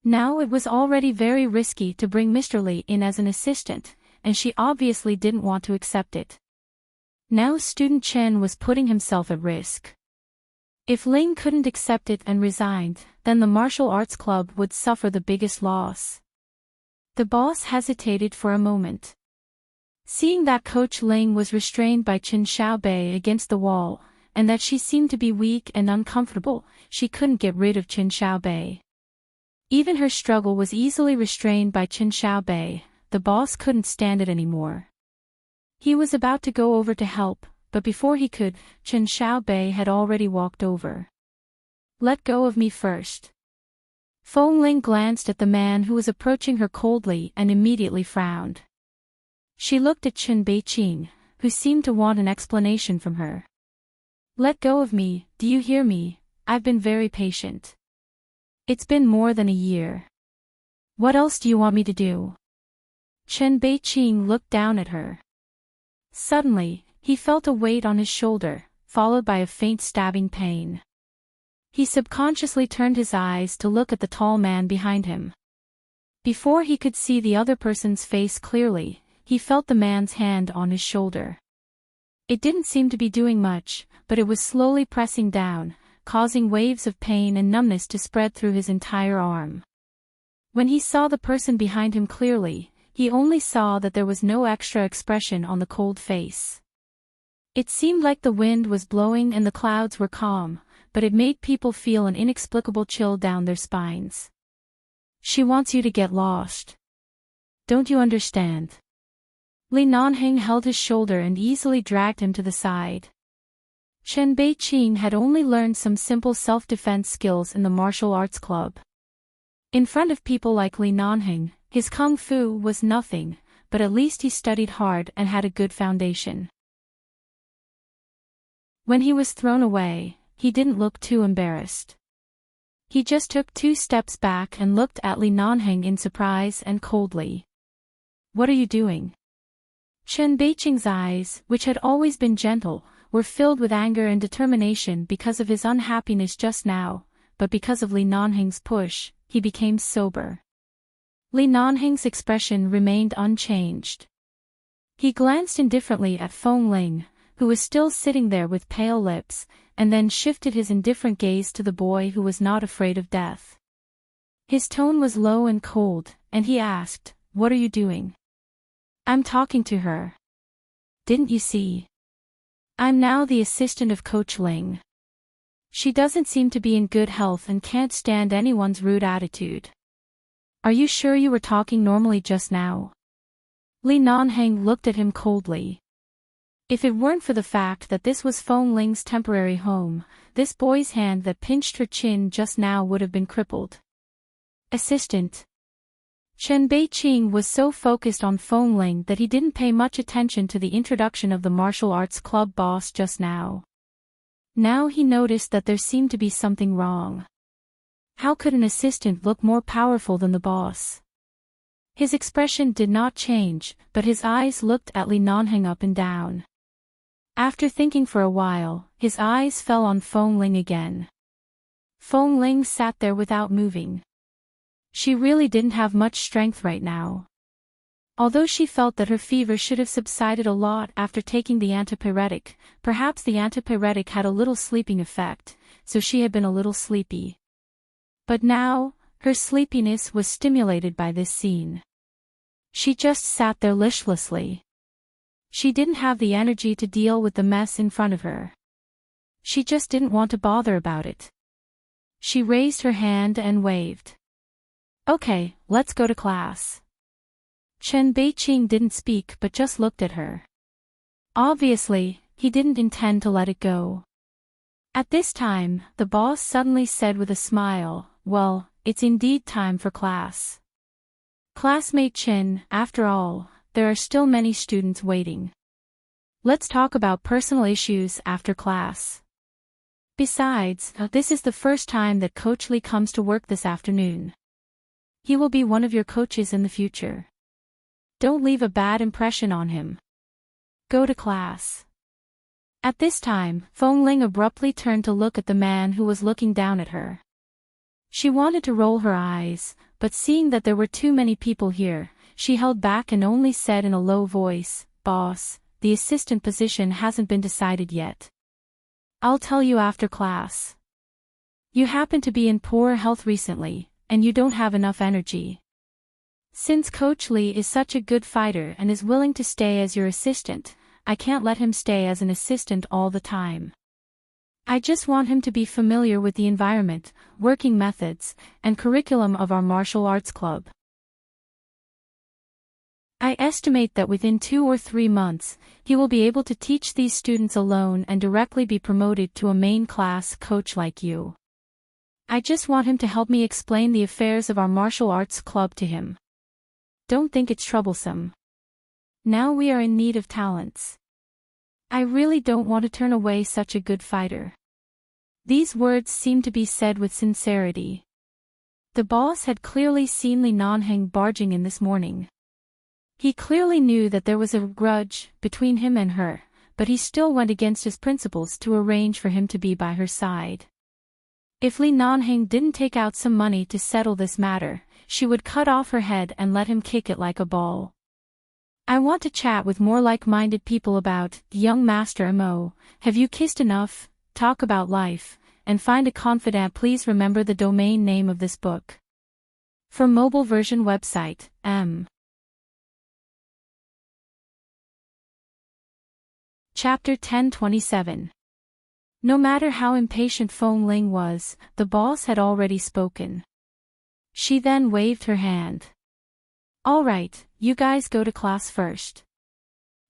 A: Now it was already very risky to bring Mr. Li in as an assistant, and she obviously didn't want to accept it. Now student Chen was putting himself at risk. If Ling couldn't accept it and resigned, then the martial arts club would suffer the biggest loss. The boss hesitated for a moment. Seeing that Coach Ling was restrained by Chen Xiaobei against the wall, and that she seemed to be weak and uncomfortable, she couldn't get rid of Chen Xiaobei. Even her struggle was easily restrained by Chen Xiaobei. The boss couldn't stand it anymore. He was about to go over to help, but before he could, Chen Xiaobei had already walked over. "Let go of me first." Feng Ling glanced at the man who was approaching her coldly and immediately frowned. She looked at Chen Beiqing, who seemed to want an explanation from her. "Let go of me, do you hear me? I've been very patient." It's been more than a year. What else do you want me to do? Chen Beiqing looked down at her. Suddenly, he felt a weight on his shoulder, followed by a faint stabbing pain. He subconsciously turned his eyes to look at the tall man behind him. Before he could see the other person's face clearly, he felt the man's hand on his shoulder. It didn't seem to be doing much, but it was slowly pressing down, causing waves of pain and numbness to spread through his entire arm. When he saw the person behind him clearly, he only saw that there was no extra expression on the cold face. It seemed like the wind was blowing and the clouds were calm, but it made people feel an inexplicable chill down their spines. She wants you to get lost. Don't you understand? Li Nanheng held his shoulder and easily dragged him to the side. Chen Beiqing had only learned some simple self-defense skills in the martial arts club. In front of people like Li Nanheng, his kung fu was nothing, but at least he studied hard and had a good foundation. When he was thrown away, he didn't look too embarrassed. He just took 2 steps back and looked at Li Nanheng in surprise and coldly. What are you doing? Chen Beiqing's eyes, which had always been gentle, were filled with anger and determination because of his unhappiness just now, but because of Li Nanheng's push, he became sober. Li Nanheng's expression remained unchanged. He glanced indifferently at Feng Ling, who was still sitting there with pale lips, and then shifted his indifferent gaze to the boy who was not afraid of death. His tone was low and cold, and he asked, "What are you doing?" "I'm talking to her. Didn't you see? I'm now the assistant of Coach Ling. She doesn't seem to be in good health and can't stand anyone's rude attitude." "Are you sure you were talking normally just now?" Li Nanheng looked at him coldly. If it weren't for the fact that this was Feng Ling's temporary home, this boy's hand that pinched her chin just now would have been crippled. "Assistant." Chen Beiqing was so focused on Feng Ling that he didn't pay much attention to the introduction of the martial arts club boss just now. Now he noticed that there seemed to be something wrong. How could an assistant look more powerful than the boss? His expression did not change, but his eyes looked at Li Nanheng up and down. After thinking for a while, his eyes fell on Feng Ling again. Feng Ling sat there without moving. She really didn't have much strength right now. Although she felt that her fever should have subsided a lot after taking the antipyretic, perhaps the antipyretic had a little sleeping effect, so she had been a little sleepy. But now, her sleepiness was stimulated by this scene. She just sat there listlessly. She didn't have the energy to deal with the mess in front of her. She just didn't want to bother about it. She raised her hand and waved. "Okay, let's go to class." Chen Beiqing didn't speak but just looked at her. Obviously, he didn't intend to let it go. At this time, the boss suddenly said with a smile, "Well, it's indeed time for class. Classmate Chen, after all, there are still many students waiting. Let's talk about personal issues after class. Besides, this is the first time that Coach Li comes to work this afternoon. He will be one of your coaches in the future. Don't leave a bad impression on him. Go to class." At this time, Feng Ling abruptly turned to look at the man who was looking down at her. She wanted to roll her eyes, but seeing that there were too many people here, she held back and only said in a low voice, "Boss, the assistant position hasn't been decided yet. I'll tell you after class. You happen to be in poor health recently, and you don't have enough energy. Since Coach Li is such a good fighter and is willing to stay as your assistant, I can't let him stay as an assistant all the time. I just want him to be familiar with the environment, working methods, and curriculum of our martial arts club. I estimate that within 2 or 3 months, he will be able to teach these students alone and directly be promoted to a main class coach like you. I just want him to help me explain the affairs of our martial arts club to him. Don't think it's troublesome. Now we are in need of talents. I really don't want to turn away such a good fighter." These words seemed to be said with sincerity. The boss had clearly seen Li Nanheng barging in this morning. He clearly knew that there was a grudge between him and her, but he still went against his principles to arrange for him to be by her side. If Li Nanheng didn't take out some money to settle this matter, she would cut off her head and let him kick it like a ball. I want to chat with more like-minded people about, young Master Mo, have you kissed enough, talk about life, and find a confidant. Please remember the domain name of this book. For mobile version website, M. Chapter 1027. No matter how impatient Feng Ling was, the boss had already spoken. She then waved her hand. All right, you guys go to class first.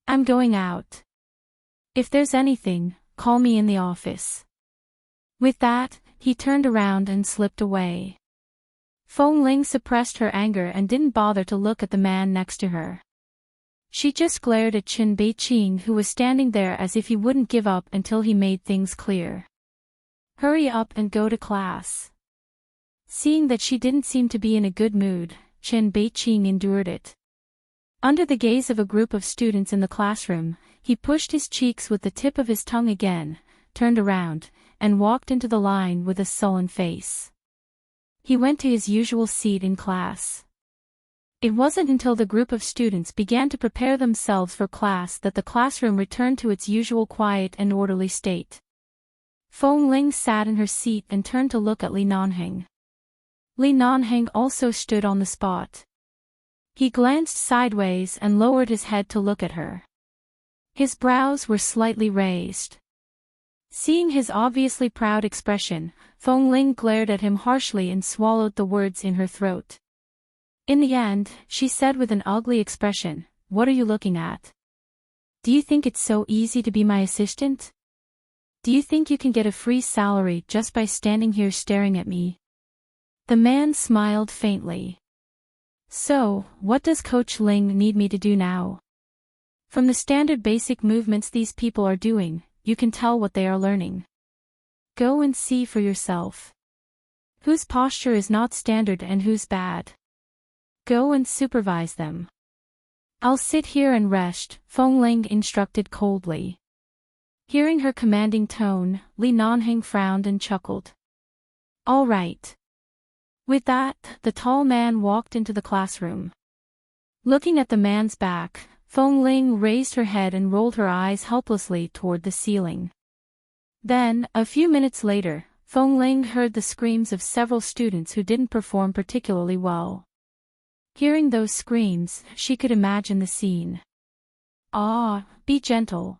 A: I'm going out. If there's anything, call me in the office. With that, he turned around and slipped away. Feng Ling suppressed her anger and didn't bother to look at the man next to her. She just glared at Chen Beiqing, who was standing there as if he wouldn't give up until he made things clear. Hurry up and go to class. Seeing that she didn't seem to be in a good mood, Chen Beiqing endured it. Under the gaze of a group of students in the classroom, he pushed his cheeks with the tip of his tongue again, turned around, and walked into the line with a sullen face. He went to his usual seat in class. It wasn't until the group of students began to prepare themselves for class that the classroom returned to its usual quiet and orderly state. Feng Ling sat in her seat and turned to look at Li Nanheng. Li Nanheng also stood on the spot. He glanced sideways and lowered his head to look at her. His brows were slightly raised. Seeing his obviously proud expression, Feng Ling glared at him harshly and swallowed the words in her throat. In the end, she said with an ugly expression, "What are you looking at? Do you think it's so easy to be my assistant? Do you think you can get a free salary just by standing here staring at me?" The man smiled faintly. "So, what does Coach Ling need me to do now? From the standard basic movements these people are doing, you can tell what they are learning. Go and see for yourself. Whose posture is not standard and who's bad. Go and supervise them." "I'll sit here and rest," Feng Ling instructed coldly. Hearing her commanding tone, Li Nanheng frowned and chuckled. "All right." With that, the tall man walked into the classroom. Looking at the man's back, Feng Ling raised her head and rolled her eyes helplessly toward the ceiling. Then, a few minutes later, Feng Ling heard the screams of several students who didn't perform particularly well. Hearing those screams, she could imagine the scene. Ah, be gentle.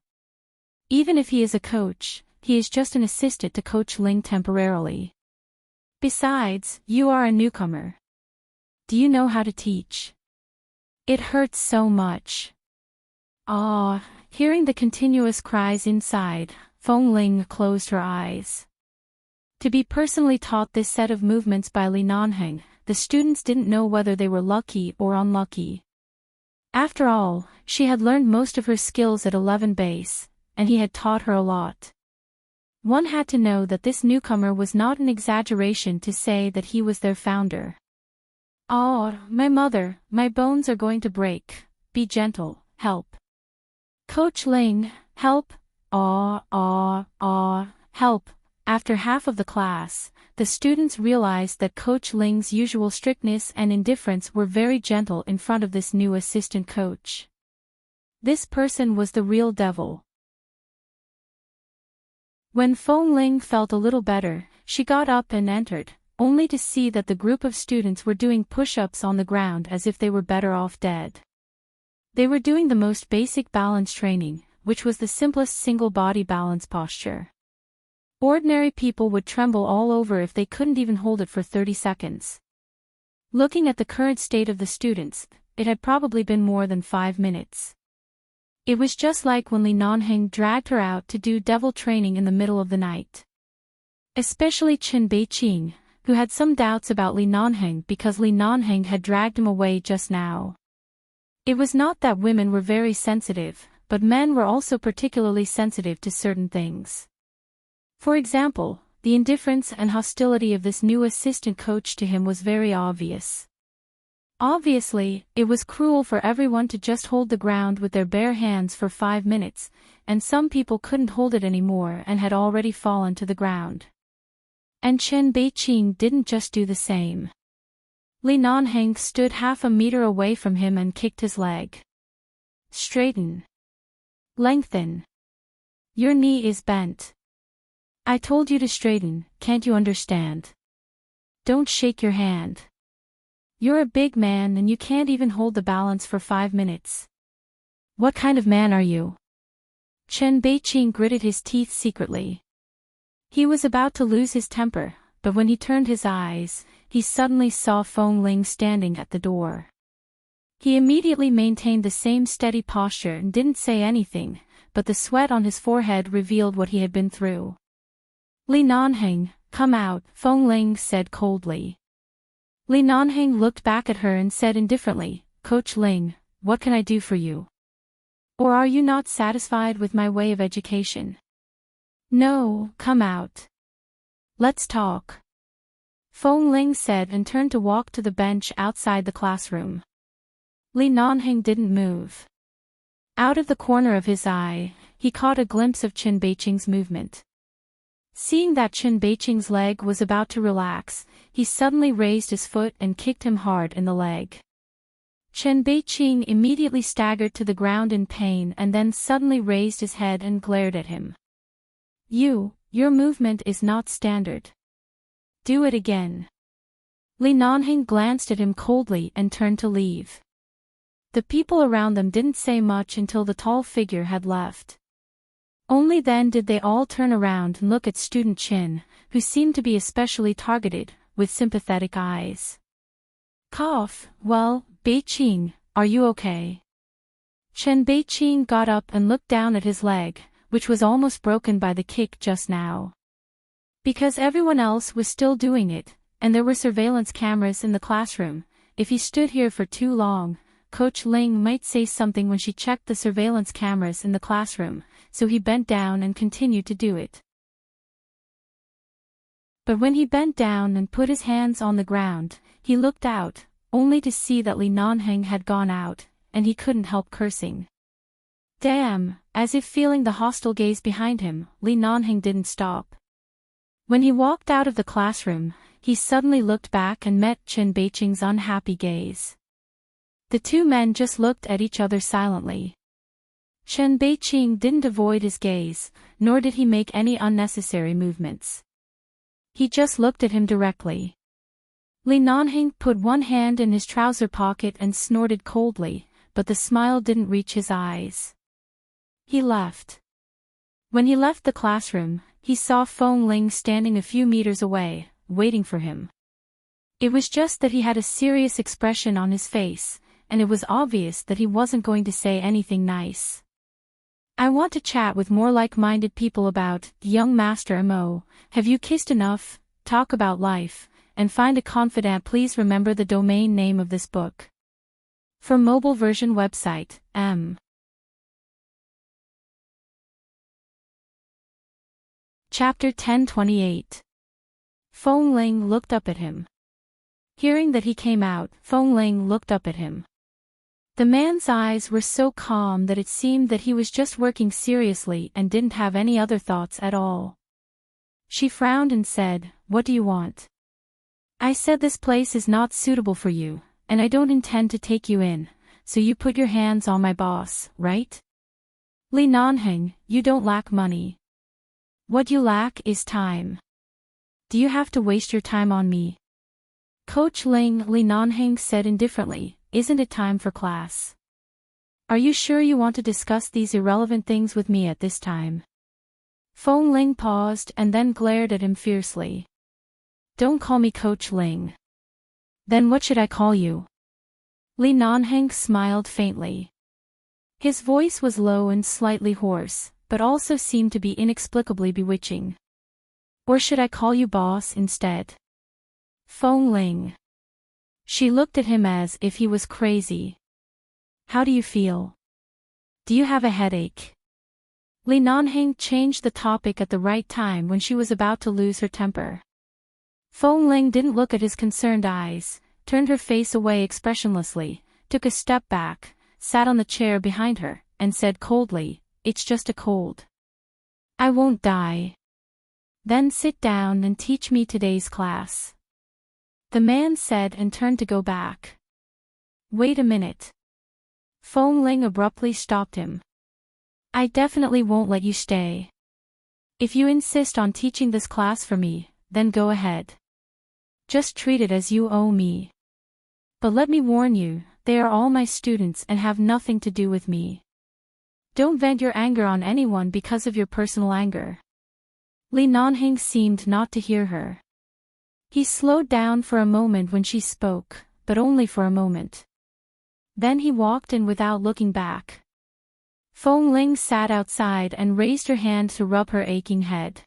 A: Even if he is a coach, he is just an assistant to Coach Ling temporarily. Besides, you are a newcomer. Do you know how to teach? It hurts so much. Ah, hearing the continuous cries inside, Feng Ling closed her eyes. To be personally taught this set of movements by Li Nanheng, the students didn't know whether they were lucky or unlucky. After all, she had learned most of her skills at 11 base, and he had taught her a lot. One had to know that this newcomer was not an exaggeration to say that he was their founder. "Oh, my mother, my bones are going to break. Be gentle, help. Coach Ling, help, help." After half of the class, the students realized that Coach Ling's usual strictness and indifference were very gentle in front of this new assistant coach. This person was the real devil. When Feng Ling felt a little better, she got up and entered, only to see that the group of students were doing push-ups on the ground as if they were better off dead. They were doing the most basic balance training, which was the simplest single-body balance posture. Ordinary people would tremble all over if they couldn't even hold it for 30 seconds. Looking at the current state of the students, it had probably been more than 5 minutes. It was just like when Li Nanheng dragged her out to do devil training in the middle of the night. Especially Chen Beiqing, who had some doubts about Li Nanheng because Li Nanheng had dragged him away just now. It was not that women were very sensitive, but men were also particularly sensitive to certain things. For example, the indifference and hostility of this new assistant coach to him was very obvious. Obviously, it was cruel for everyone to just hold the ground with their bare hands for 5 minutes, and some people couldn't hold it anymore and had already fallen to the ground. And Chen Beiqing didn't just do the same. Li Nanheng stood half a meter away from him and kicked his leg. Straighten. Lengthen. Your knee is bent. I told you to straighten, can't you understand? Don't shake your hand. You're a big man and you can't even hold the balance for 5 minutes. What kind of man are you? Chen Beiqing gritted his teeth secretly. He was about to lose his temper, but when he turned his eyes, he suddenly saw Feng Ling standing at the door. He immediately maintained the same steady posture and didn't say anything, but the sweat on his forehead revealed what he had been through. Li Nanheng, come out, Feng Ling said coldly. Li Nanheng looked back at her and said indifferently, Coach Ling, what can I do for you? Or are you not satisfied with my way of education? No, come out. Let's talk. Feng Ling said and turned to walk to the bench outside the classroom. Li Nanheng didn't move. Out of the corner of his eye, he caught a glimpse of Chen Beiqing's movement. Seeing that Chen Beiqing's leg was about to relax, he suddenly raised his foot and kicked him hard in the leg. Chen Beiqing immediately staggered to the ground in pain and then suddenly raised his head and glared at him. Your movement is not standard. Do it again. Li Nanheng glanced at him coldly and turned to leave. The people around them didn't say much until the tall figure had left. Only then did they all turn around and look at student Chen, who seemed to be especially targeted, with sympathetic eyes. Cough, well, Beiqing, are you okay? Chen Beiqing got up and looked down at his leg, which was almost broken by the kick just now. Because everyone else was still doing it, and there were surveillance cameras in the classroom, if he stood here for too long, Coach Ling might say something when she checked the surveillance cameras in the classroom, so he bent down and continued to do it. But when he bent down and put his hands on the ground, he looked out, only to see that Li Nanheng had gone out, and he couldn't help cursing. Damn, as if feeling the hostile gaze behind him, Li Nanheng didn't stop. When he walked out of the classroom, he suddenly looked back and met Chen Beiqing's unhappy gaze. The two men just looked at each other silently. Chen Beiqing didn't avoid his gaze, nor did he make any unnecessary movements. He just looked at him directly. Li Nanheng put one hand in his trouser pocket and snorted coldly, but the smile didn't reach his eyes. He left. When he left the classroom, he saw Feng Ling standing a few meters away, waiting for him. It was just that he had a serious expression on his face, and it was obvious that he wasn't going to say anything nice. I want to chat with more like-minded people about, young Master Mo, have you kissed enough, talk about life, and find a confidant. Please remember the domain name of this book. For mobile version website, M. Chapter 1028. Feng Ling looked up at him. Hearing that he came out, Feng Ling looked up at him. The man's eyes were so calm that it seemed that he was just working seriously and didn't have any other thoughts at all. She frowned and said, What do you want? I said this place is not suitable for you, and I don't intend to take you in, so you put your hands on my boss, right? Li Nanheng, you don't lack money. What you lack is time. Do you have to waste your time on me? Coach Ling, Li Nanheng said indifferently, Isn't it time for class? Are you sure you want to discuss these irrelevant things with me at this time? Feng Ling paused and then glared at him fiercely. Don't call me Coach Ling. Then what should I call you? Li Nanheng smiled faintly. His voice was low and slightly hoarse, but also seemed to be inexplicably bewitching. Or should I call you boss instead? Feng Ling. She looked at him as if he was crazy. How do you feel? Do you have a headache? Li Nanheng changed the topic at the right time when she was about to lose her temper. Feng Ling didn't look at his concerned eyes, turned her face away expressionlessly, took a step back, sat on the chair behind her, and said coldly, "It's just a cold. I won't die." "Then sit down and teach me today's class," the man said and turned to go back. "Wait a minute." Feng Ling abruptly stopped him. "I definitely won't let you stay. If you insist on teaching this class for me, then go ahead. Just treat it as you owe me. But let me warn you, they are all my students and have nothing to do with me. Don't vent your anger on anyone because of your personal anger." Li Nanheng seemed not to hear her. He slowed down for a moment when she spoke, but only for a moment. Then he walked in without looking back. Feng Ling sat outside and raised her hand to rub her aching head.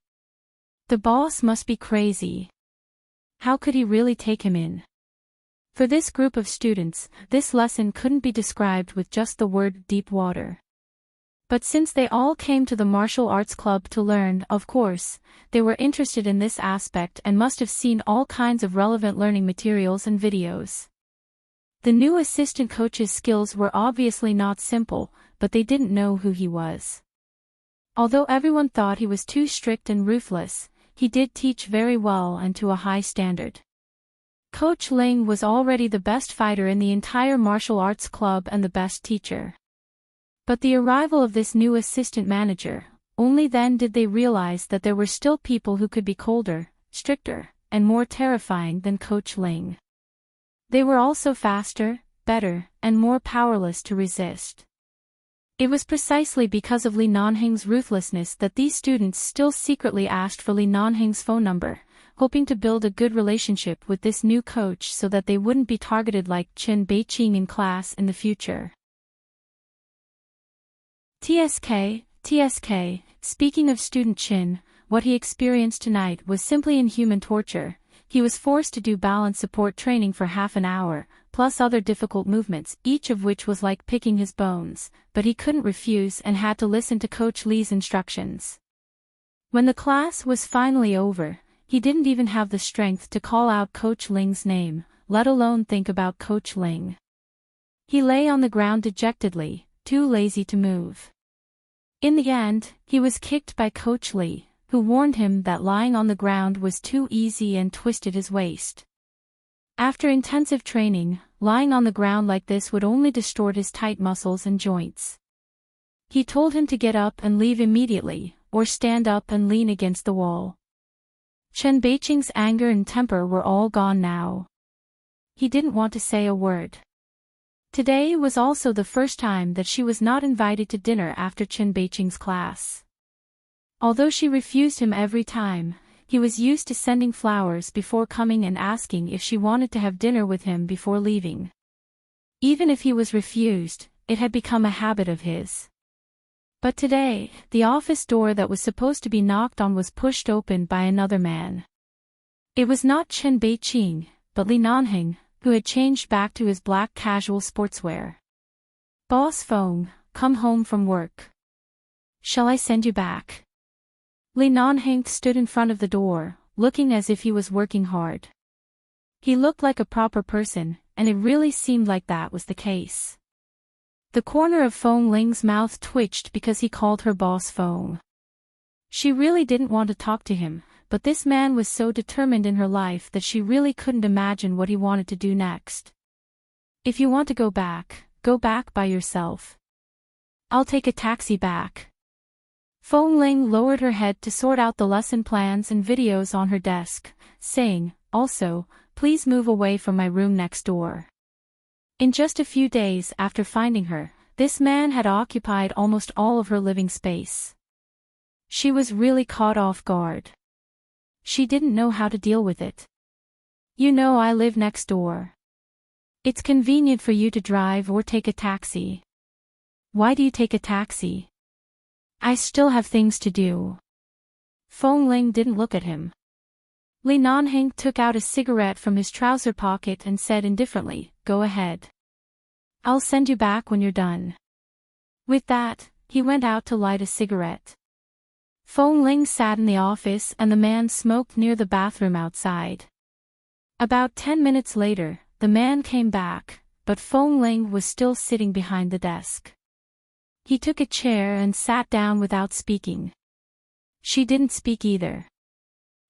A: The boss must be crazy. How could he really take him in? For this group of students, this lesson couldn't be described with just the word deep water. But since they all came to the martial arts club to learn, of course, they were interested in this aspect and must have seen all kinds of relevant learning materials and videos. The new assistant coach's skills were obviously not simple, but they didn't know who he was. Although everyone thought he was too strict and ruthless, he did teach very well and to a high standard. Coach Ling was already the best fighter in the entire martial arts club and the best teacher. But the arrival of this new assistant manager, only then did they realize that there were still people who could be colder, stricter, and more terrifying than Coach Ling. They were also faster, better, and more powerless to resist. It was precisely because of Li Nanheng's ruthlessness that these students still secretly asked for Li Nanheng's phone number, hoping to build a good relationship with this new coach so that they wouldn't be targeted like Chen Beiqing in class in the future. TSK, speaking of student Chin, what he experienced tonight was simply inhuman torture. He was forced to do balance support training for half an hour, plus other difficult movements, each of which was like picking his bones, but he couldn't refuse and had to listen to Coach Li's instructions. When the class was finally over, he didn't even have the strength to call out Coach Ling's name, let alone think about Coach Ling. He lay on the ground dejectedly, too lazy to move. In the end, he was kicked by Coach Li, who warned him that lying on the ground was too easy and twisted his waist. After intensive training, lying on the ground like this would only distort his tight muscles and joints. He told him to get up and leave immediately, or stand up and lean against the wall. Chen Beiqing's anger and temper were all gone now. He didn't want to say a word. Today was also the first time that she was not invited to dinner after Chen Beiqing's class. Although she refused him every time, he was used to sending flowers before coming and asking if she wanted to have dinner with him before leaving. Even if he was refused, it had become a habit of his. But today, the office door that was supposed to be knocked on was pushed open by another man. It was not Chen Beiqing, but Li Nanheng, who had changed back to his black casual sportswear. "Boss Feng, come home from work. Shall I send you back?" Li Nanheng stood in front of the door, looking as if he was working hard. He looked like a proper person, and it really seemed like that was the case. The corner of Feng Ling's mouth twitched because he called her Boss Feng. She really didn't want to talk to him, but this man was so determined in her life that she really couldn't imagine what he wanted to do next. "If you want to go back by yourself. I'll take a taxi back." Feng Ling lowered her head to sort out the lesson plans and videos on her desk, saying, "Also, please move away from my room next door." In just a few days after finding her, this man had occupied almost all of her living space. She was really caught off guard. She didn't know how to deal with it. "You know I live next door. It's convenient for you to drive or take a taxi." "Why do you take a taxi?" "I still have things to do." Feng Ling didn't look at him. Li Nanheng took out a cigarette from his trouser pocket and said indifferently, "Go ahead. I'll send you back when you're done." With that, he went out to light a cigarette. Feng Ling sat in the office and the man smoked near the bathroom outside. About 10 minutes later, the man came back, but Feng Ling was still sitting behind the desk. He took a chair and sat down without speaking. She didn't speak either.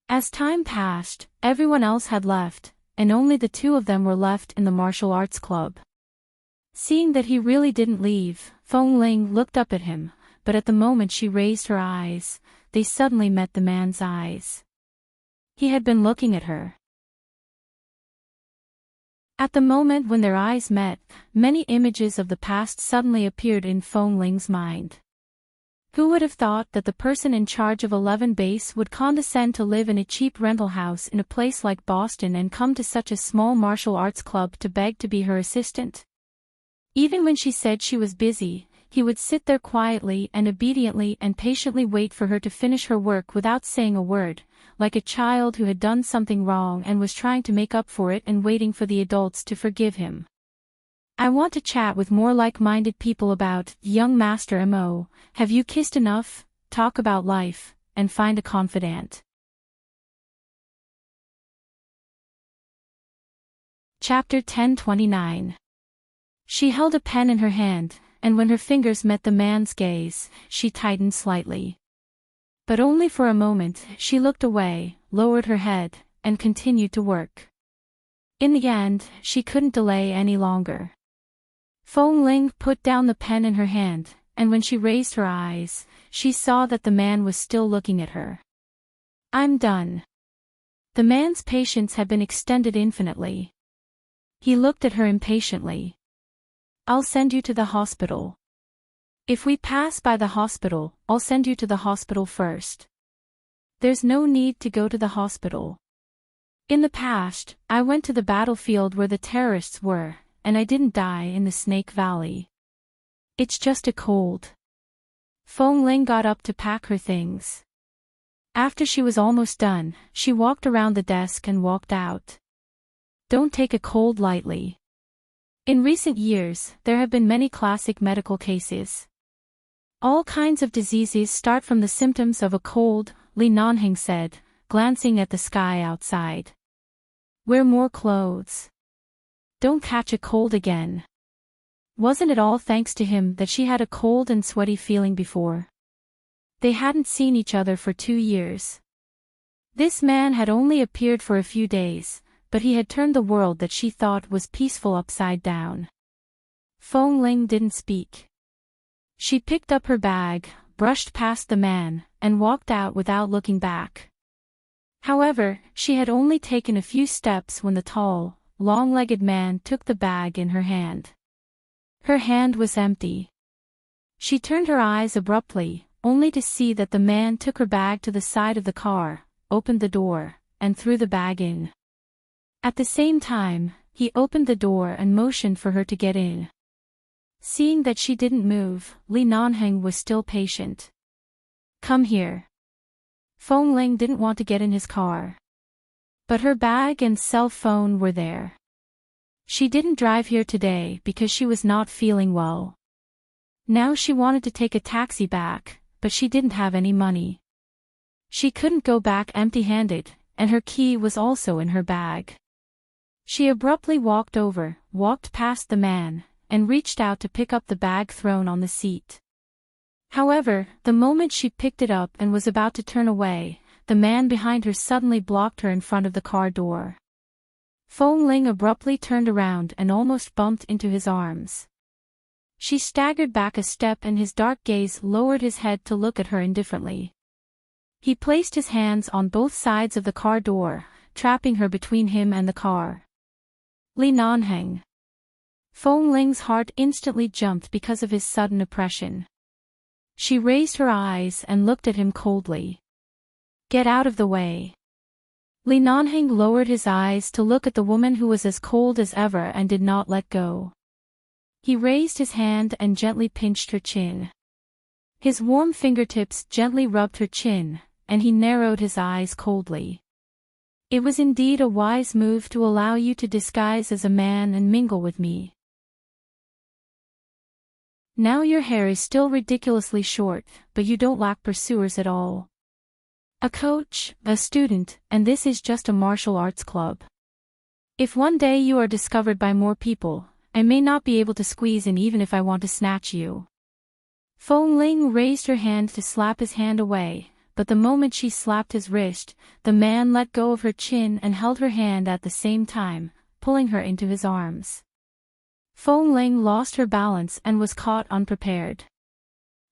A: As time passed, everyone else had left, and only the two of them were left in the martial arts club. Seeing that he really didn't leave, Feng Ling looked up at him, but at the moment she raised her eyes, they suddenly met the man's eyes. He had been looking at her. At the moment when their eyes met, many images of the past suddenly appeared in Feng Ling's mind. Who would have thought that the person in charge of 11 Base would condescend to live in a cheap rental house in a place like Boston and come to such a small martial arts club to beg to be her assistant? Even when she said she was busy, he would sit there quietly and obediently and patiently wait for her to finish her work without saying a word, like a child who had done something wrong and was trying to make up for it and waiting for the adults to forgive him. I want to chat with more like-minded people about, young Master Mo, have you kissed enough, talk about life, and find a confidant. Chapter 1029. She held a pen in her hand, and when her fingers met the man's gaze, she tightened slightly. But only for a moment. She looked away, lowered her head, and continued to work. In the end, she couldn't delay any longer. Feng Ling put down the pen in her hand, and when she raised her eyes, she saw that the man was still looking at her. I'm done. The man's patience had been extended infinitely. He looked at her impatiently. I'll send you to the hospital. If we pass by the hospital, I'll send you to the hospital first. There's no need to go to the hospital. In the past, I went to the battlefield where the terrorists were, and I didn't die in the Snake Valley. It's just a cold. Feng Ling got up to pack her things. After she was almost done, she walked around the desk and walked out. Don't take a cold lightly. In recent years, there have been many classic medical cases. All kinds of diseases start from the symptoms of a cold, Li Nanheng said, glancing at the sky outside. Wear more clothes. Don't catch a cold again. Wasn't it all thanks to him that she had a cold and sweaty feeling before? They hadn't seen each other for 2 years. This man had only appeared for a few days, but he had turned the world that she thought was peaceful upside down. Feng Ling didn't speak. She picked up her bag, brushed past the man, and walked out without looking back. However, she had only taken a few steps when the tall, long-legged man took the bag in her hand. Her hand was empty. She turned her eyes abruptly, only to see that the man took her bag to the side of the car, opened the door, and threw the bag in. At the same time, he opened the door and motioned for her to get in. Seeing that she didn't move, Li Nanheng was still patient. Come here. Feng Ling didn't want to get in his car. But her bag and cell phone were there. She didn't drive here today because she was not feeling well. Now she wanted to take a taxi back, but she didn't have any money. She couldn't go back empty-handed, and her key was also in her bag. She abruptly walked past the man, and reached out to pick up the bag thrown on the seat. However, the moment she picked it up and was about to turn away, the man behind her suddenly blocked her in front of the car door. Feng Ling abruptly turned around and almost bumped into his arms. She staggered back a step and his dark gaze lowered his head to look at her indifferently. He placed his hands on both sides of the car door, trapping her between him and the car. Li Nanheng. Feng Ling's heart instantly jumped because of his sudden oppression. She raised her eyes and looked at him coldly. Get out of the way. Li Nanheng lowered his eyes to look at the woman who was as cold as ever and did not let go. He raised his hand and gently pinched her chin. His warm fingertips gently rubbed her chin, and he narrowed his eyes coldly. It was indeed a wise move to allow you to disguise as a man and mingle with me. Now your hair is still ridiculously short, but you don't lack pursuers at all. A coach, a student, and this is just a martial arts club. If one day you are discovered by more people, I may not be able to squeeze in even if I want to snatch you. Feng Ling raised her hand to slap his hand away, but the moment she slapped his wrist, the man let go of her chin and held her hand at the same time, pulling her into his arms. Feng Ling lost her balance and was caught unprepared.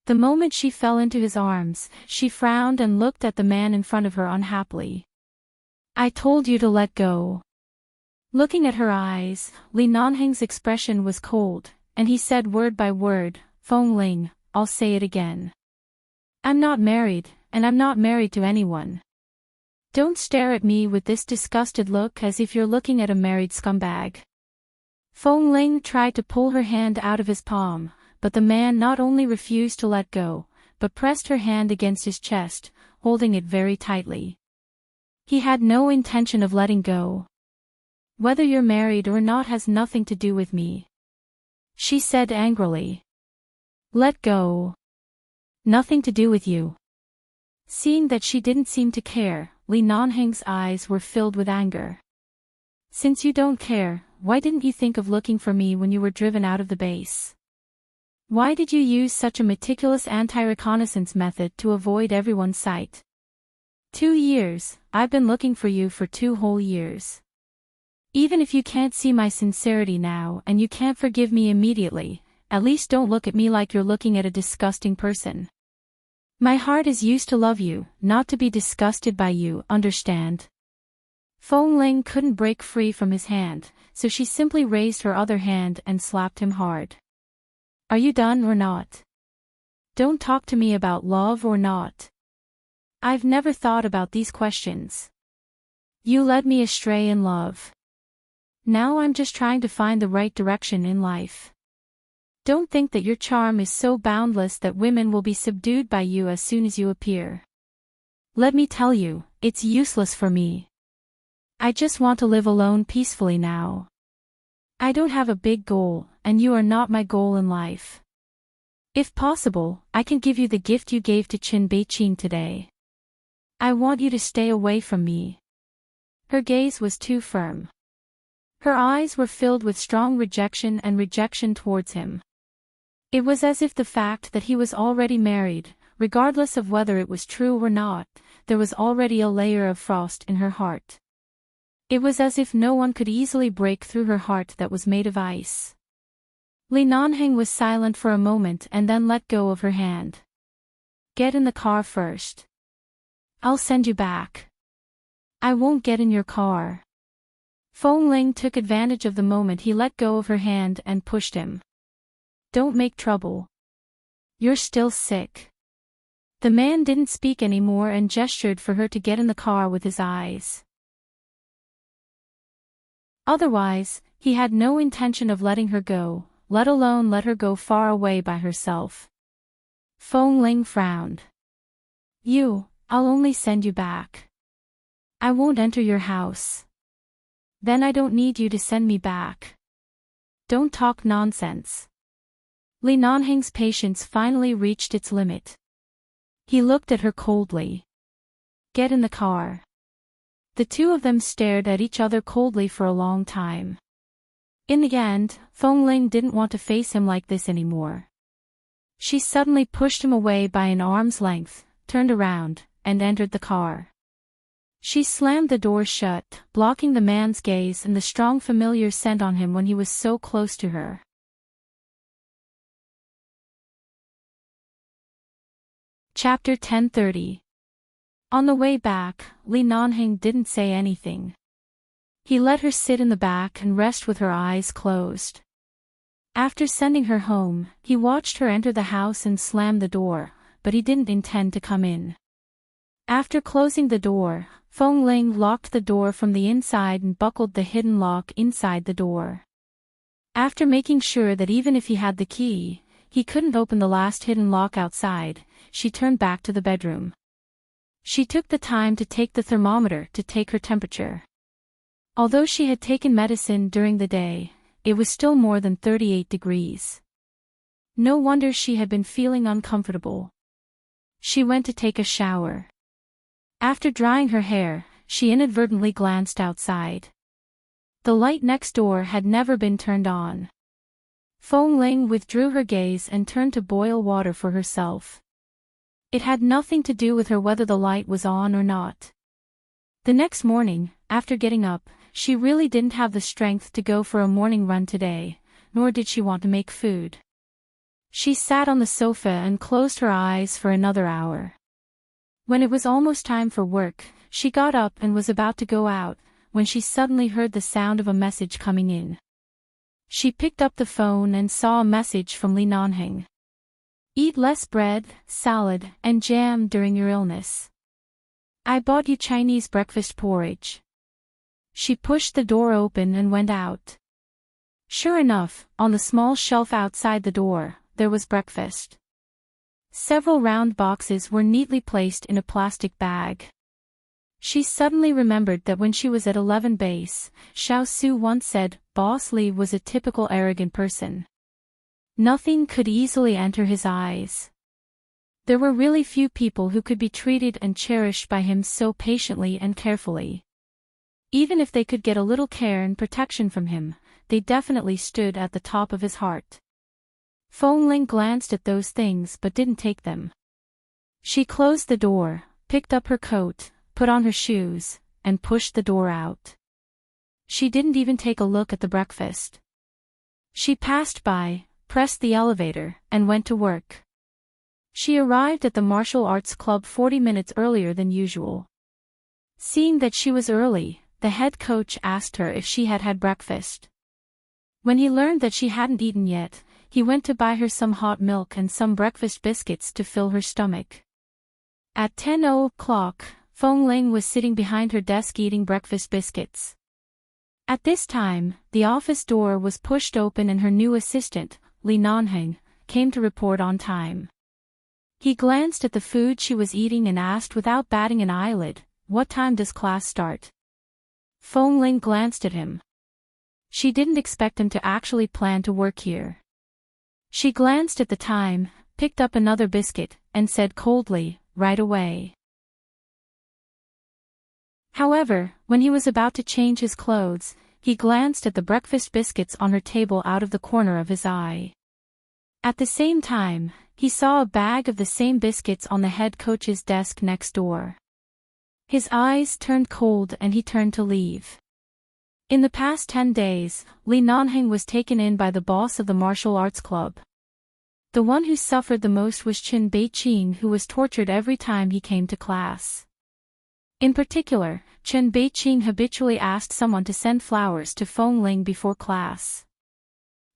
A: The moment she fell into his arms, she frowned and looked at the man in front of her unhappily. I told you to let go. Looking at her eyes, Li Nanheng's expression was cold, and he said word by word, Feng Ling, I'll say it again. I'm not married, and I'm not married to anyone. Don't stare at me with this disgusted look as if you're looking at a married scumbag. Feng Ling tried to pull her hand out of his palm, but the man not only refused to let go, but pressed her hand against his chest, holding it very tightly. He had no intention of letting go. Whether you're married or not has nothing to do with me, she said angrily. Let go. Nothing to do with you. Seeing that she didn't seem to care, Li Nanheng's eyes were filled with anger. Since you don't care, why didn't you think of looking for me when you were driven out of the base? Why did you use such a meticulous anti-reconnaissance method to avoid everyone's sight? 2 years, I've been looking for you for 2 whole years. Even if you can't see my sincerity now and you can't forgive me immediately, at least don't look at me like you're looking at a disgusting person. My heart is used to love you, not to be disgusted by you, understand? Feng Ling couldn't break free from his hand, so she simply raised her other hand and slapped him hard. Are you done or not? Don't talk to me about love or not. I've never thought about these questions. You led me astray in love. Now I'm just trying to find the right direction in life. Don't think that your charm is so boundless that women will be subdued by you as soon as you appear. Let me tell you, it's useless for me. I just want to live alone peacefully now. I don't have a big goal, and you are not my goal in life. If possible, I can give you the gift you gave to Qin Beiqing today. I want you to stay away from me. Her gaze was too firm. Her eyes were filled with strong rejection and rejection towards him. It was as if the fact that he was already married, regardless of whether it was true or not, there was already a layer of frost in her heart. It was as if no one could easily break through her heart that was made of ice. Li Nanheng was silent for a moment and then let go of her hand. Get in the car first. I'll send you back. I won't get in your car. Feng Ling took advantage of the moment he let go of her hand and pushed him. Don't make trouble. You're still sick. The man didn't speak anymore and gestured for her to get in the car with his eyes. Otherwise, he had no intention of letting her go, let alone let her go far away by herself. Feng Ling frowned. I'll only send you back. I won't enter your house. Then I don't need you to send me back. Don't talk nonsense. Li Nanheng's patience finally reached its limit. He looked at her coldly. Get in the car. The two of them stared at each other coldly for a long time. In the end, Feng Ling didn't want to face him like this anymore. She suddenly pushed him away by an arm's length, turned around, and entered the car. She slammed the door shut, blocking the man's gaze and the strong familiar scent on him when he was so close to her. Chapter 1030. On the way back, Li Nanheng didn't say anything. He let her sit in the back and rest with her eyes closed. After sending her home, he watched her enter the house and slam the door, but he didn't intend to come in. After closing the door, Feng Ling locked the door from the inside and buckled the hidden lock inside the door. After making sure that even if he had the key, he couldn't open the last hidden lock outside, she turned back to the bedroom. She took the time to take the thermometer to take her temperature. Although she had taken medicine during the day, it was still more than 38 degrees. No wonder she had been feeling uncomfortable. She went to take a shower. After drying her hair, she inadvertently glanced outside. The light next door had never been turned on. Fong Ling withdrew her gaze and turned to boil water for herself. It had nothing to do with her whether the light was on or not. The next morning, after getting up, she really didn't have the strength to go for a morning run today, nor did she want to make food. She sat on the sofa and closed her eyes for another hour. When it was almost time for work, she got up and was about to go out, when she suddenly heard the sound of a message coming in. She picked up the phone and saw a message from Li Nanheng. Eat less bread, salad, and jam during your illness. I bought you Chinese breakfast porridge. She pushed the door open and went out. Sure enough, on the small shelf outside the door, there was breakfast. Several round boxes were neatly placed in a plastic bag. She suddenly remembered that when she was at 11 base, Xiao Su once said, Boss Li was a typical arrogant person. Nothing could easily enter his eyes. There were really few people who could be treated and cherished by him so patiently and carefully. Even if they could get a little care and protection from him, they definitely stood at the top of his heart. Fong Ling glanced at those things but didn't take them. She closed the door, picked up her coat, put on her shoes, and pushed the door out. She didn't even take a look at the breakfast. She passed by, pressed the elevator, and went to work. She arrived at the martial arts club 40 minutes earlier than usual. Seeing that she was early, the head coach asked her if she had had breakfast. When he learned that she hadn't eaten yet, he went to buy her some hot milk and some breakfast biscuits to fill her stomach. At 10 o'clock, Fong Ling was sitting behind her desk eating breakfast biscuits. At this time, the office door was pushed open and her new assistant, Li Nanheng, came to report on time. He glanced at the food she was eating and asked without batting an eyelid, "What time does class start?" Fong Ling glanced at him. She didn't expect him to actually plan to work here. She glanced at the time, picked up another biscuit, and said coldly, "Right away." However, when he was about to change his clothes, he glanced at the breakfast biscuits on her table out of the corner of his eye. At the same time, he saw a bag of the same biscuits on the head coach's desk next door. His eyes turned cold and he turned to leave. In the past 10 days, Li Nanheng was taken in by the boss of the martial arts club. The one who suffered the most was Chen Beiqing, who was tortured every time he came to class. In particular, Chen Beiqing habitually asked someone to send flowers to Fong Ling before class.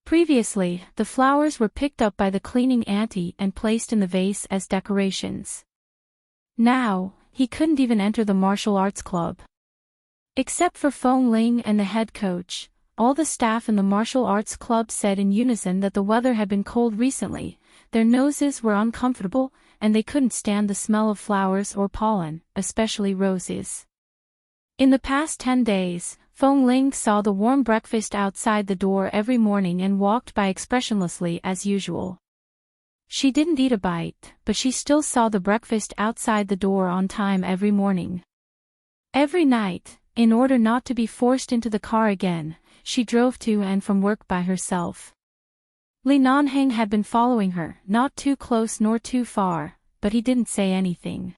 A: Previously, the flowers were picked up by the cleaning auntie and placed in the vase as decorations. Now, he couldn't even enter the martial arts club. Except for Fong Ling and the head coach, all the staff in the martial arts club said in unison that the weather had been cold recently, their noses were uncomfortable, and they couldn't stand the smell of flowers or pollen, especially roses. In the past 10 days, Fong Ling saw the warm breakfast outside the door every morning and walked by expressionlessly as usual. She didn't eat a bite, but she still saw the breakfast outside the door on time every morning. Every night, in order not to be forced into the car again, she drove to and from work by herself. Li Nanheng had been following her, not too close nor too far, but he didn't say anything.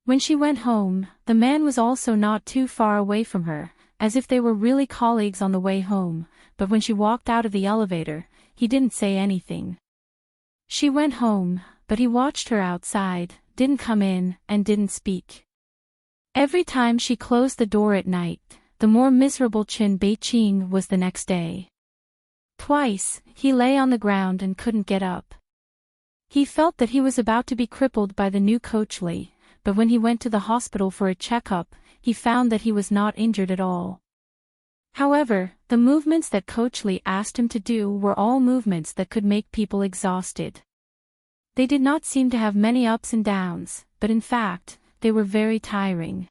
A: When she went home, the man was also not too far away from her, as if they were really colleagues on the way home, but when she walked out of the elevator, he didn't say anything. She went home, but he watched her outside, didn't come in, and didn't speak. Every time she closed the door at night, the more miserable Chen Beiqing was the next day. Twice, he lay on the ground and couldn't get up. He felt that he was about to be crippled by the new coach Li, but when he went to the hospital for a checkup, he found that he was not injured at all. However, the movements that Coach Li asked him to do were all movements that could make people exhausted. They did not seem to have many ups and downs, but in fact, they were very tiring.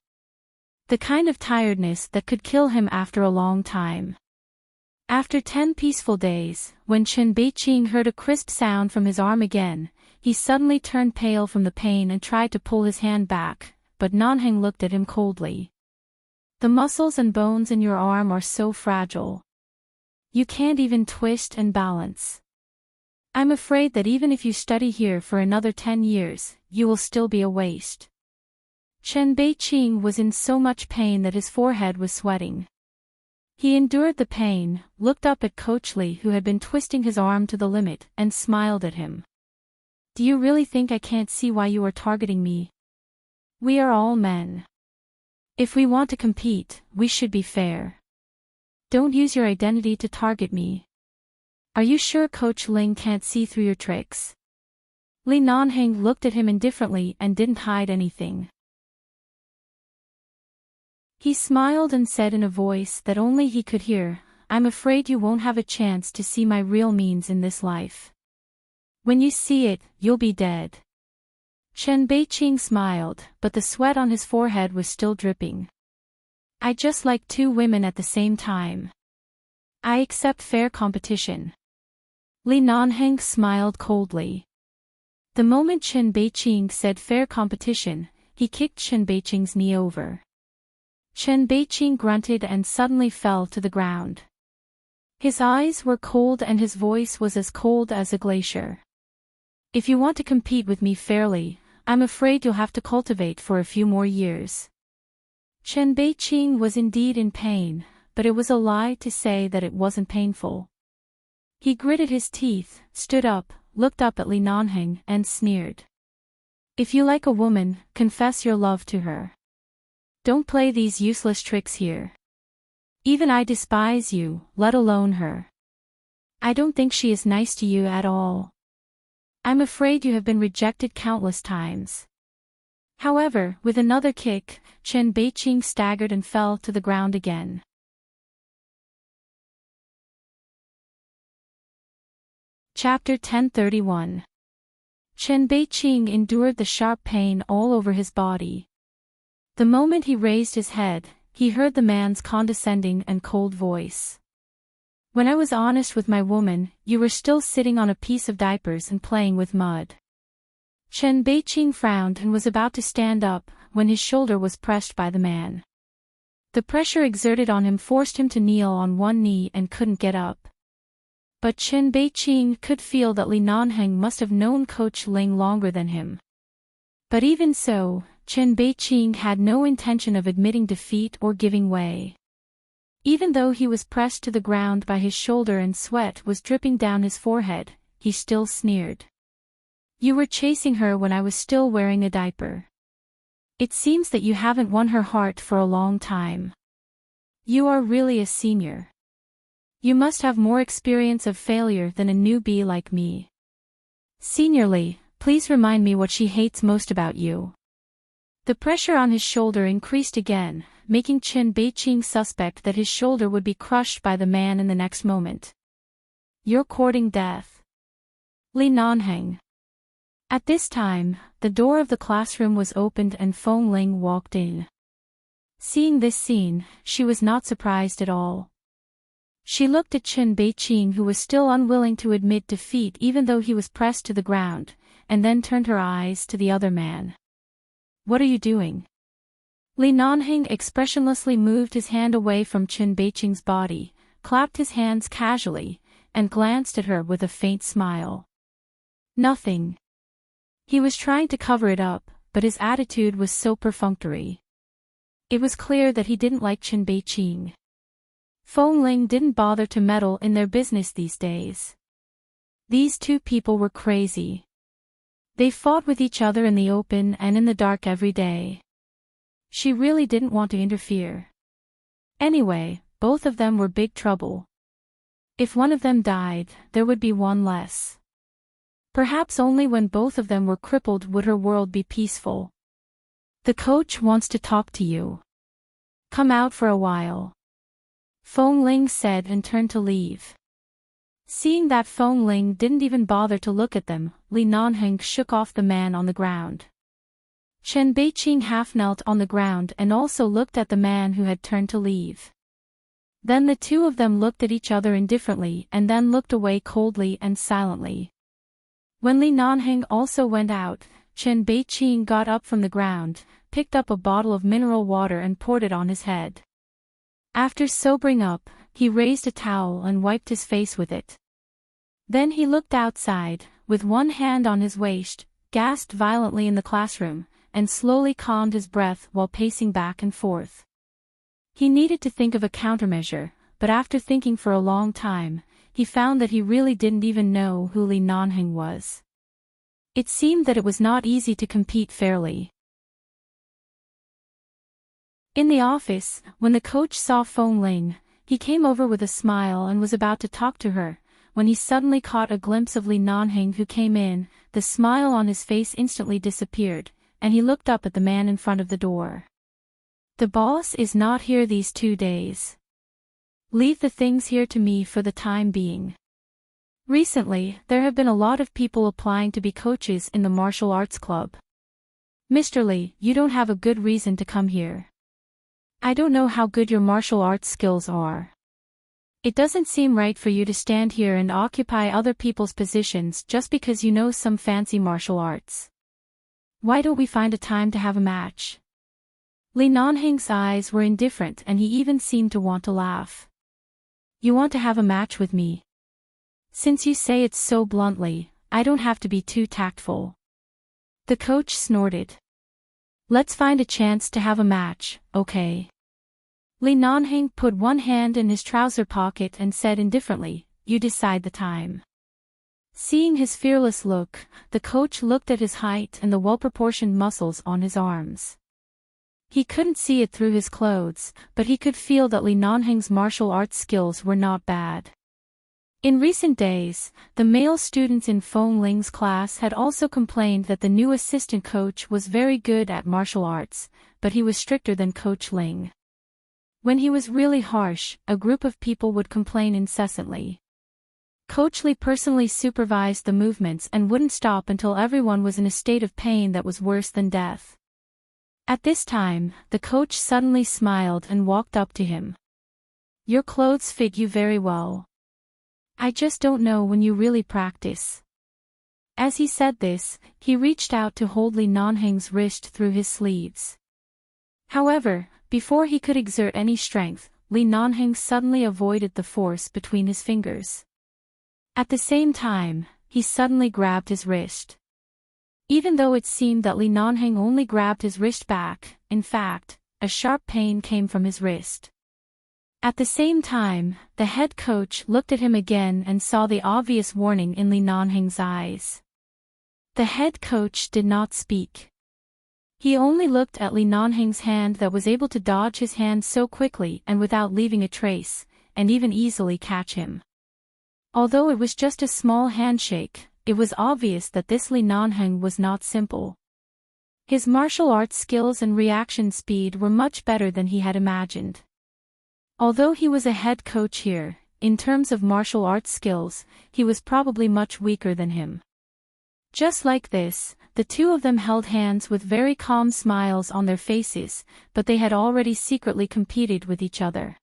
A: The kind of tiredness that could kill him after a long time. After 10 peaceful days, when Chen Beiqing heard a crisp sound from his arm again, he suddenly turned pale from the pain and tried to pull his hand back, but Nanheng looked at him coldly. The muscles and bones in your arm are so fragile. You can't even twist and balance. I'm afraid that even if you study here for another 10 years, you will still be a waste. Chen Beiqing was in so much pain that his forehead was sweating. He endured the pain, looked up at Coach Li who had been twisting his arm to the limit, and smiled at him. Do you really think I can't see why you are targeting me? We are all men. If we want to compete, we should be fair. Don't use your identity to target me. Are you sure Coach Ling can't see through your tricks? Li Nanheng looked at him indifferently and didn't hide anything. He smiled and said in a voice that only he could hear, I'm afraid you won't have a chance to see my real means in this life. When you see it, you'll be dead. Chen Beiqing smiled, but the sweat on his forehead was still dripping. I just like 2 women at the same time. I accept fair competition. Li Nanheng smiled coldly. The moment Chen Beiqing said fair competition, he kicked Chen Beiqing's knee over. Chen Beiqing grunted and suddenly fell to the ground. His eyes were cold and his voice was as cold as a glacier. If you want to compete with me fairly, I'm afraid you'll have to cultivate for a few more years. Chen Beiqing was indeed in pain, but it was a lie to say that it wasn't painful. He gritted his teeth, stood up, looked up at Li Nanheng, and sneered. If you like a woman, confess your love to her. Don't play these useless tricks here. Even I despise you, let alone her. I don't think she is nice to you at all. I'm afraid you have been rejected countless times. However, with another kick, Chen Beiqing staggered and fell to the ground again. Chapter 1031. Chen Beiqing endured the sharp pain all over his body. The moment he raised his head, he heard the man's condescending and cold voice. When I was honest with my woman, you were still sitting on a piece of diapers and playing with mud. Chen Beiqing frowned and was about to stand up, when his shoulder was pressed by the man. The pressure exerted on him forced him to kneel on one knee and couldn't get up. But Chen Beiqing could feel that Li Nanheng must have known Coach Ling longer than him. But even so, Chen Beiqing had no intention of admitting defeat or giving way. Even though he was pressed to the ground by his shoulder and sweat was dripping down his forehead, he still sneered. You were chasing her when I was still wearing a diaper. It seems that you haven't won her heart for a long time. You are really a senior. You must have more experience of failure than a newbie like me. Seniorly, please remind me what she hates most about you. The pressure on his shoulder increased again, making Chen Beiqing suspect that his shoulder would be crushed by the man in the next moment. You're courting death. Li Nanheng. At this time, the door of the classroom was opened and Feng Ling walked in. Seeing this scene, she was not surprised at all. She looked at Chen Beiqing who was still unwilling to admit defeat even though he was pressed to the ground, and then turned her eyes to the other man. What are you doing? Li Nanheng expressionlessly moved his hand away from Chen Beiqing's body, clapped his hands casually, and glanced at her with a faint smile. Nothing. He was trying to cover it up, but his attitude was so perfunctory. It was clear that he didn't like Chen Beiqing. Feng Ling didn't bother to meddle in their business these days. These 2 people were crazy. They fought with each other in the open and in the dark every day. She really didn't want to interfere. Anyway, both of them were big trouble. If one of them died, there would be one less. Perhaps only when both of them were crippled would her world be peaceful. The coach wants to talk to you. Come out for a while. Feng Ling said and turned to leave. Seeing that Feng Ling didn't even bother to look at them, Li Nanheng shook off the man on the ground. Chen Beiqing half knelt on the ground and also looked at the man who had turned to leave. Then the two of them looked at each other indifferently and then looked away coldly and silently. When Li Nanheng also went out, Chen Beiqing got up from the ground, picked up a bottle of mineral water and poured it on his head. After sobering up, he raised a towel and wiped his face with it. Then he looked outside, with one hand on his waist, gasped violently in the classroom, and slowly calmed his breath while pacing back and forth. He needed to think of a countermeasure, but after thinking for a long time, he found that he really didn't even know who Li Nanheng was. It seemed that it was not easy to compete fairly. In the office, when the coach saw Feng Ling, he came over with a smile and was about to talk to her, when he suddenly caught a glimpse of Li Nanheng who came in. The smile on his face instantly disappeared, and he looked up at the man in front of the door. "The boss is not here these 2 days. Leave the things here to me for the time being. Recently, there have been a lot of people applying to be coaches in the martial arts club. Mr. Li, you don't have a good reason to come here. I don't know how good your martial arts skills are. It doesn't seem right for you to stand here and occupy other people's positions just because you know some fancy martial arts. Why don't we find a time to have a match?" Li Nanheng's eyes were indifferent and he even seemed to want to laugh. "You want to have a match with me? Since you say it so bluntly, I don't have to be too tactful." The coach snorted. "Let's find a chance to have a match, okay?" Li Nanheng put one hand in his trouser pocket and said indifferently, "You decide the time." Seeing his fearless look, the coach looked at his height and the well-proportioned muscles on his arms. He couldn't see it through his clothes, but he could feel that Li Nanheng's martial arts skills were not bad. In recent days, the male students in Feng Ling's class had also complained that the new assistant coach was very good at martial arts, but he was stricter than Coach Ling. When he was really harsh, a group of people would complain incessantly. Coach Li personally supervised the movements and wouldn't stop until everyone was in a state of pain that was worse than death. At this time, the coach suddenly smiled and walked up to him. "Your clothes fit you very well. I just don't know when you really practice." As he said this, he reached out to hold Li Nanheng's wrist through his sleeves. However, before he could exert any strength, Li Nanheng suddenly avoided the force between his fingers. At the same time, he suddenly grabbed his wrist. Even though it seemed that Li Nanheng only grabbed his wrist back, in fact, a sharp pain came from his wrist. At the same time, the head coach looked at him again and saw the obvious warning in Li Nanheng's eyes. The head coach did not speak. He only looked at Li Nanheng's hand that was able to dodge his hand so quickly and without leaving a trace, and even easily catch him. Although it was just a small handshake, it was obvious that this Li Nanheng was not simple. His martial arts skills and reaction speed were much better than he had imagined. Although he was a head coach here, in terms of martial arts skills, he was probably much weaker than him. Just like this, the two of them held hands with very calm smiles on their faces, but they had already secretly competed with each other.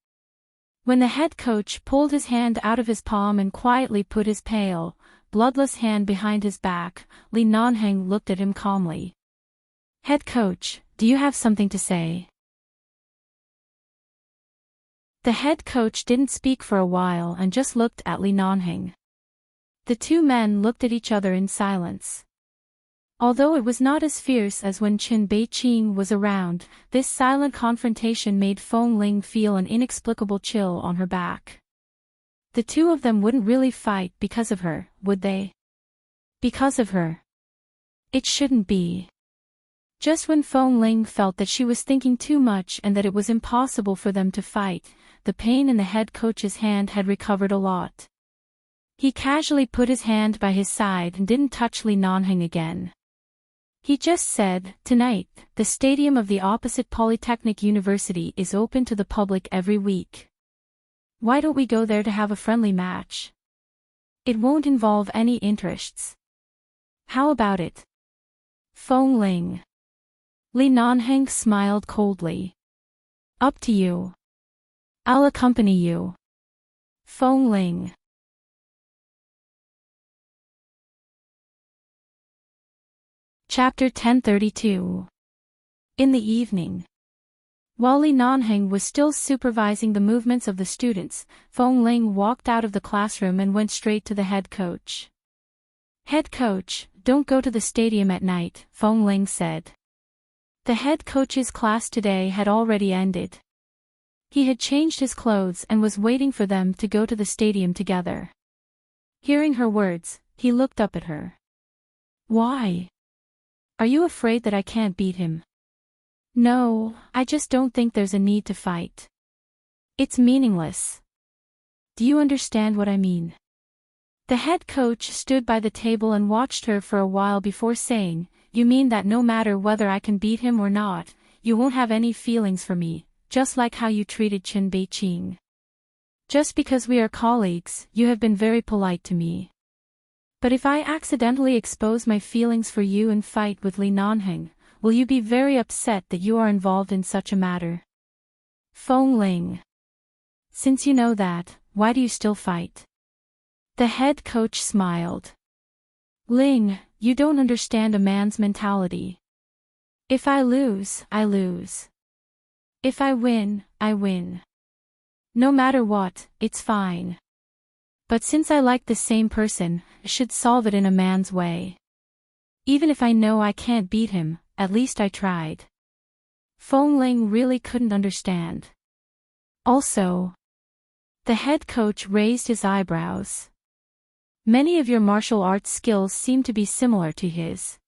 A: When the head coach pulled his hand out of his palm and quietly put his pale, bloodless hand behind his back, Li Nanheng looked at him calmly. "Head coach, do you have something to say?" The head coach didn't speak for a while and just looked at Li Nanheng. The two men looked at each other in silence. Although it was not as fierce as when Chen Beiqing was around, this silent confrontation made Feng Ling feel an inexplicable chill on her back. The two of them wouldn't really fight because of her, would they? Because of her. It shouldn't be. Just when Feng Ling felt that she was thinking too much and that it was impossible for them to fight, the pain in the head coach's hand had recovered a lot. He casually put his hand by his side and didn't touch Li Nanheng again. He just said, "Tonight, the stadium of the opposite Polytechnic University is open to the public every week. Why don't we go there to have a friendly match? It won't involve any interests. How about it?" Feng Ling. Li Nanheng smiled coldly. "Up to you." I'll accompany you. Feng Ling. Chapter 1032. In the evening. While Li Nanheng was still supervising the movements of the students, Feng Ling walked out of the classroom and went straight to the head coach. Head coach, don't go to the stadium at night, Feng Ling said. The head coach's class today had already ended. He had changed his clothes and was waiting for them to go to the stadium together. Hearing her words, he looked up at her. Why? Are you afraid that I can't beat him? No, I just don't think there's a need to fight. It's meaningless. Do you understand what I mean? The head coach stood by the table and watched her for a while before saying, You mean that no matter whether I can beat him or not, you won't have any feelings for me, just like how you treated Chen Beiqing. Just because we are colleagues, you have been very polite to me. But if I accidentally expose my feelings for you and fight with Li Nanheng, will you be very upset that you are involved in such a matter? Feng Ling. Since you know that, why do you still fight? The head coach smiled. Ling, you don't understand a man's mentality. If I lose, I lose. If I win, I win. No matter what, it's fine. But since I like the same person, I should solve it in a man's way. Even if I know I can't beat him, at least I tried. Feng Ling really couldn't understand. Also, the head coach raised his eyebrows. Many of your martial arts skills seem to be similar to his.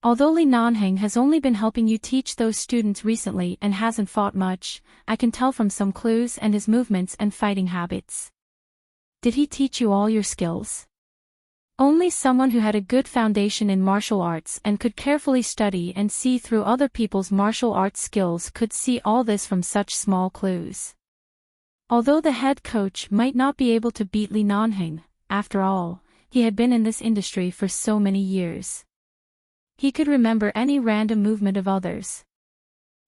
A: Although Li Nanheng has only been helping you teach those students recently and hasn't fought much, I can tell from some clues and his movements and fighting habits. Did he teach you all your skills? Only someone who had a good foundation in martial arts and could carefully study and see through other people's martial arts skills could see all this from such small clues. Although the head coach might not be able to beat Li Nanheng, after all, he had been in this industry for so many years. He could remember any random movement of others.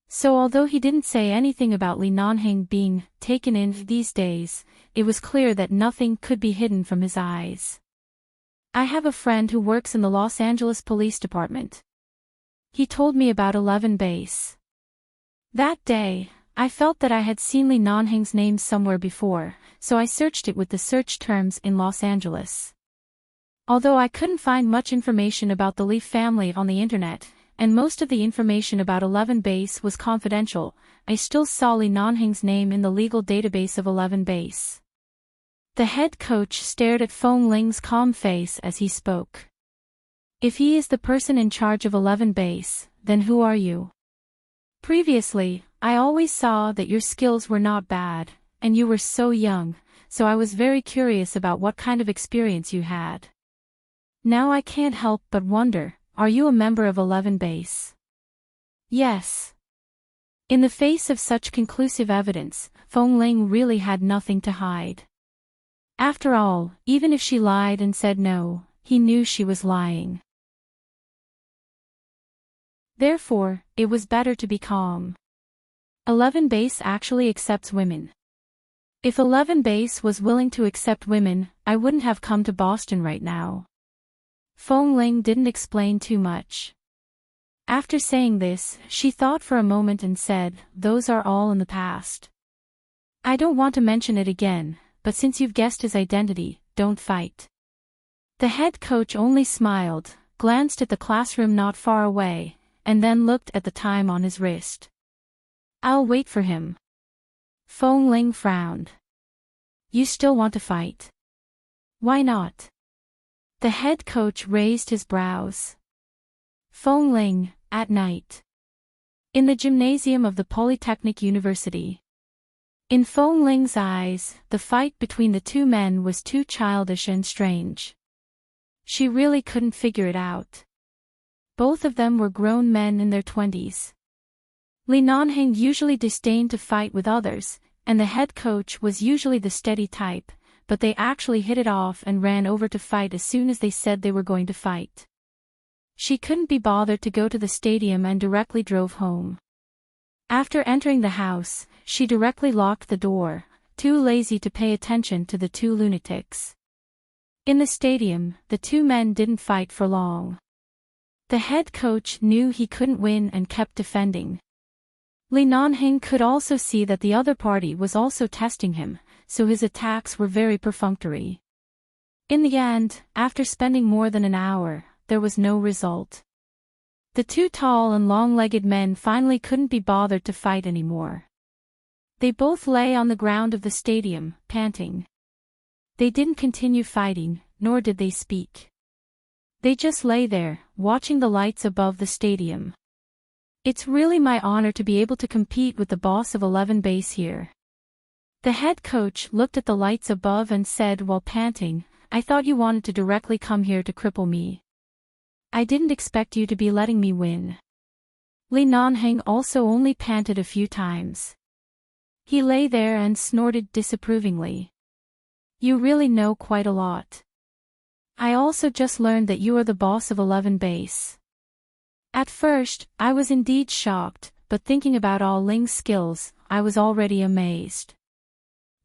A: So although he didn't say anything about Li Nanheng being taken in these days, it was clear that nothing could be hidden from his eyes. I have a friend who works in the Los Angeles Police Department. He told me about 11 Base. That day, I felt that I had seen Li Nanheng's name somewhere before, so I searched it with the search terms in Los Angeles. Although I couldn't find much information about the Li family on the internet, and most of the information about 11 Base was confidential, I still saw Li Nanheng's name in the legal database of 11 Base. The head coach stared at Feng Ling's calm face as he spoke. If he is the person in charge of 11 Base, then who are you? Previously, I always saw that your skills were not bad, and you were so young, so I was very curious about what kind of experience you had. Now I can't help but wonder, are you a member of 11 Base? Yes. In the face of such conclusive evidence, Feng Ling really had nothing to hide. After all, even if she lied and said no, he knew she was lying. Therefore, it was better to be calm. 11 Base actually accepts women. If 11 Base was willing to accept women, I wouldn't have come to Boston right now. Feng Ling didn't explain too much. After saying this, she thought for a moment and said, Those are all in the past. I don't want to mention it again, but since you've guessed his identity, don't fight. The head coach only smiled, glanced at the classroom not far away, and then looked at the time on his wrist. I'll wait for him. Feng Ling frowned. You still want to fight? Why not? The head coach raised his brows. Feng Ling, at night. In the gymnasium of the Polytechnic University. In Feng Ling's eyes, the fight between the two men was too childish and strange. She really couldn't figure it out. Both of them were grown men in their 20s. Li Nanheng usually disdained to fight with others, and the head coach was usually the steady type, but they actually hit it off and ran over to fight as soon as they said they were going to fight. She couldn't be bothered to go to the stadium and directly drove home. After entering the house, she directly locked the door, too lazy to pay attention to the two lunatics. In the stadium, the two men didn't fight for long. The head coach knew he couldn't win and kept defending. Li Nanhing could also see that the other party was also testing him, so his attacks were very perfunctory. In the end, after spending more than an hour, there was no result. The two tall and long-legged men finally couldn't be bothered to fight anymore. They both lay on the ground of the stadium, panting. They didn't continue fighting, nor did they speak. They just lay there, watching the lights above the stadium. It's really my honor to be able to compete with the boss of 11 base here. The head coach looked at the lights above and said while panting, "I thought you wanted to directly come here to cripple me. I didn't expect you to be letting me win." Li Nanheng also only panted a few times. He lay there and snorted disapprovingly. "You really know quite a lot. I also just learned that you are the boss of 11 base." At first, I was indeed shocked, but thinking about All Ling's skills, I was already amazed.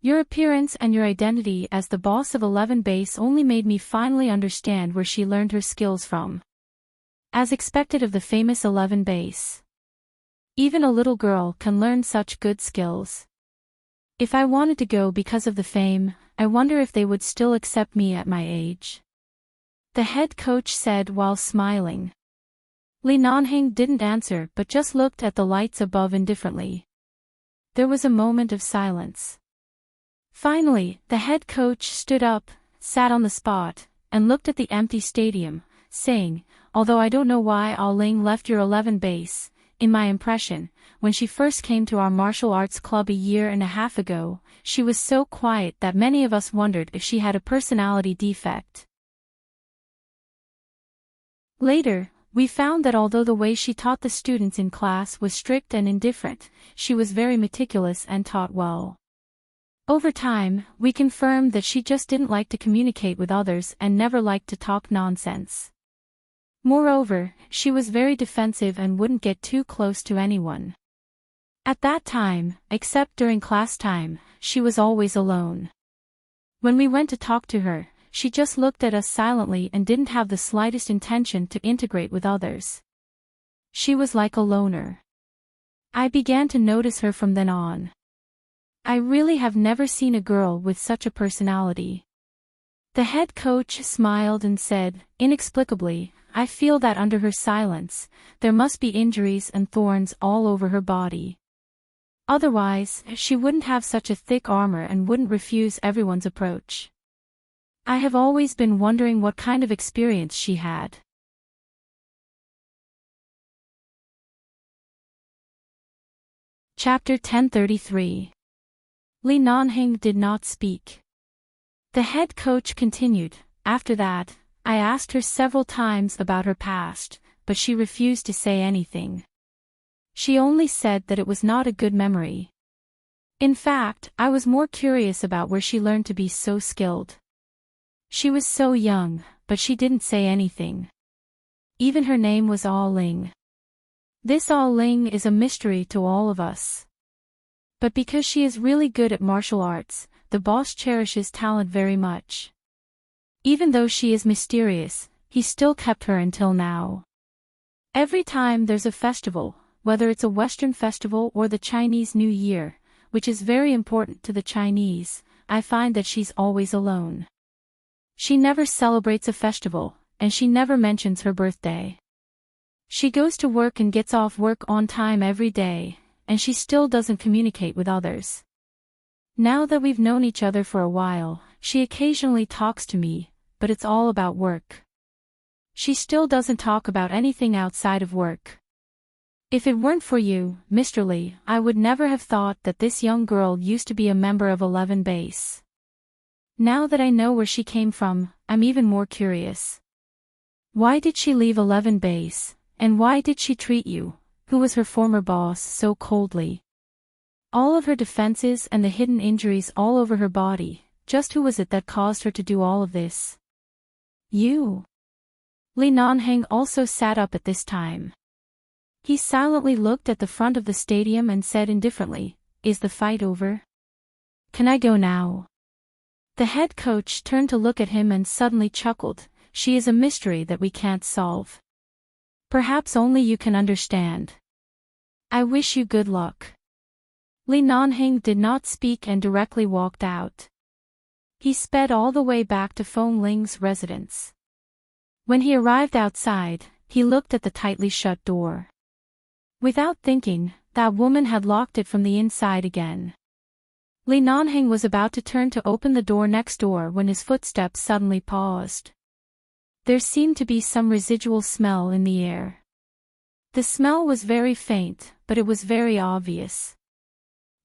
A: Your appearance and your identity as the boss of 11 base only made me finally understand where she learned her skills from. As expected of the famous 11 base. Even a little girl can learn such good skills. If I wanted to go because of the fame, I wonder if they would still accept me at my age. The head coach said while smiling. Li Nanheng didn't answer but just looked at the lights above indifferently. There was a moment of silence. Finally, the head coach stood up, sat on the spot, and looked at the empty stadium, saying, "Although I don't know why All Ling left your 11 base, in my impression, when she first came to our martial arts club a year and a half ago, she was so quiet that many of us wondered if she had a personality defect. Later, we found that although the way she taught the students in class was strict and indifferent, she was very meticulous and taught well. Over time, we confirmed that she just didn't like to communicate with others and never liked to talk nonsense. Moreover, she was very defensive and wouldn't get too close to anyone. At that time, except during class time, she was always alone. When we went to talk to her, she just looked at us silently and didn't have the slightest intention to integrate with others. She was like a loner. I began to notice her from then on. I really have never seen a girl with such a personality." The head coach smiled and said, inexplicably, "I feel that under her silence, there must be injuries and thorns all over her body. Otherwise, she wouldn't have such a thick armor and wouldn't refuse everyone's approach. I have always been wondering what kind of experience she had." Chapter 1033. Li Nanheng did not speak. The head coach continued, "After that, I asked her several times about her past, but she refused to say anything. She only said that it was not a good memory. In fact, I was more curious about where she learned to be so skilled. She was so young, but she didn't say anything. Even her name was All Ling. This All Ling is a mystery to all of us. But because she is really good at martial arts, the boss cherishes talent very much. Even though she is mysterious, he still kept her until now. Every time there's a festival, whether it's a Western festival or the Chinese New Year, which is very important to the Chinese, I find that she's always alone. She never celebrates a festival, and she never mentions her birthday. She goes to work and gets off work on time every day, and she still doesn't communicate with others. Now that we've known each other for a while, she occasionally talks to me, but it's all about work. She still doesn't talk about anything outside of work. If it weren't for you, Mr. Li, I would never have thought that this young girl used to be a member of 11 base. Now that I know where she came from, I'm even more curious. Why did she leave 11 base, and why did she treat you, who was her former boss, so coldly? All of her defenses and the hidden injuries all over her body, just who was it that caused her to do all of this? You." Li Nanheng also sat up at this time. He silently looked at the front of the stadium and said indifferently, "Is the fight over? Can I go now?" The head coach turned to look at him and suddenly chuckled. "She is a mystery that we can't solve. Perhaps only you can understand. I wish you good luck." Li Nanhing did not speak and directly walked out. He sped all the way back to Feng Ling's residence. When he arrived outside, he looked at the tightly shut door. Without thinking, that woman had locked it from the inside again. Li Nanhing was about to turn to open the door next door when his footsteps suddenly paused. There seemed to be some residual smell in the air. The smell was very faint, but it was very obvious.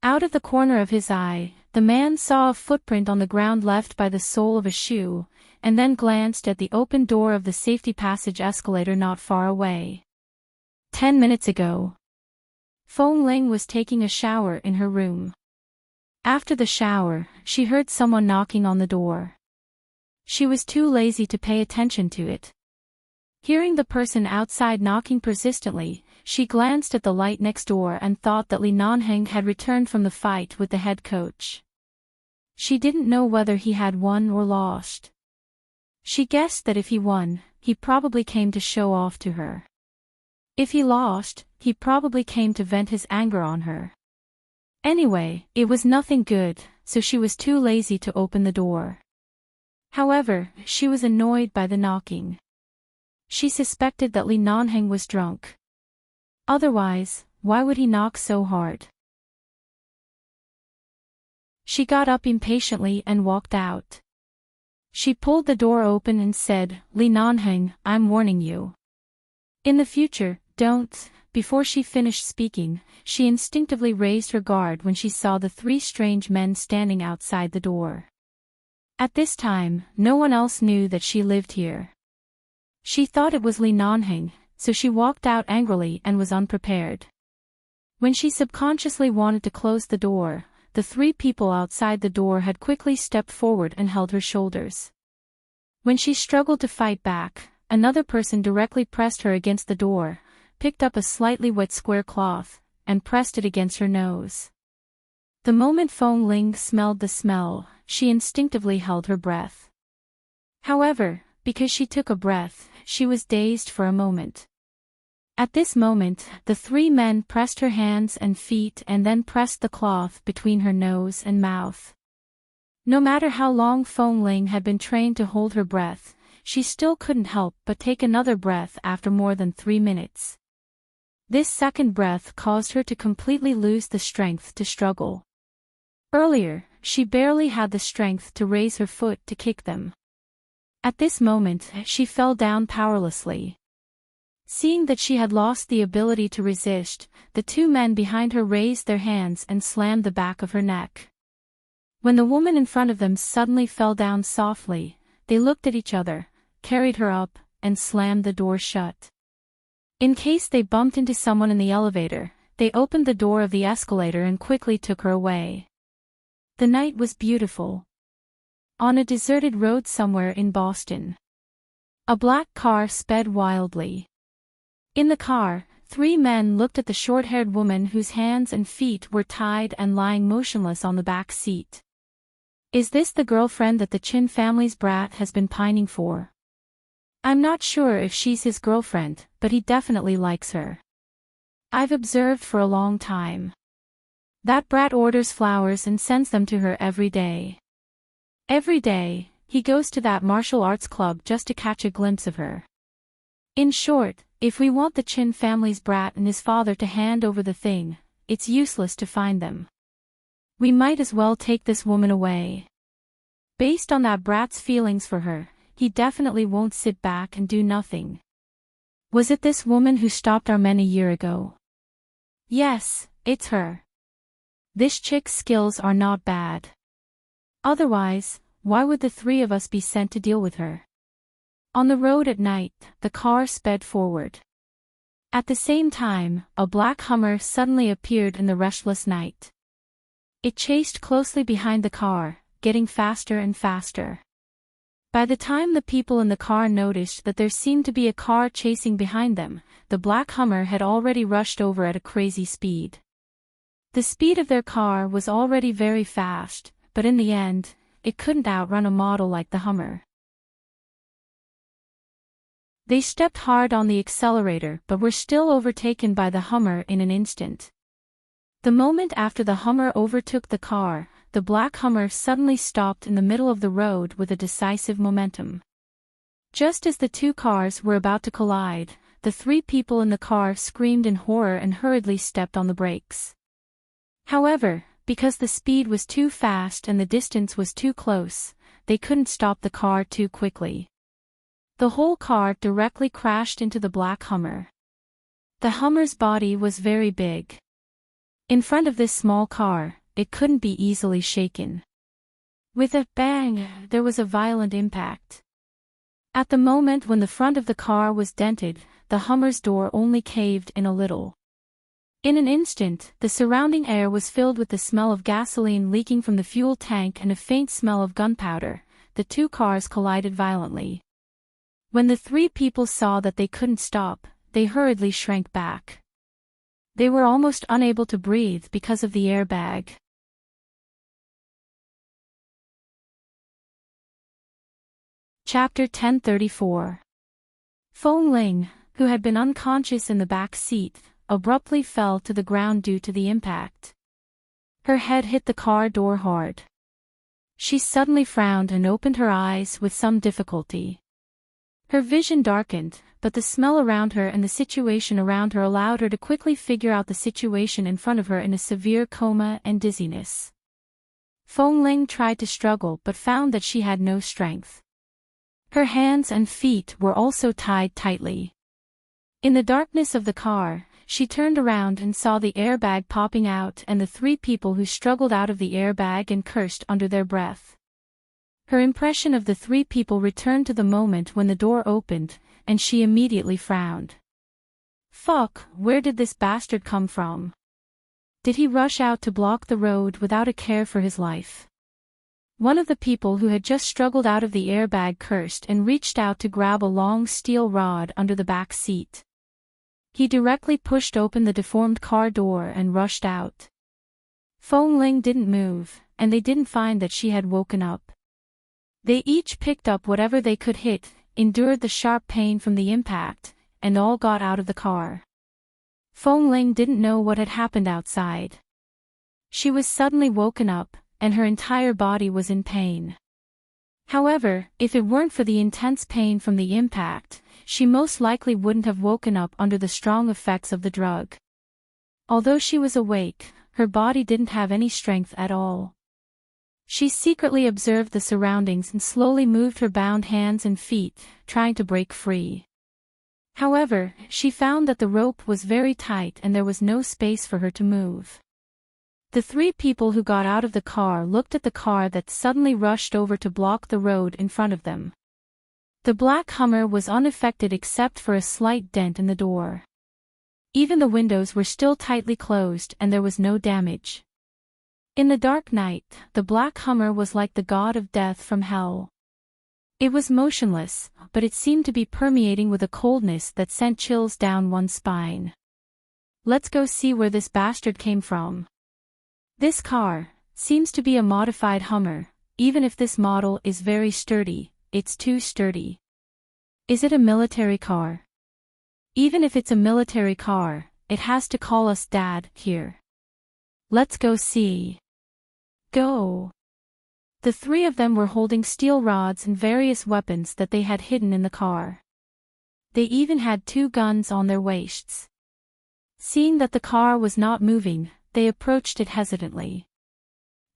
A: Out of the corner of his eye, the man saw a footprint on the ground left by the sole of a shoe, and then glanced at the open door of the safety passage escalator not far away. 10 minutes ago. Feng Ling was taking a shower in her room. After the shower, she heard someone knocking on the door. She was too lazy to pay attention to it. Hearing the person outside knocking persistently, she glanced at the light next door and thought that Li Nanheng had returned from the fight with the head coach. She didn't know whether he had won or lost. She guessed that if he won, he probably came to show off to her. If he lost, he probably came to vent his anger on her. Anyway, it was nothing good, so she was too lazy to open the door. However, she was annoyed by the knocking. She suspected that Li Nanheng was drunk. Otherwise, why would he knock so hard? She got up impatiently and walked out. She pulled the door open and said, "Li Nanheng, I'm warning you. In the future, don't." Before she finished speaking, she instinctively raised her guard when she saw the 3 strange men standing outside the door. At this time, no one else knew that she lived here. She thought it was Li Nanheng, so she walked out angrily and was unprepared. When she subconsciously wanted to close the door, the 3 people outside the door had quickly stepped forward and held her shoulders. When she struggled to fight back, another person directly pressed her against the door, picked up a slightly wet square cloth, and pressed it against her nose. The moment Feng Ling smelled the smell, she instinctively held her breath. However, because she took a breath, she was dazed for a moment. At this moment, the 3 men pressed her hands and feet and then pressed the cloth between her nose and mouth. No matter how long Feng Ling had been trained to hold her breath, she still couldn't help but take another breath after more than 3 minutes. This second breath caused her to completely lose the strength to struggle. Earlier, she barely had the strength to raise her foot to kick them. At this moment, she fell down powerlessly. Seeing that she had lost the ability to resist, the 2 men behind her raised their hands and slammed the back of her neck. When the woman in front of them suddenly fell down softly, they looked at each other, carried her up, and slammed the door shut. In case they bumped into someone in the elevator, they opened the door of the escalator and quickly took her away. The night was beautiful. On a deserted road somewhere in Boston, a black car sped wildly. In the car, 3 men looked at the short-haired woman whose hands and feet were tied and lying motionless on the back seat. Is this the girlfriend that the Chin family's brat has been pining for? I'm not sure if she's his girlfriend, but he definitely likes her. I've observed for a long time. That brat orders flowers and sends them to her every day. Every day, he goes to that martial arts club just to catch a glimpse of her. In short, if we want the Chin family's brat and his father to hand over the thing, it's useless to find them. We might as well take this woman away. Based on that brat's feelings for her, he definitely won't sit back and do nothing. Was it this woman who stopped our men a year ago? Yes, it's her. This chick's skills are not bad. Otherwise, why would the 3 of us be sent to deal with her? On the road at night, the car sped forward. At the same time, a black Hummer suddenly appeared in the restless night. It chased closely behind the car, getting faster and faster. By the time the people in the car noticed that there seemed to be a car chasing behind them, the black Hummer had already rushed over at a crazy speed. The speed of their car was already very fast, but in the end, it couldn't outrun a model like the Hummer. They stepped hard on the accelerator but were still overtaken by the Hummer in an instant. The moment after the Hummer overtook the car, the black Hummer suddenly stopped in the middle of the road with a decisive momentum. Just as the two cars were about to collide, the three people in the car screamed in horror and hurriedly stepped on the brakes. However, because the speed was too fast and the distance was too close, they couldn't stop the car too quickly. The whole car directly crashed into the black Hummer. The Hummer's body was very big. In front of this small car, it couldn't be easily shaken. With a bang, there was a violent impact. At the moment when the front of the car was dented, the Hummer's door only caved in a little. In an instant, the surrounding air was filled with the smell of gasoline leaking from the fuel tank and a faint smell of gunpowder. The two cars collided violently. When the three people saw that they couldn't stop, they hurriedly shrank back. They were almost unable to breathe because of the airbag. Chapter 1034. Feng Ling, who had been unconscious in the back seat, abruptly fell to the ground due to the impact. Her head hit the car door hard. She suddenly frowned and opened her eyes with some difficulty. Her vision darkened, but the smell around her and the situation around her allowed her to quickly figure out the situation in front of her in a severe coma and dizziness. Feng Ling tried to struggle but found that she had no strength. Her hands and feet were also tied tightly. In the darkness of the car, she turned around and saw the airbag popping out and the three people who struggled out of the airbag and cursed under their breath. Her impression of the three people returned to the moment when the door opened, and she immediately frowned. Fuck, where did this bastard come from? Did he rush out to block the road without a care for his life? One of the people who had just struggled out of the airbag cursed and reached out to grab a long steel rod under the back seat. He directly pushed open the deformed car door and rushed out. Feng Ling didn't move, and they didn't find that she had woken up. They each picked up whatever they could hit, endured the sharp pain from the impact, and all got out of the car. Feng Ling didn't know what had happened outside. She was suddenly woken up, and her entire body was in pain. However, if it weren't for the intense pain from the impact, she most likely wouldn't have woken up under the strong effects of the drug. Although she was awake, her body didn't have any strength at all. She secretly observed the surroundings and slowly moved her bound hands and feet, trying to break free. However, she found that the rope was very tight and there was no space for her to move. The three people who got out of the car looked at the car that suddenly rushed over to block the road in front of them. The black Hummer was unaffected except for a slight dent in the door. Even the windows were still tightly closed and there was no damage. In the dark night, the black Hummer was like the god of death from hell. It was motionless, but it seemed to be permeating with a coldness that sent chills down one's spine. Let's go see where this bastard came from. This car seems to be a modified Hummer. Even if this model is very sturdy, it's too sturdy. Is it a military car? Even if it's a military car, it has to call us Dad here. Let's go see. Go. The three of them were holding steel rods and various weapons that they had hidden in the car. They even had 2 guns on their waists. Seeing that the car was not moving, they approached it hesitantly.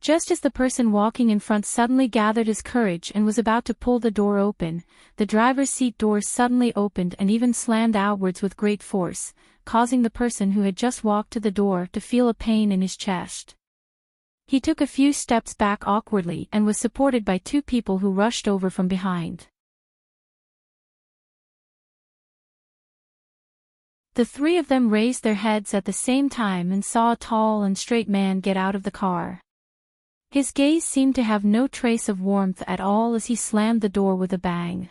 A: Just as the person walking in front suddenly gathered his courage and was about to pull the door open, the driver's seat door suddenly opened and even slammed outwards with great force, causing the person who had just walked to the door to feel a pain in his chest. He took a few steps back awkwardly and was supported by 2 people who rushed over from behind. The 3 of them raised their heads at the same time and saw a tall and straight man get out of the car. His gaze seemed to have no trace of warmth at all as he slammed the door with a bang.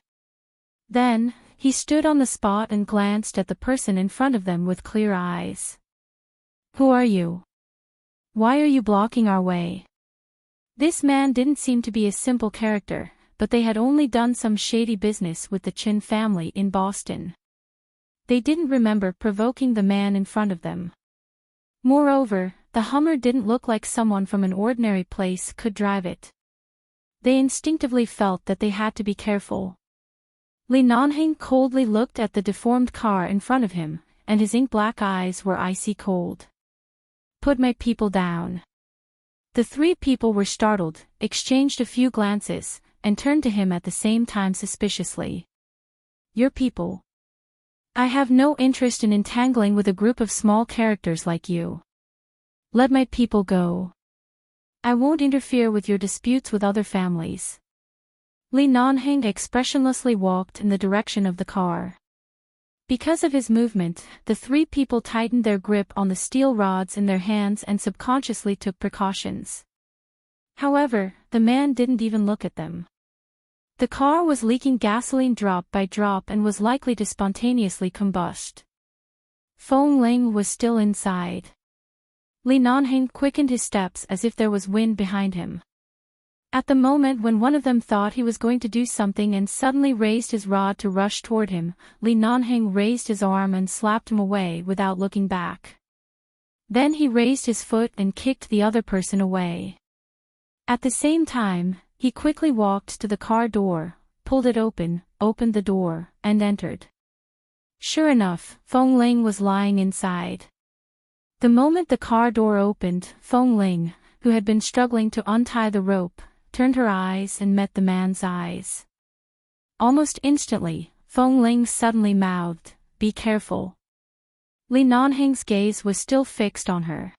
A: Then, he stood on the spot and glanced at the person in front of them with clear eyes. "Who are you? Why are you blocking our way?" This man didn't seem to be a simple character, but they had only done some shady business with the Chin family in Boston. They didn't remember provoking the man in front of them. Moreover, the Hummer didn't look like someone from an ordinary place could drive it. They instinctively felt that they had to be careful. Li Nanheng coldly looked at the deformed car in front of him, and his ink-black eyes were icy cold. "Put my people down." The three people were startled, exchanged a few glances, and turned to him at the same time suspiciously. "Your people? I have no interest in entangling with a group of small characters like you. Let my people go. I won't interfere with your disputes with other families." Li Nanheng expressionlessly walked in the direction of the car. Because of his movement, the three people tightened their grip on the steel rods in their hands and subconsciously took precautions. However, the man didn't even look at them. The car was leaking gasoline drop by drop and was likely to spontaneously combust. Feng Ling was still inside. Li Nanheng quickened his steps as if there was wind behind him. At the moment when one of them thought he was going to do something and suddenly raised his rod to rush toward him, Li Nanheng raised his arm and slapped him away without looking back. Then he raised his foot and kicked the other person away. At the same time, he quickly walked to the car door, pulled it open, opened the door, and entered. Sure enough, Feng Ling was lying inside. The moment the car door opened, Feng Ling, who had been struggling to untie the rope, turned her eyes and met the man's eyes. Almost instantly, Feng Ling suddenly mouthed, "Be careful." Li Nanheng's gaze was still fixed on her.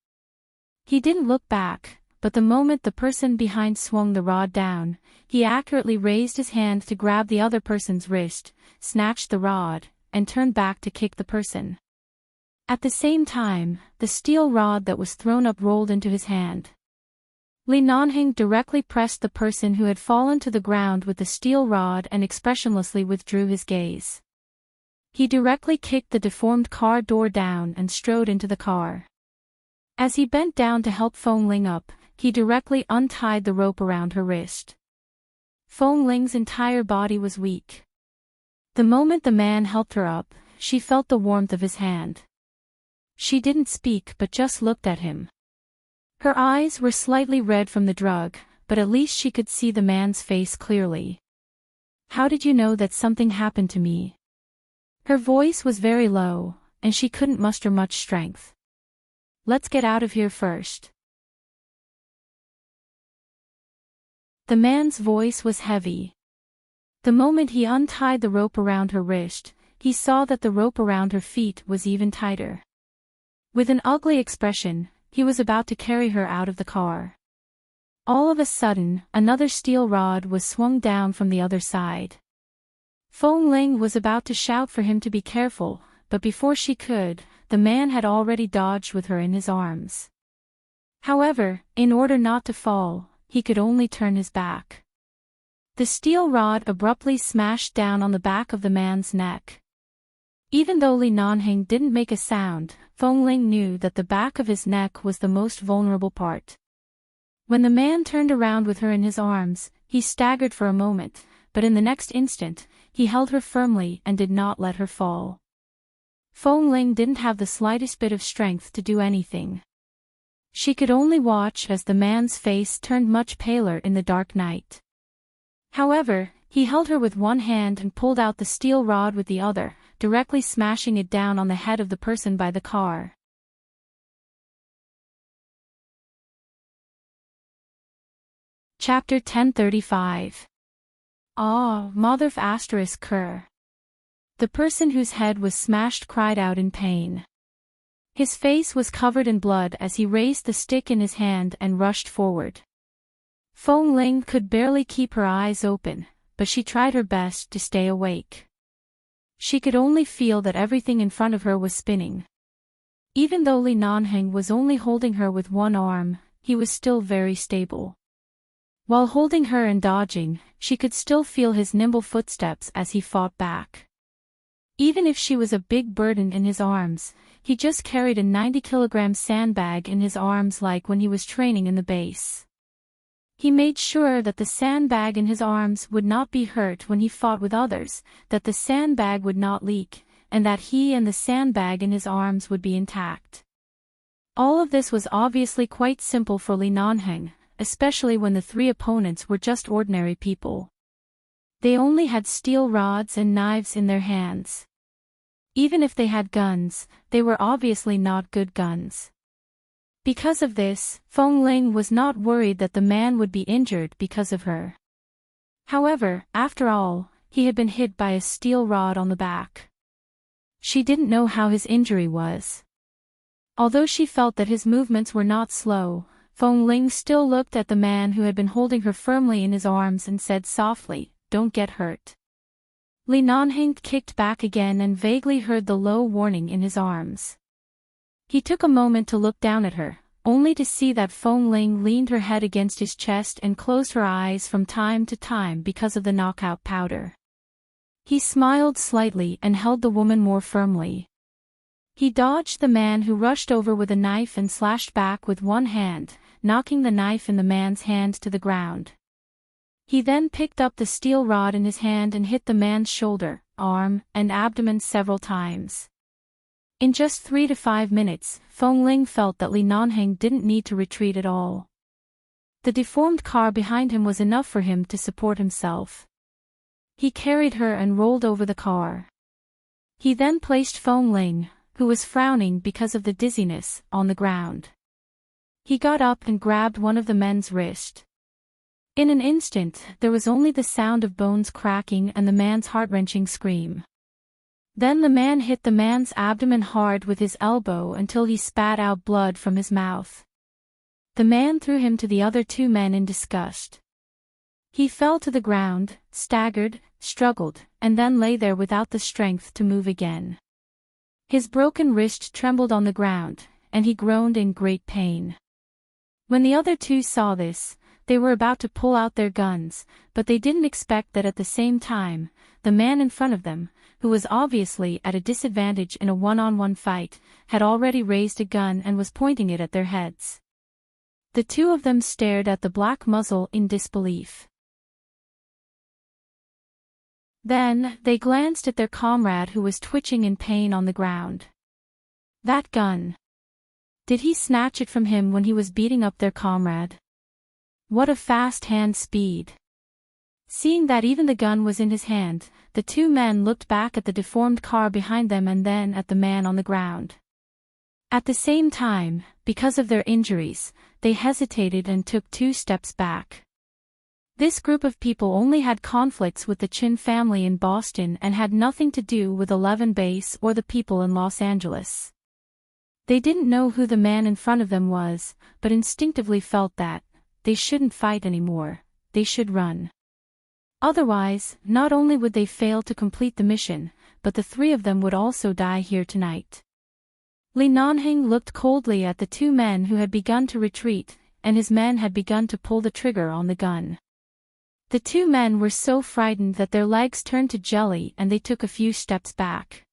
A: He didn't look back, but the moment the person behind swung the rod down, he accurately raised his hand to grab the other person's wrist, snatched the rod, and turned back to kick the person. At the same time, the steel rod that was thrown up rolled into his hand. Li Nanheng directly pressed the person who had fallen to the ground with the steel rod and expressionlessly withdrew his gaze. He directly kicked the deformed car door down and strode into the car. As he bent down to help Feng Ling up, he directly untied the rope around her wrist. Feng Ling's entire body was weak. The moment the man helped her up, she felt the warmth of his hand. She didn't speak but just looked at him. Her eyes were slightly red from the drug, but at least she could see the man's face clearly. "How did you know that something happened to me?" Her voice was very low, and she couldn't muster much strength. "Let's get out of here first." The man's voice was heavy. The moment he untied the rope around her wrist, he saw that the rope around her feet was even tighter. With an ugly expression, he was about to carry her out of the car. All of a sudden, another steel rod was swung down from the other side. Feng Ling was about to shout for him to be careful, but before she could, the man had already dodged with her in his arms. However, in order not to fall, he could only turn his back. The steel rod abruptly smashed down on the back of the man's neck. Even though Li Nanheng didn't make a sound, Feng Ling knew that the back of his neck was the most vulnerable part. When the man turned around with her in his arms, he staggered for a moment, but in the next instant, he held her firmly and did not let her fall. Feng Ling didn't have the slightest bit of strength to do anything. She could only watch as the man's face turned much paler in the dark night. However, he held her with one hand and pulled out the steel rod with the other, directly smashing it down on the head of the person by the car. Chapter 1035. "Ah, mother of asterisk cur." The person whose head was smashed cried out in pain. His face was covered in blood as he raised the stick in his hand and rushed forward. Feng Ling could barely keep her eyes open, but she tried her best to stay awake. She could only feel that everything in front of her was spinning. Even though Li Nanheng was only holding her with one arm, he was still very stable. While holding her and dodging, she could still feel his nimble footsteps as he fought back. Even if she was a big burden in his arms, he just carried a 90-kilogram sandbag in his arms like when he was training in the base. He made sure that the sandbag in his arms would not be hurt when he fought with others, that the sandbag would not leak, and that he and the sandbag in his arms would be intact. All of this was obviously quite simple for Li Nanheng, especially when the three opponents were just ordinary people. They only had steel rods and knives in their hands. Even if they had guns, they were obviously not good guns. Because of this, Feng Ling was not worried that the man would be injured because of her. However, after all, he had been hit by a steel rod on the back. She didn't know how his injury was. Although she felt that his movements were not slow, Feng Ling still looked at the man who had been holding her firmly in his arms and said softly, "Don't get hurt." Li Nanheng kicked back again and vaguely heard the low warning in his arms. He took a moment to look down at her, only to see that Feng Ling leaned her head against his chest and closed her eyes from time to time because of the knockout powder. He smiled slightly and held the woman more firmly. He dodged the man who rushed over with a knife and slashed back with one hand, knocking the knife in the man's hand to the ground. He then picked up the steel rod in his hand and hit the man's shoulder, arm, and abdomen several times. In just 3 to 5 minutes, Feng Ling felt that Li Nanheng didn't need to retreat at all. The deformed car behind him was enough for him to support himself. He carried her and rolled over the car. He then placed Feng Ling, who was frowning because of the dizziness, on the ground. He got up and grabbed one of the men's wrist. In an instant, there was only the sound of bones cracking and the man's heart-wrenching scream. Then the man hit the man's abdomen hard with his elbow until he spat out blood from his mouth. The man threw him to the other two men in disgust. He fell to the ground, staggered, struggled, and then lay there without the strength to move again. His broken wrist trembled on the ground, and he groaned in great pain. When the other two saw this, they were about to pull out their guns, but they didn't expect that at the same time, the man in front of them, who was obviously at a disadvantage in a one-on-one fight, had already raised a gun and was pointing it at their heads. The two of them stared at the black muzzle in disbelief. Then, they glanced at their comrade who was twitching in pain on the ground. That gun. Did he snatch it from him when he was beating up their comrade? What a fast hand speed. Seeing that even the gun was in his hand, the two men looked back at the deformed car behind them and then at the man on the ground. At the same time, because of their injuries, they hesitated and took 2 steps back. This group of people only had conflicts with the Chin family in Boston and had nothing to do with 11 Base or the people in Los Angeles. They didn't know who the man in front of them was, but instinctively felt that they shouldn't fight anymore, they should run. Otherwise, not only would they fail to complete the mission, but the 3 of them would also die here tonight. Li Nanheng looked coldly at the 2 men who had begun to retreat, and his men had begun to pull the trigger on the gun. The 2 men were so frightened that their legs turned to jelly and they took a few steps back.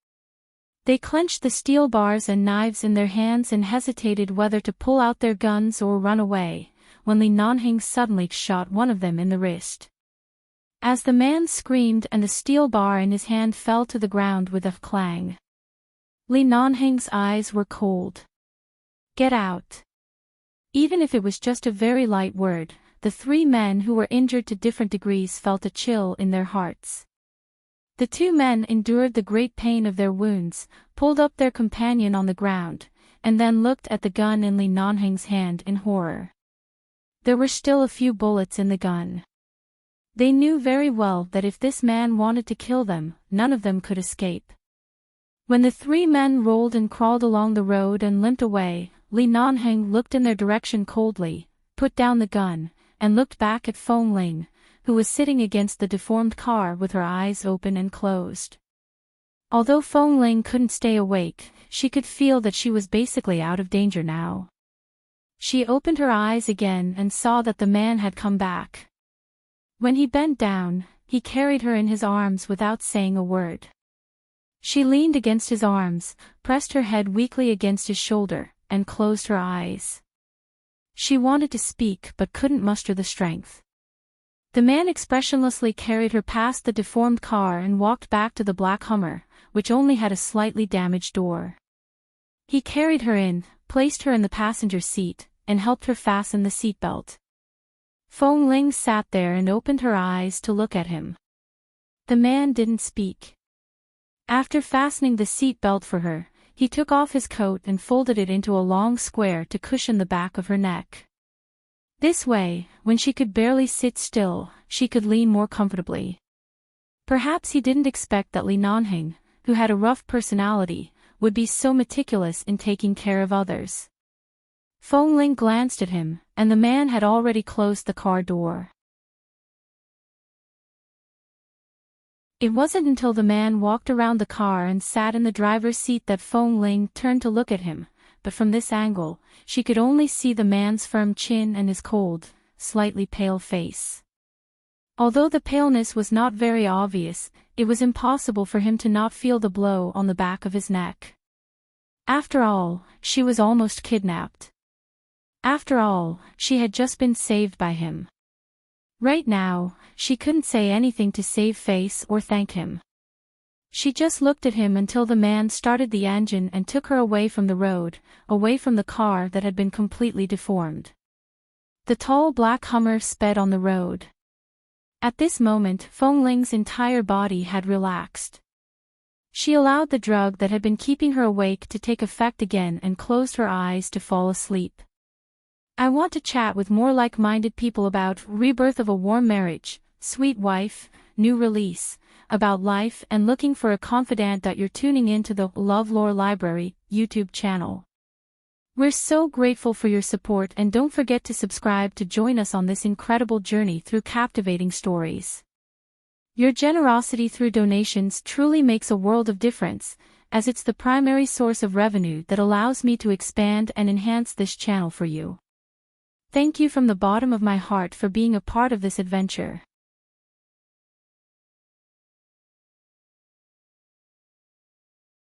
A: They clenched the steel bars and knives in their hands and hesitated whether to pull out their guns or run away, when Li Nanheng suddenly shot one of them in the wrist. As the man screamed and the steel bar in his hand fell to the ground with a clang. Li Nanheng's eyes were cold. Get out. Even if it was just a very light word, the 3 men who were injured to different degrees felt a chill in their hearts. The 2 men endured the great pain of their wounds, pulled up their companion on the ground, and then looked at the gun in Li Nanheng's hand in horror. There were still a few bullets in the gun. They knew very well that if this man wanted to kill them, none of them could escape. When the 3 men rolled and crawled along the road and limped away, Li Nanheng looked in their direction coldly, put down the gun, and looked back at Feng Ling, who was sitting against the deformed car with her eyes open and closed. Although Feng Ling couldn't stay awake, she could feel that she was basically out of danger now. She opened her eyes again and saw that the man had come back. When he bent down, he carried her in his arms without saying a word. She leaned against his arms, pressed her head weakly against his shoulder, and closed her eyes. She wanted to speak but couldn't muster the strength. The man expressionlessly carried her past the deformed car and walked back to the black Hummer, which only had a slightly damaged door. He carried her in, placed her in the passenger seat, and helped her fasten the seatbelt. Feng Ling sat there and opened her eyes to look at him. The man didn't speak. After fastening the seatbelt for her, he took off his coat and folded it into a long square to cushion the back of her neck. This way, when she could barely sit still, she could lean more comfortably. Perhaps he didn't expect that Li Nanheng, who had a rough personality, would be so meticulous in taking care of others. Feng Ling glanced at him, and the man had already closed the car door. It wasn't until the man walked around the car and sat in the driver's seat that Feng Ling turned to look at him, but from this angle, she could only see the man's firm chin and his cold, slightly pale face. Although the paleness was not very obvious, it was impossible for him to not feel the blow on the back of his neck. After all, she was almost kidnapped. After all, she had just been saved by him. Right now, she couldn't say anything to save face or thank him. She just looked at him until the man started the engine and took her away from the road, away from the car that had been completely deformed. The tall black Hummer sped on the road. At this moment, Feng Ling's entire body had relaxed. She allowed the drug that had been keeping her awake to take effect again and closed her eyes to fall asleep. I want to chat with more like-minded people about Rebirth of a Warm Marriage, Sweet Wife, new release, about life and looking for a confidant that you're tuning into the LoveLore Library YouTube channel. We're so grateful for your support and don't forget to subscribe to join us on this incredible journey through captivating stories. Your generosity through donations truly makes a world of difference, as it's the primary source of revenue that allows me to expand and enhance this channel for you. Thank you from the bottom of my heart for being a part of this adventure.